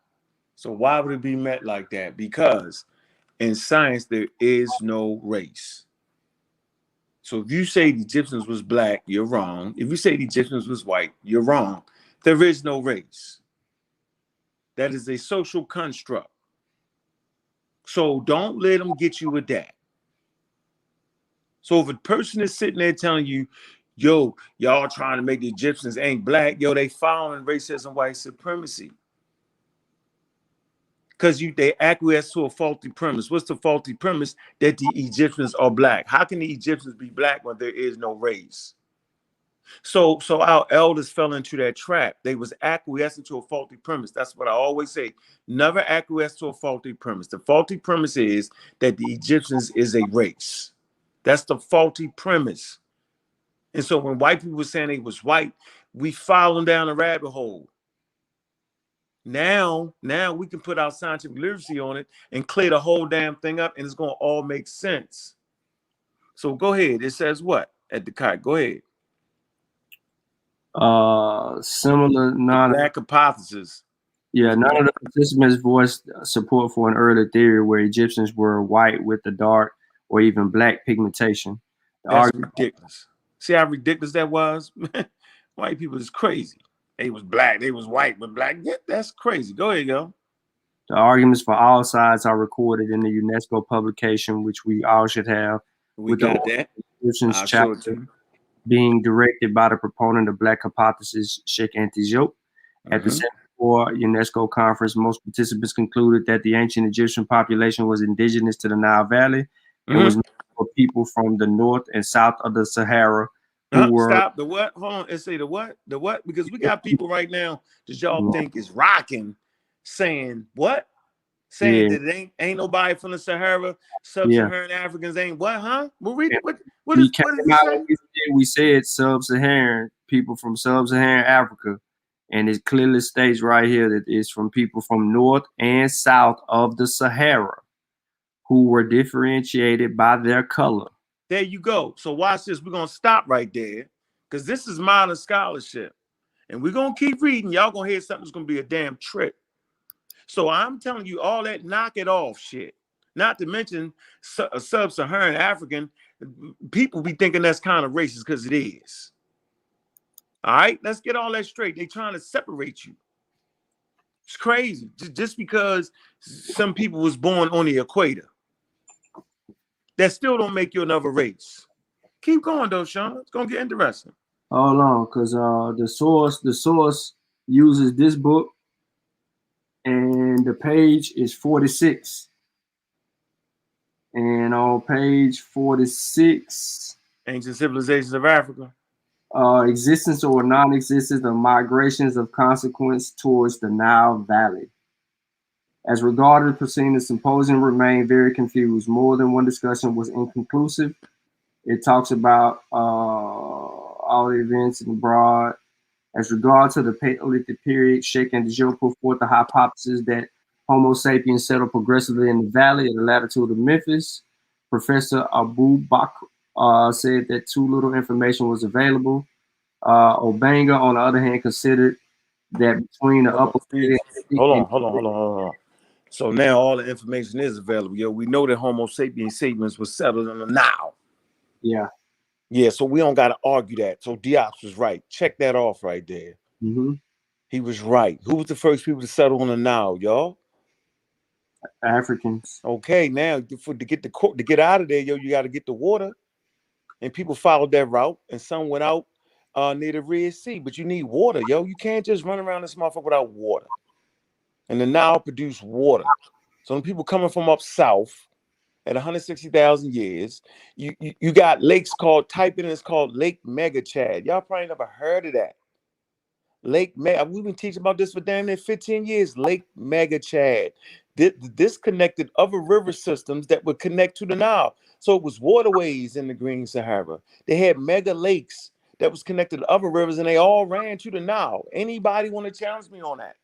So why would it be met like that? Because in science, there is no race. So if you say the Egyptians was black, you're wrong. If you say the Egyptians was white, you're wrong. There is no race. That is a social construct. So don't let them get you with that. So if a person is sitting there telling you, yo, y'all trying to make the Egyptians ain't black, yo, they following racism, white supremacy. Because they acquiesce to a faulty premise. What's the faulty premise? That the Egyptians are black. How can the Egyptians be black when there is no race? So our elders fell into that trap. They was acquiescing to a faulty premise. That's what I always say. Never acquiesce to a faulty premise. The faulty premise is that the Egyptians is a race. That's the faulty premise. And so when white people were saying they was white, we followed them down a rabbit hole. Now we can put our scientific literacy on it and clear the whole damn thing up, and it's gonna all make sense. So go ahead. It says what at the kite? Go ahead. Similar, The black hypothesis. none of the participants voiced support for an early theory where Egyptians were white with the dark or even black pigmentation. That's ridiculous. See how ridiculous that was? White people is crazy. They was black, they was white, but black. Yeah, that's crazy. Go ahead, yo. The arguments for all sides are recorded in the UNESCO publication, which we all should have. We got that. Egyptians chapter being directed by the proponent of black hypothesis, Sheikh Antijoke. At the 74 UNESCO conference, most participants concluded that the ancient Egyptian population was indigenous to the Nile Valley. It was for people from the north and south of the Sahara who were... Stop. The what? Hold on. Let's say the what? The what? Because we got people right now that y'all think is rocking saying what? Saying that it ain't nobody from the Sahara, sub-Saharan Africans ain't what, huh? We'll read it. What is he saying? We said sub-Saharan, people from sub-Saharan Africa. And it clearly states right here that it's from people from north and south of the Sahara who were differentiated by their color. There you go. So watch this. We're going to stop right there because this is modern scholarship. And we're going to keep reading. Y'all going to hear something that's going to be a damn trick. So I'm telling you all that knock it off shit. Not to mention sub-Saharan African, people be thinking that's kind of racist because it is. All right, let's get all that straight. They're trying to separate you. It's crazy. Just because some people was born on the equator. That still don't make you another race. Keep going though, Shawn. It's gonna get interesting. Hold on, because the source uses this book, and the page is 46. And on page 46, Ancient Civilizations of Africa. Existence or non-existence of migrations of consequence towards the Nile Valley. As regarded proceeding, the symposium remained very confused. More than one discussion was inconclusive. It talks about all the events in broad. As regards to the Paleolithic period, Sheikh Antijoke put forth the hypothesis that Homo sapiens settled progressively in the valley at the latitude of Memphis. Professor Abu Bakr said that too little information was available. Obanga, on the other hand, considered that between the upper... Hold on. So now all the information is available. Yo, we know that Homo sapiens was settled in the Nile. Yeah. Yeah, so we don't got to argue that. So Diops was right. Check that off right there. He was right. Who was the first people to settle on the Nile, y'all? Africans. Okay, now to get out of there, yo, you got to get the water. And people followed that route, and some went out near the Red Sea. But you need water, yo. You can't just run around this motherfucker without water. And the Nile produced water. So the people coming from up south at 160,000 years, you got lakes called, type in, it's called Lake Megachad. Y'all probably never heard of that. We've been teaching about this for damn near 15 years. Lake Megachad. This connected other river systems that would connect to the Nile. So it was waterways in the Green Sahara. They had mega lakes that was connected to other rivers, and they all ran to the Nile. Anybody want to challenge me on that?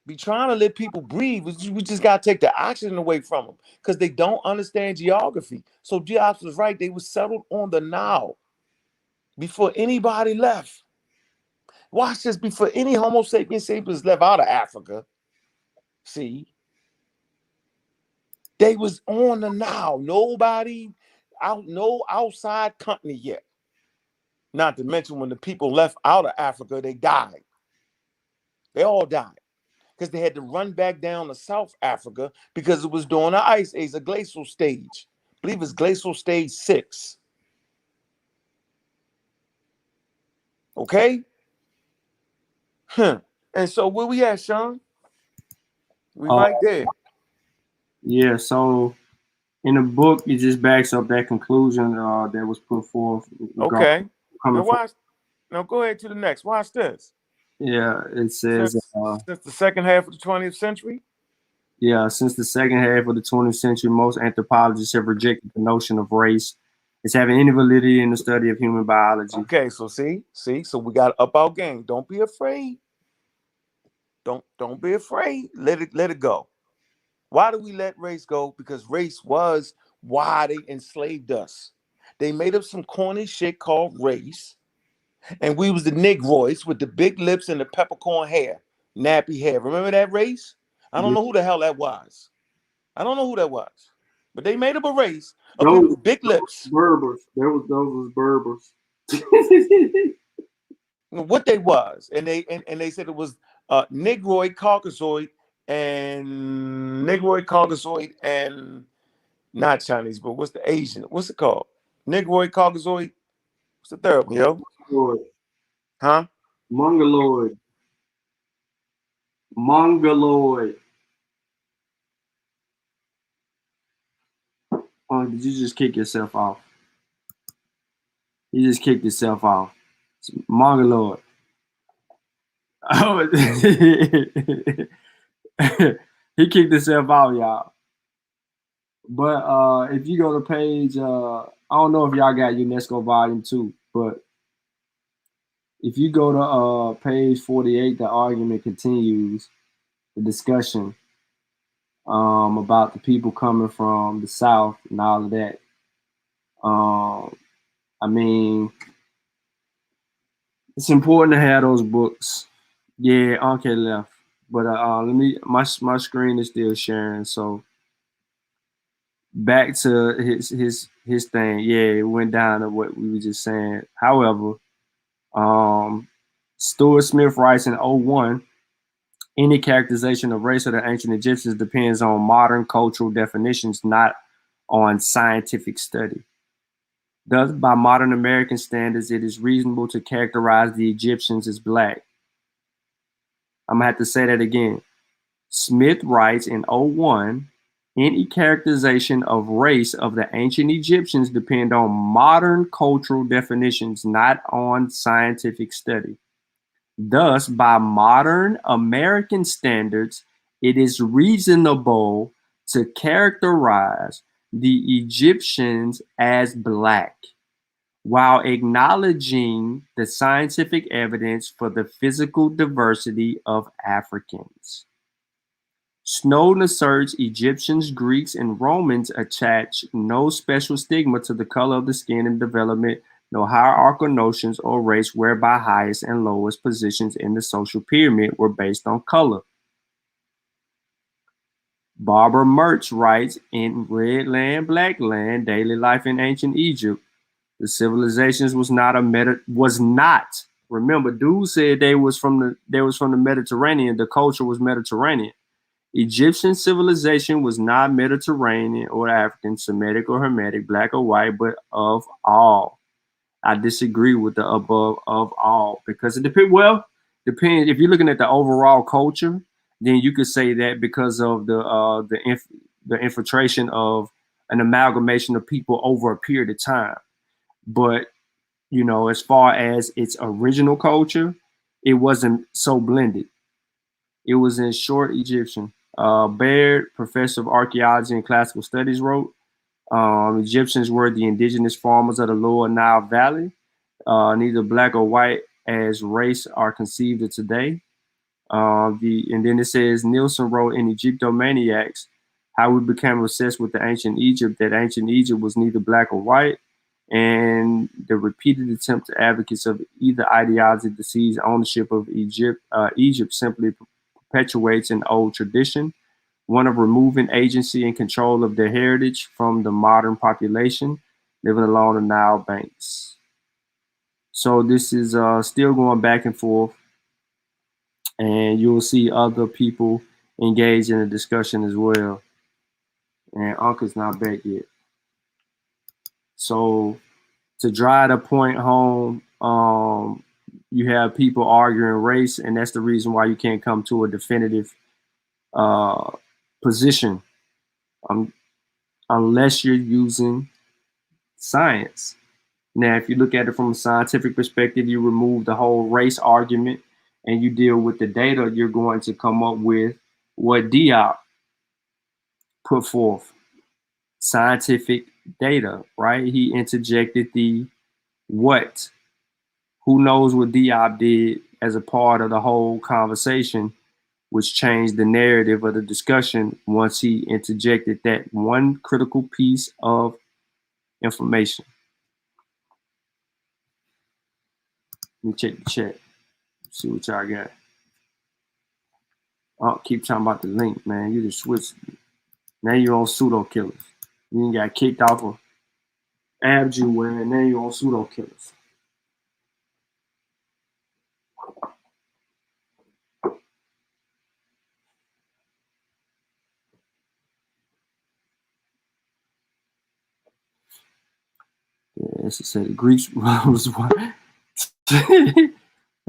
Be trying to let people breathe. We just got to take the oxygen away from them because they don't understand geography. So Diops was right. They were settled on the Nile before anybody left. Watch this. Before any Homo sapiens sapiens left out of Africa, see, they was on the Nile. Nobody no outside continent yet. Not to mention when the people left out of Africa, they died. They all died because they had to run back down to South Africa because it was during the ice age, a glacial stage. I believe it's glacial stage 6. Okay? Huh. And so where we at, Shawn? We Uh, right there. yeah. So in the book, it just backs up that conclusion that was put forth regarding Okay. Now coming from. watch. Now go ahead to the next. Watch this. Yeah, it says. Since the second half of the 20th century. Yeah, since the second half of the 20th century, most anthropologists have rejected the notion of race as having any validity in the study of human biology. Okay, so see, so we got to up our game. Don't be afraid. Don't be afraid. Let it go. Why do we let race go? Because race was why they enslaved us. They made up some corny shit called race, and we was the Negroids with the big lips and the peppercorn hair, nappy hair. Remember that race? I don't Yeah, know who the hell that was. I don't know who that was, but they made up a race of people those with big lips. Berbers. Those was Berbers. What they was, and they said it was Negroid, Caucasoid, and not Chinese, but what's the Asian? What's it called? Negroid, Caucasoid. What's the third one, yo? Lord, Huh? Mongoloid. Mongoloid. Oh, did you just kick yourself off? You just kicked yourself off. It's Mongoloid. Oh, he kicked himself out, y'all. But if you go to page, I don't know if y'all got UNESCO Volume 2, but if you go to page 48, the argument continues, the discussion about the people coming from the South and all of that. I mean, it's important to have those books. Yeah, okay, left. But let me, my screen is still sharing, so back to his thing. Yeah, it went down to what we were just saying. However, Stuart Smith writes in '01, any characterization of race of the ancient Egyptians depends on modern cultural definitions, not on scientific study. Thus, by modern American standards, it is reasonable to characterize the Egyptians as black. I'm gonna have to say that again. Smith writes in '01, any characterization of race of the ancient Egyptians depend on modern cultural definitions, not on scientific study. Thus, by modern American standards, it is reasonable to characterize the Egyptians as black, while acknowledging the scientific evidence for the physical diversity of Africans. Snowden asserts Egyptians, Greeks, and Romans attach no special stigma to the color of the skin in development, no hierarchical notions or race whereby highest and lowest positions in the social pyramid were based on color. Barbara Murch writes in Red Land, Black Land, Daily Life in Ancient Egypt, the civilizations was not. Remember, dude said they was from the Mediterranean. The culture was Mediterranean. Egyptian civilization was not Mediterranean or African, Semitic or Hermetic, black or white, but of all. I disagree with the above of all because it depends. Well, depends. If you're looking at the overall culture, then you could say that because of the infiltration of an amalgamation of people over a period of time. But as far as its original culture, it wasn't so blended. It was in short Egyptian. Baird, professor of archaeology and classical studies, wrote Egyptians were the indigenous farmers of the lower Nile Valley. Neither black or white as race are conceived of today. And then it says Nielsen wrote in Egyptomaniacs how we became obsessed with the ancient Egypt, that ancient Egypt was neither black or white. and the repeated attempt to advocates of either ideology to seize ownership of Egypt simply perpetuates an old tradition, one of removing agency and control of their heritage from the modern population living along the Nile banks. So this is still going back and forth, and you'll see other people engage in the discussion as well. And Uncle's not back yet. So to drive the point home, you have people arguing race, and that's the reason why you can't come to a definitive uh, position um, unless you're using science. Now, if you look at it from a scientific perspective, you remove the whole race argument and you deal with the data, you're going to come up with what Diop put forth, scientific data, right? He interjected the what. Who knows what Diop did as a part of the whole conversation, which changed the narrative of the discussion once he interjected that one critical piece of information. Let me check the chat, see what y'all got. Oh, keep talking about the link, man. You just switched. Now you're on pseudo killers. You got kicked off of Abju wearing, now you're on pseudo killers. Yeah, as I said, the Greeks was what? That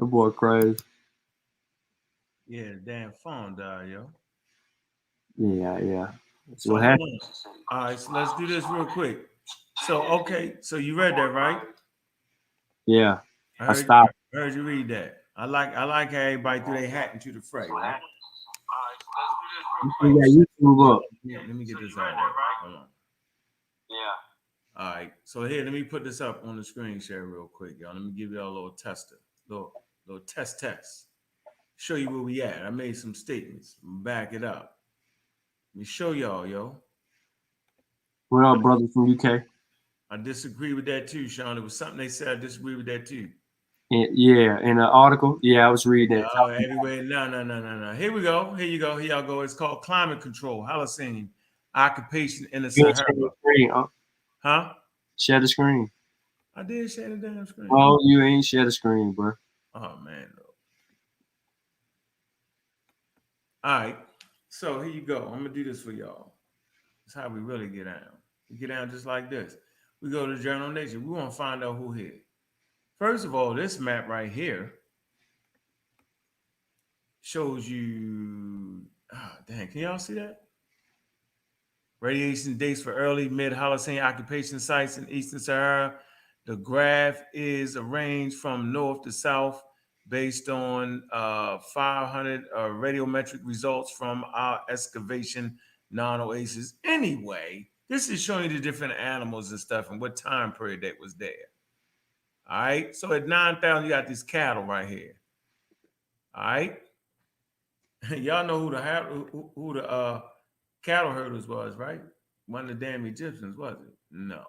boy crazy. Yeah, damn phone died, yo. Yeah. So hold on. All right, so let's do this real quick. So okay, so you read that, right? Yeah. I stopped. heard you read that. I like how everybody threw their hat into the fray, right? You got YouTube up. Let me get this out of there. Hold on. Yeah. All right. So here, let me put this up on the screen share real quick, y'all. Let me give y'all a little tester. Little test. Show you where we at. I made some statements. Back it up. Let me show y'all, yo. What up, brothers from UK? I disagree with that too, Shawn. It was something they said. I disagree with that too. Yeah, in the article. Yeah, I was reading it. Oh, everywhere. No. Here we go. Here you go. Here y'all go. It's called climate control, Holocene, occupation in the Sahara. Share the screen, huh? Share the screen. I did share the damn screen. Oh, you ain't share the screen, bro. Oh man. All right. So here you go. I'm gonna do this for y'all. That's how we really get down. We get down just like this. We go to the Journal of Nature. We want to find out who here. First of all, this map right here shows you. Oh, dang, can y'all see that? Radiation dates for early mid-Holocene occupation sites in Eastern Sahara. The graph is arranged from north to south based on 500 radiometric results from our excavation non-oasis. Anyway, this is showing you the different animals and stuff and what time period that was there. All right, so at 9,000, you got these cattle right here. All right, y'all know who the cattle herders was, right? One of the damn Egyptians, was it? No.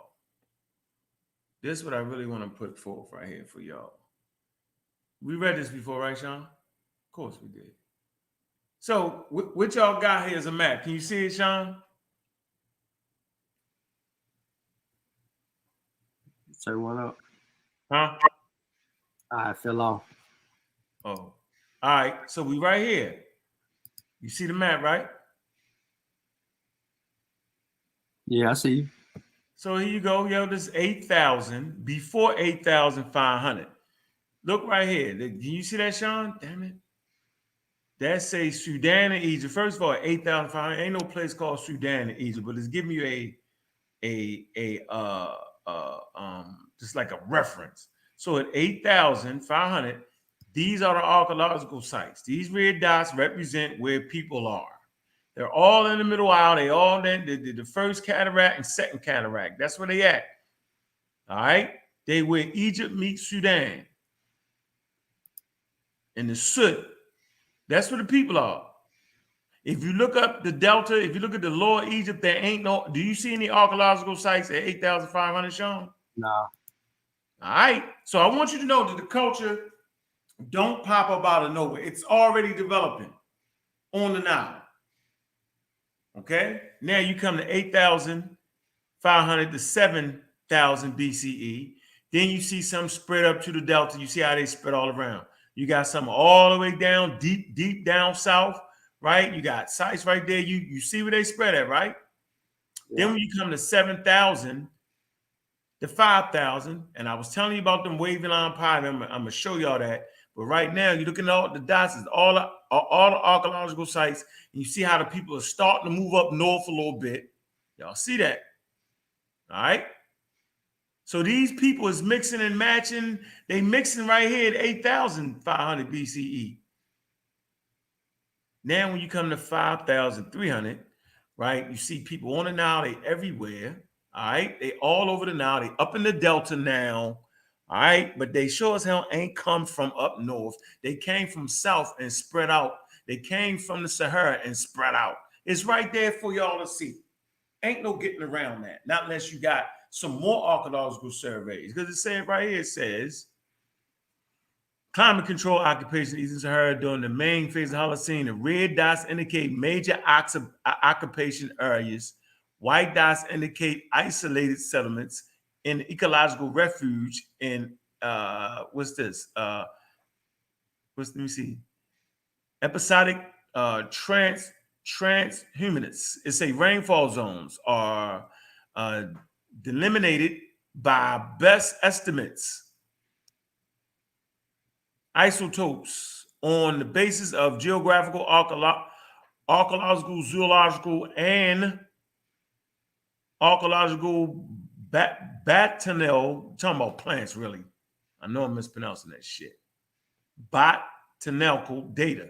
This is what I really want to put forth right here for y'all. We read this before, right, Shawn? Of course we did. So what y'all got here is a map. Can you see it, Shawn? Say what up? Huh? I fell off. Oh. All right. So we right here. You see the map, right? Yeah, I see you. So here you go. Yo, this is 8,000 before 8,500. Look right here. Can you see that, Shawn? Damn it. That says Sudan and Egypt. First of all, 8,500. Ain't no place called Sudan and Egypt, but it's giving you just like a reference. So at 8,500, these are the archaeological sites. These red dots represent where people are. They're all in the middle aisle. They all in the first cataract and second cataract. That's where they at. All right. They where Egypt meets Sudan. And the soot, that's where the people are. If you look up the Delta, if you look at the lower Egypt, there ain't no. Do you see any archaeological sites at 8,500, Shawn? Nah. All right. So I want you to know that the culture don't pop up out of nowhere. It's already developing on the Nile. Okay. Now you come to 8,500 to 7,000 BCE. Then you see some spread up to the Delta. You see how they spread all around. You got some all the way down, deep down south, right? You got sites right there. You see where they spread at, right? Yeah. Then when you come to 7,000 to 5,000, and I was telling you about them waving line pie, I'm gonna show y'all that. But right now, you're looking at all the dots, all the archaeological sites, and you see how the people are starting to move up north a little bit. Y'all see that? All right. So these people is mixing and matching. They mixing right here at 8,500 BCE. Now, when you come to 5,300, right, you see people on the Nile, they everywhere. All right. They all over the Nile. They up in the Delta now. All right. But they sure as hell ain't come from up north. They came from south and spread out. They came from the Sahara and spread out. It's right there for y'all to see. Ain't no getting around that. Not unless you got some more archaeological surveys. Because it says right here, it says climate control occupation in Eastern Sahara during the main phase of Holocene. The red dots indicate major occupation areas. White dots indicate isolated settlements in ecological refuge in what's this? Let me see. Episodic transhumanists. It's a rainfall zones are delimited by best estimates. Isotopes on the basis of geographical, archaeological, zoological, and archaeological botanical. Talking about plants, really. I know I'm mispronouncing that shit. Botanical data.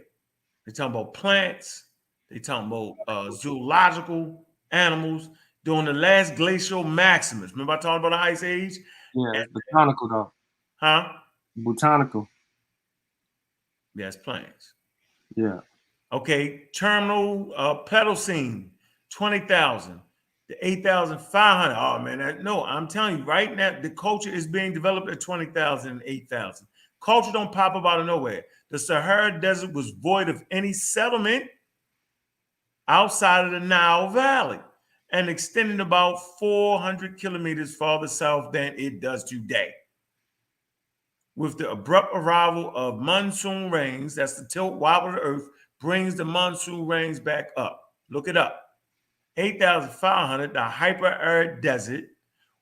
They're talking about plants. They're talking about zoological animals during the last glacial maximus. Remember I talked about the Ice Age? Yeah, it's botanical though. Huh? Botanical. Yes, plants. Yeah. Okay, terminal Pedicine, 20,000 to 8,500. Oh man, no, I'm telling you right now, the culture is being developed at 20,000 and 8,000. Culture don't pop up out of nowhere. The Sahara Desert was void of any settlement outside of the Nile Valley and extending about 400 kilometers farther south than it does today. With the abrupt arrival of monsoon rains, that's the tilt wobble of the earth, brings the monsoon rains back up. Look it up. 8,500, the hyper-arid desert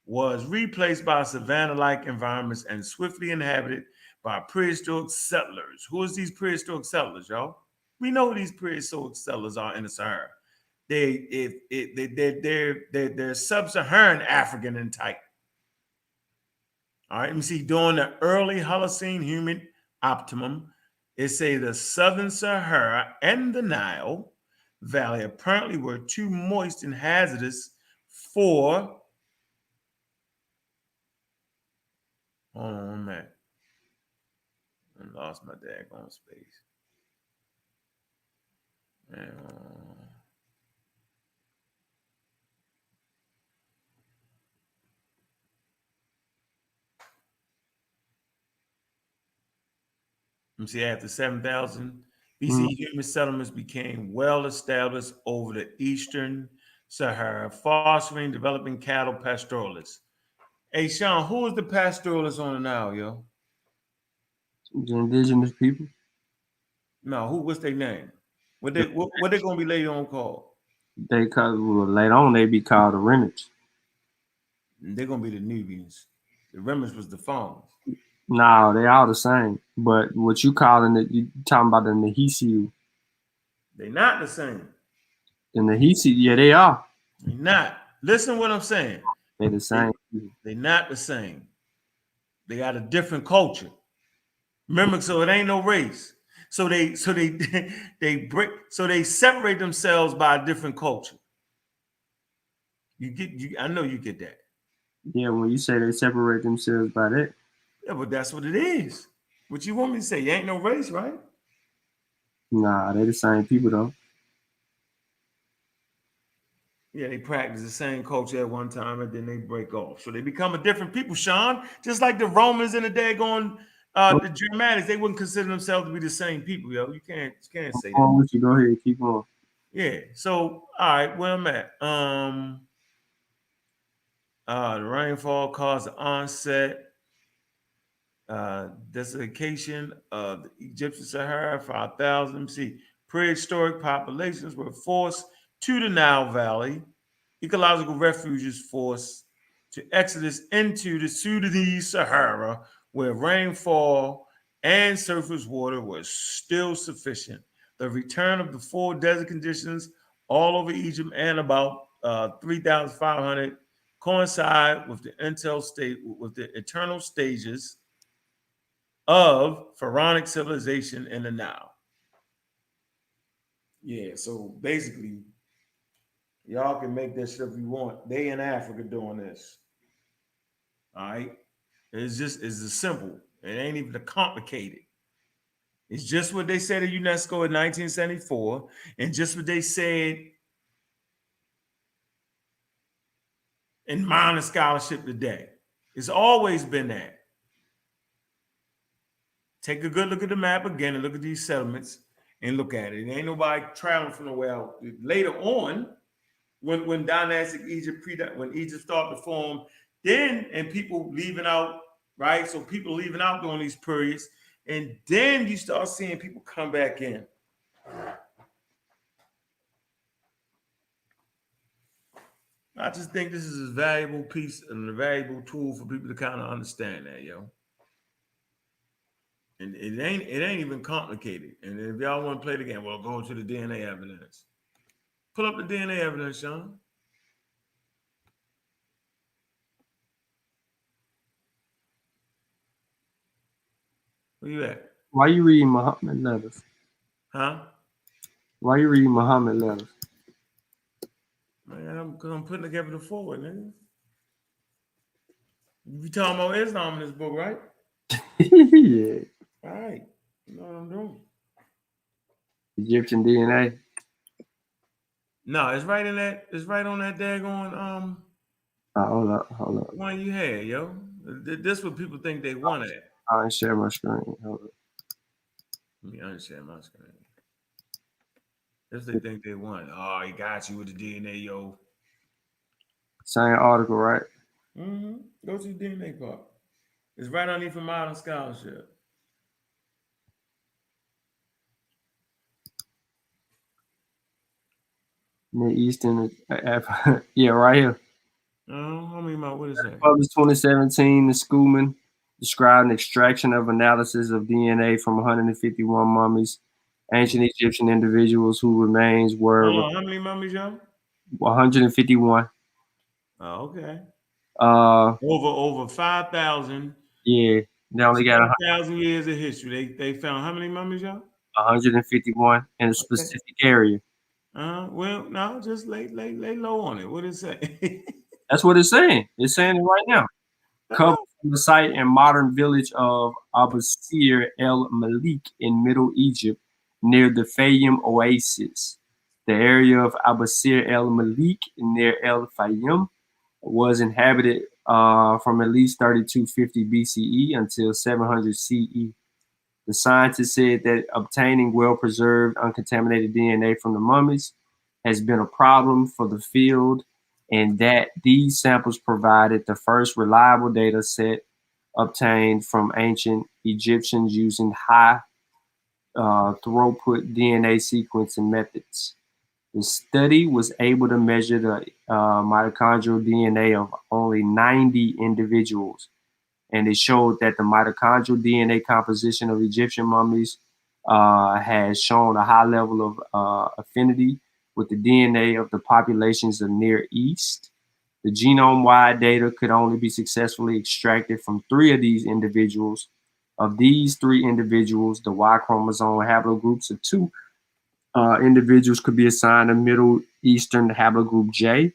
was replaced by savanna-like environments and swiftly inhabited by prehistoric settlers. Who is these prehistoric settlers, y'all? We know who these prehistoric settlers are in the Sahara. They're sub-Saharan African in type. All right, let me see. During the early Holocene human optimum, it say the Southern Sahara and the Nile Valley apparently were too moist and hazardous for. Hold on a minute. I lost my daggone space. Let me see, after 7,000 BC, human settlements became well established over the eastern Sahara, fostering developing cattle pastoralists. Hey, Shawn, who is the pastoralists on the Nile, yo? The indigenous people. No, what's their name? What they gonna be later on called? They later on they be called the Remnants. They're gonna be the Nubians. The Remnants was the farmers. No, they all the same. But what you calling it, you talking about the Nahisi. They're not the same. The Nahisi, yeah, they are. They're not. Listen to what I'm saying. They're the same. They're not the same. They got a different culture. Remember, so it ain't no race. So they separate themselves by a different culture. I know you get that. Yeah, when you say they separate themselves by that. Yeah, but that's what it is. What you want me to say? You ain't no race, right? Nah, they the same people though. Yeah, they practice the same culture at one time and then they break off. So they become a different people, Shawn. Just like the Romans and the daggone the Germanics, they wouldn't consider themselves to be the same people, yo. You can't say that. With you. Go ahead, keep on. Yeah. So all right, where I'm at. The rainfall caused the onset, desiccation of the Egyptian Sahara, 5,000. See, prehistoric populations were forced to the Nile Valley. Ecological refuges forced to exodus into the Sudanese Sahara, where rainfall and surface water was still sufficient. The return of the full desert conditions all over Egypt and about 3,500 coincide with the eternal stages of pharaonic civilization in the Nile. Yeah, so basically, y'all can make this shit if you want. They in Africa doing this. All right. It's as simple. It ain't even complicated. It's just what they said at UNESCO in 1974, and just what they said in minor scholarship today. It's always been that. Take a good look at the map again and look at these settlements and look at it. It ain't nobody traveling from nowhere out. Later on, when dynastic Egypt, when Egypt started to form, then and people leaving out, right? So people leaving out during these periods, and then you start seeing people come back in. I just think this is a valuable piece and a valuable tool for people to kind of understand that, yo. And it ain't even complicated. And if y'all want to play the game, well, go to the DNA evidence. Pull up the DNA evidence, Shawn. Where you at? Why you reading Muhammad letters? Huh? Why you reading Muhammad letters? Man, because I'm putting together the forward, nigga. You talking about Islam in this book, right? Yeah. All right. You know what I'm doing. Egyptian DNA. No, it's right in that. It's right on that daggone Hold up. one you had, yo. This what people think they want at. I didn't share my screen. Hold up. Let me unshare my screen. This they think they want. Oh, he got you with the DNA, yo. Same article, right? Mm-hmm. Go to the DNA part. It's right underneath for modern scholarship. Mid Eastern, yeah, right here. How many about what is that? Published 2017, the Schoolman described an extraction of analysis of DNA from 151 mummies, ancient Egyptian individuals whose remains were How many mummies, yo? 151. Oh, okay. Uh, Over 5,000. yeah, they only got 5,000 years of history. They found how many mummies, y'all? 151 in a specific area. Well, no, just lay low on it. What did it say? That's what it's saying. It's saying it right now. Covered from the site and modern village of Abusir el Malik in Middle Egypt, near the Fayum Oasis. The area of Abusir el Malik near El Fayum was inhabited from at least 3250 BCE until 700 CE. The scientists said that obtaining well-preserved, uncontaminated DNA from the mummies has been a problem for the field, and that these samples provided the first reliable data set obtained from ancient Egyptians using high throughput DNA sequencing methods. The study was able to measure the mitochondrial DNA of only 90 individuals, and it showed that the mitochondrial DNA composition of Egyptian mummies has shown a high level of affinity with the DNA of the populations of Near East. The genome-wide data could only be successfully extracted from 3 of these individuals. Of these 3 individuals, the Y chromosome haplogroups of 2 individuals could be assigned a Middle Eastern haplogroup J,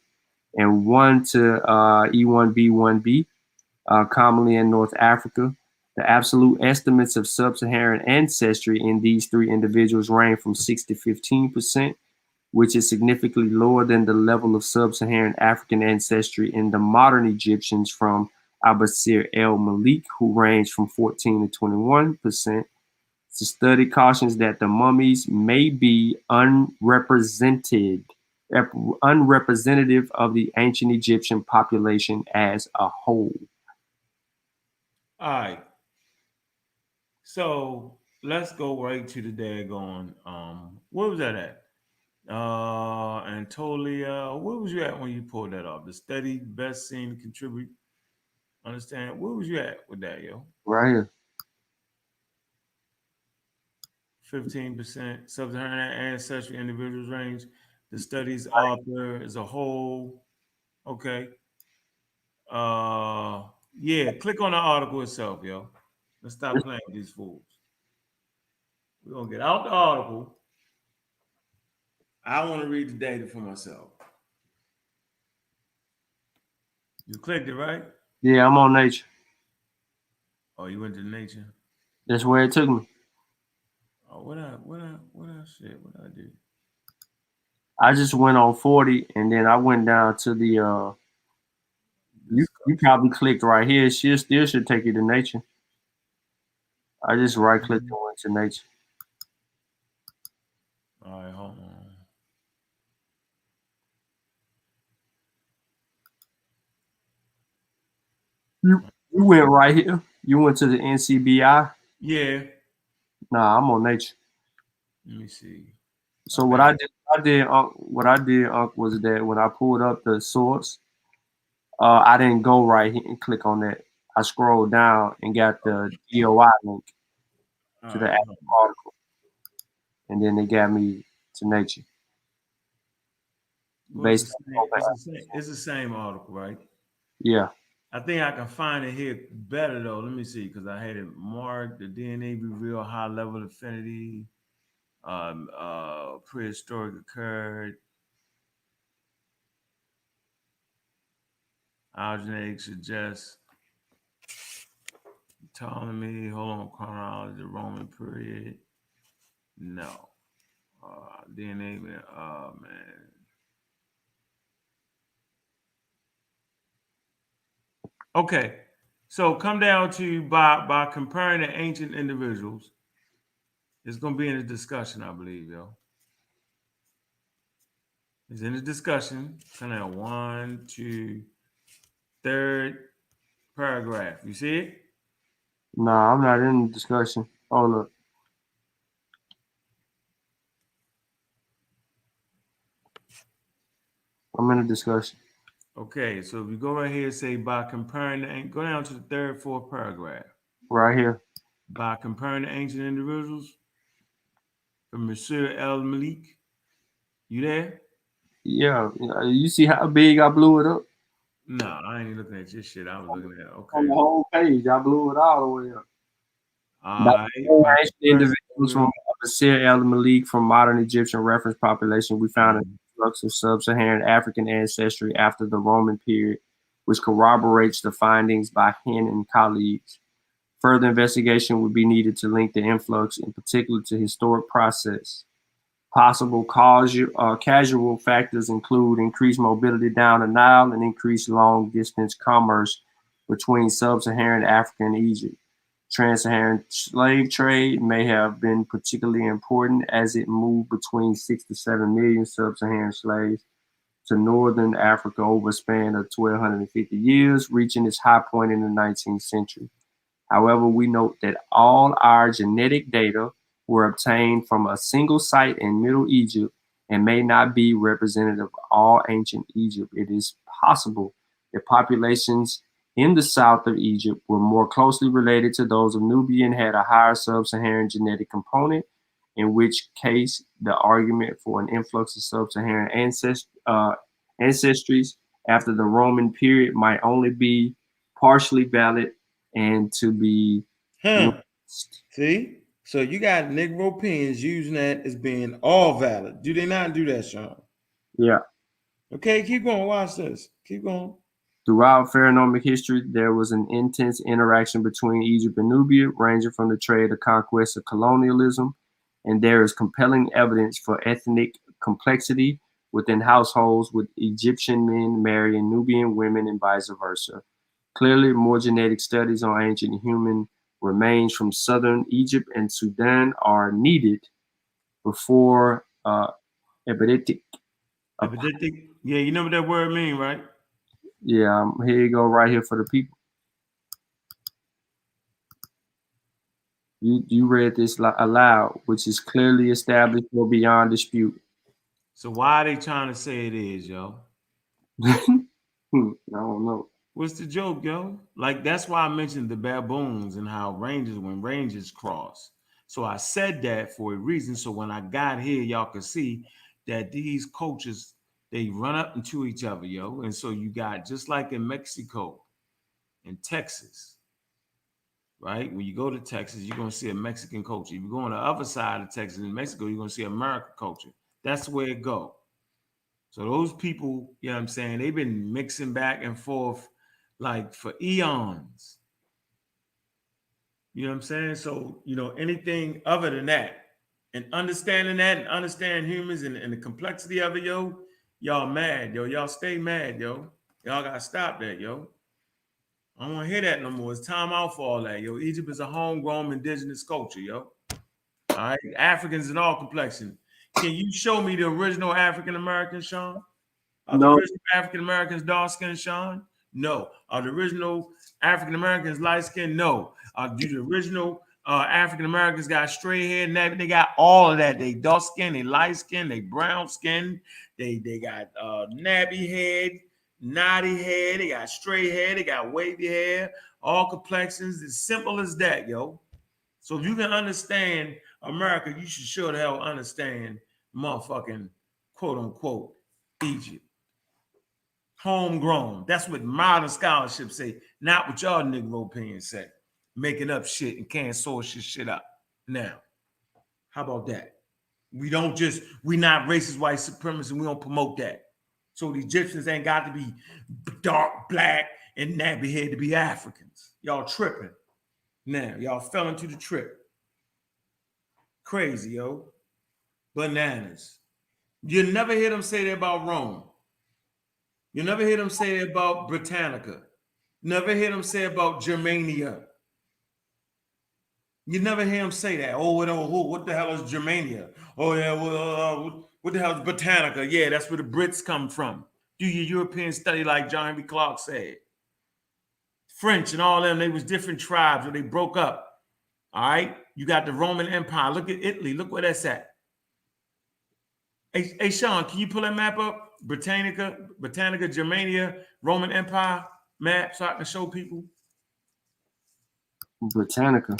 and 1 to E1B1B. Commonly in North Africa. The absolute estimates of sub-Saharan ancestry in these 3 individuals range from 6 to 15%, which is significantly lower than the level of sub-Saharan African ancestry in the modern Egyptians from Abasir el-Malik, who range from 14 to 21%. The study cautions that the mummies may be unrepresentative of the ancient Egyptian population as a whole. All right. So let's go right to the daggone. Where was that at? Antolia. Where was you at when you pulled that off? The study best seen to contribute. Understand? Where was you at with that, yo? Right here. 15% sub-Saharan ancestry individuals range. The study's author as a whole. Okay. Yeah, click on the article itself, yo. Let's stop playing with these fools. We're gonna get out the article. I want to read the data for myself. You clicked it, right? Yeah, I'm on nature. Oh, you went to nature. That's where it took me. Oh, what I do? I just went on 40 and then I went down to the you probably clicked right here. She still should take you to nature. I just right clicked and went to nature. All right, hold on. You went right here. You went to the NCBI. Yeah. Nah, I'm on nature. Let me see. So what I did, was that when I pulled up the source, I didn't go right here and click on that. I scrolled down and got the DOI link to the actual article, and then they got me to nature. Well, Based it's the same article, right? Yeah. I think I can find it here better though. Let me see, because I had it marked. The DNA reveal high level affinity. Prehistoric occurred. Algenetics suggests Ptolemy. Hold on, chronology, the Roman period. No. DNA, man. Oh man. Okay. So come down to by comparing the ancient individuals. It's gonna be in the discussion, I believe, yo. It's in the discussion. Kind of one, two, third paragraph. You see it? Nah, I'm not in the discussion. Oh look. I'm in a discussion. Okay, so if you go right here, say by comparing go down to the third, fourth paragraph. Right here. By comparing the ancient individuals from Monsieur El Malik. You there? Yeah. You see how big I blew it up? No, I ain't looking at your shit. I was looking at On okay. the whole page, I blew it all the way up. All right. Ancient individuals from Abasir el-Malik from modern Egyptian reference population, we found an influx of sub-Saharan African ancestry after the Roman period, which corroborates the findings by Hen and colleagues. Further investigation would be needed to link the influx, in particular, to historic process. Possible casual factors include increased mobility down the Nile and increased long-distance commerce between sub-Saharan Africa and Egypt. Trans-Saharan slave trade may have been particularly important as it moved between 6 to 7 million sub-Saharan slaves to northern Africa over a span of 1,250 years, reaching its high point in the 19th century. However, we note that all our genetic data were obtained from a single site in Middle Egypt and may not be representative of all ancient Egypt. It is possible that populations in the south of Egypt were more closely related to those of Nubia and had a higher sub-Saharan genetic component, in which case the argument for an influx of sub-Saharan ancestries after the Roman period might only be partially valid and to be See? So you got Negro pens using that as being all valid. Do they not do that, Shawn? Yeah. Okay, keep going. Watch this. Keep going. Throughout pharaonic history, there was an intense interaction between Egypt and Nubia, ranging from the trade of conquest to colonialism, and there is compelling evidence for ethnic complexity within households, with Egyptian men marrying Nubian women and vice versa. Clearly, more genetic studies on ancient human remains from southern Egypt and Sudan are needed before epidetic. Epidetic. Yeah, you know what that word mean, right? Yeah, here you go, right here for the people. You read this aloud, which is clearly established or beyond dispute. So why are they trying to say it is, yo? I don't know. What's the joke, yo? Like, that's why I mentioned the baboons and how when ranges cross. So I said that for a reason. So when I got here, y'all could see that these cultures, they run up into each other, yo. And so you got, just like in Mexico and Texas, right? When you go to Texas, you're going to see a Mexican culture. If you go on the other side of Texas in Mexico, you're going to see American culture. That's where it go. So those people, you know what I'm saying, they've been mixing back and forth like for eons. You know what I'm saying? So, anything other than that and understanding that and understand humans and the complexity of it, yo, y'all mad, yo. Y'all stay mad, yo. Y'all got to stop that, yo. I don't want to hear that no more. It's time out for all that, yo. Egypt is a homegrown indigenous culture, yo. All right. Africans in all complexion. Can you show me the original African Americans, Shawn? Are the No, original African Americans dark skinned, Shawn? No. Are the original African Americans light skinned? No. Do the original African Americans got straight hair? And they got all of that. They dark skinned, they light skinned, they brown skinned, they got nabby head, knotty hair, they got straight hair, they got wavy hair, all complexions. As simple as that, yo. So if you can understand America, you should sure the hell understand motherfucking quote unquote Egypt. Homegrown. That's what modern scholarship say, not what y'all Negro opinions say. Making up shit and can't source your shit up. Now, how about that? We not racist white supremacists, and we don't promote that. So the Egyptians ain't got to be dark, black, and nappy head to be Africans. Y'all tripping. Now, y'all fell into the trip. Crazy, yo. Bananas. You never hear them say that about Rome. You never hear them say that about Britannica. Never hear them say about Germania. You never hear them say that. Oh, what the hell is Germania? Oh, yeah, well, what the hell is Britannica? Yeah, that's where the Brits come from. Do your European study like John Henry Clark said. French and all them, they was different tribes where they broke up. All right? You got the Roman Empire. Look at Italy. Look where that's at. Hey, Shawn, can you pull that map up? Britannica, Germania, Roman Empire map so I can show people. Britannica.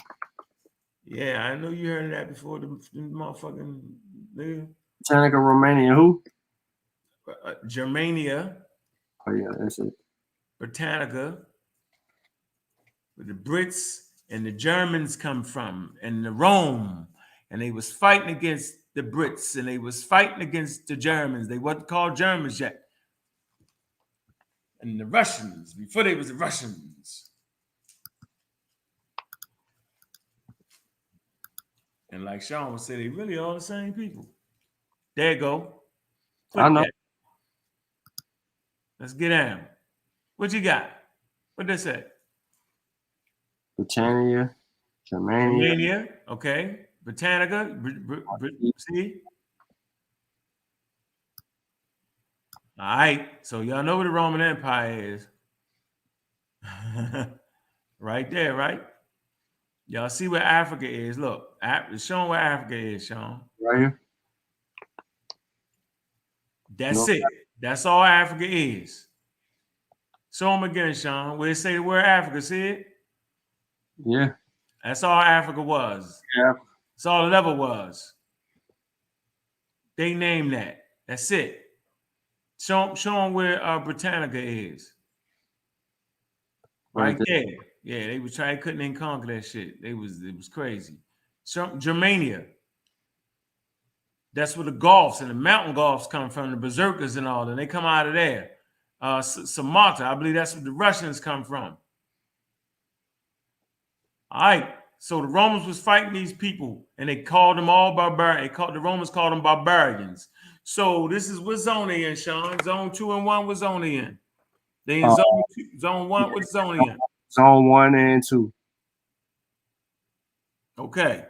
Yeah, I know you heard of that before. The motherfucking nigga. Britannica, Romania, who? Germania. Oh yeah, that's it. Britannica, where the Brits and the Germans come from, and the Rome, and they was fighting against the Brits, and they was fighting against the Germans. They wasn't called Germans yet. And the Russians, before they was the Russians. And like Shawn would say, they really all the same people. There you go. I know. That. Let's get down. What you got? What they say? Britannia, Germania. Okay. Britannica. See? All right. So y'all know what the Roman Empire is. Right there, right? Y'all see where Africa is. Look, it's showing where Africa is, Shawn. Right here. That's it. That's all Africa is. Show them again, Shawn. Where it say where Africa, see it? Yeah. That's all Africa was. Yeah. That's all it ever was. They named that. That's it. Show them where Britannica is. Right there. Yeah, they was trying, couldn't even conquer that shit. It was crazy. Germania. That's where the Gulfs and the mountain Gulfs come from, the berserkers and all, and they come out of there. Samarta, I believe that's where the Russians come from. All right. So the Romans was fighting these people, and they called them all barbarians. The Romans called them barbarians. So this is what zone they in, Shawn. Zone 2 and 1, what zone they in? They in Uh, zone 2, zone 1, what zone they in? Zone 1 and 2. Okay.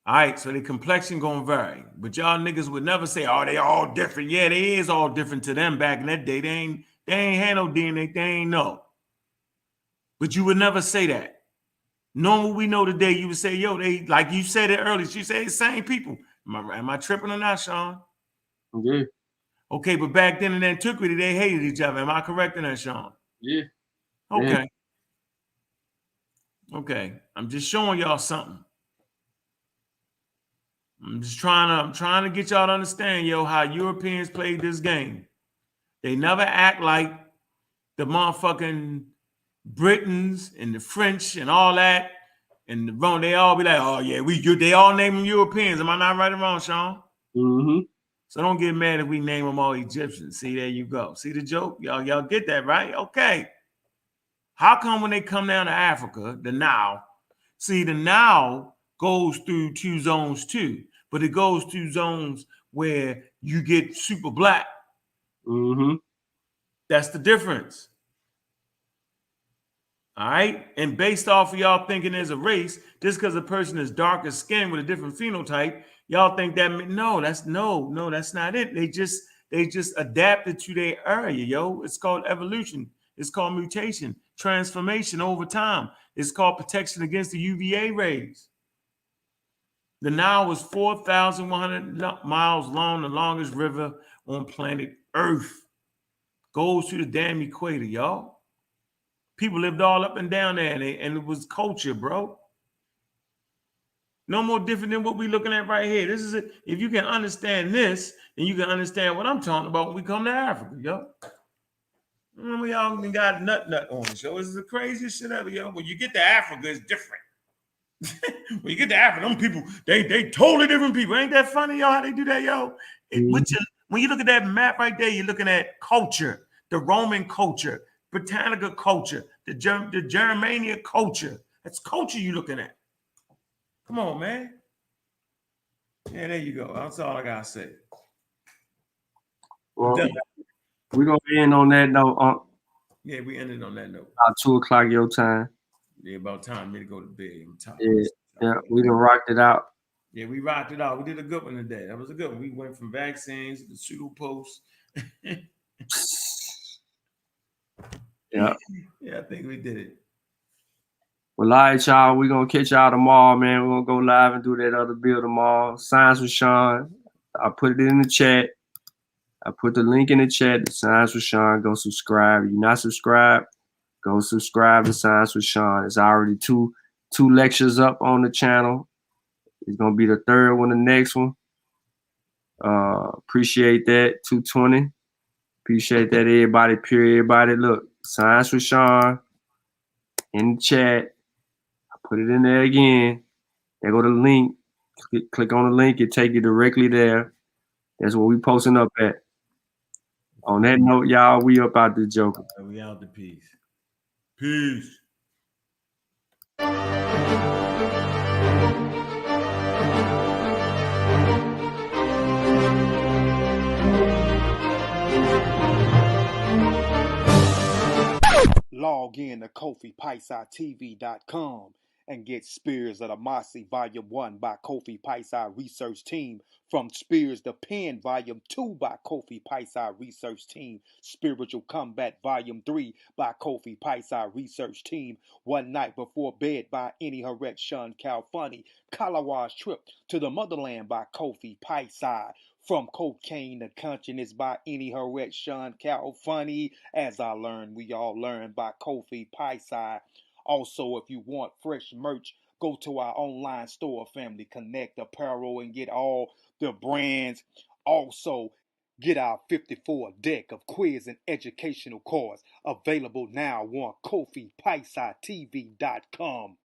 All right, so the complexion gonna vary, but y'all niggas would never say, "Oh, they all different." Yeah, they is all different to them back in that day. They ain't had no DNA. They ain't know. But you would never say that. Knowing what we know today, you would say, "Yo, they like you said it earlier." She said, "It's same people." Am I tripping or not, Shawn? Yeah. Okay, but back then in antiquity, they hated each other. Am I correct in that, Shawn? Yeah. Okay. Okay. I'm just showing y'all something. I'm trying to get y'all to understand, yo, how Europeans played this game. They never act like the motherfucking Britons and the French and all that. And the wrong, they all be like, "Oh yeah, they all name them Europeans." Am I not right or wrong, Shawn? Mm-hmm. So don't get mad if we name them all Egyptians. See, there you go. See the joke? Y'all get that, right? Okay. How come when they come down to Africa, the Nile, see, the Nile goes through 2 zones too, but it goes through zones where you get super black. Mm-hmm. That's the difference. All right. And based off of y'all thinking there's a race, just because a person is darker skinned with a different phenotype, y'all think that that's not it. They just adapted to their area, yo. It's called evolution. It's called mutation, transformation over time. It's called protection against the UVA rays. The Nile was 4,100 miles long, the longest river on planet Earth. Goes to the damn equator, y'all. People lived all up and down there, and it was culture, bro. No more different than what we're looking at right here. This is it. If you can understand this, then you can understand what I'm talking about when we come to Africa, yo. We all got nut on the show. This is the craziest shit ever, yo. When you get to Africa, it's different. When you get to Africa, them people, they totally different people. Ain't that funny, y'all, how they do that, yo? When you look at that map right there, you're looking at culture, the Roman culture, Britannica culture, the Germania culture. That's culture you're looking at. Come on, man. Yeah, there you go. That's all I gotta say. Well, we're gonna end on that note. Yeah, we ended on that note. About 2:00 your time. Yeah, about time for me to go to bed. I'm tired. Yeah, we done rocked it out. Yeah, we rocked it out. We did a good one today. That was a good one. We went from vaccines to pseudo posts. Yeah. Yeah, I think we did it. Well, all right, y'all. We're gonna catch y'all tomorrow, man. We're gonna go live and do that other bill tomorrow. Science with Shawn. I put it in the chat. I put the link in the chat. Science with Shawn. Go subscribe. If you're not subscribed, go subscribe to Science with Shawn. It's already two lectures up on the channel. It's gonna be the third one, the next one. Appreciate that. 220. Appreciate that, everybody. Everybody, look. Science with Shawn in the chat. I put it in there again. There go the link. Click on the link. It take you directly there. That's what we posting up at. On that note, y'all, we up out the Joker. We out the peace. Peace. Log in to KofiPaisaTV.com and get Spears of the Mossy Volume 1 by Kofi Paisa Research Team, from Spears the Pen Volume 2 by Kofi Paisa Research Team, Spiritual Combat Volume 3 by Kofi Paisa Research Team, One Night Before Bed by Any Harek Shawn Calfunny, Kalawa's Trip to the Motherland by Kofi Paisa, From Cocaine to Consciousness by Any Harek Shawn Calfunny, As I Learned, We All Learn by Kofi Paisa. Also, if you want fresh merch, go to our online store, Family Connect Apparel, and get all the brands. Also, get our 54 deck of quiz and educational cards available now on KofiPaisaTV.com.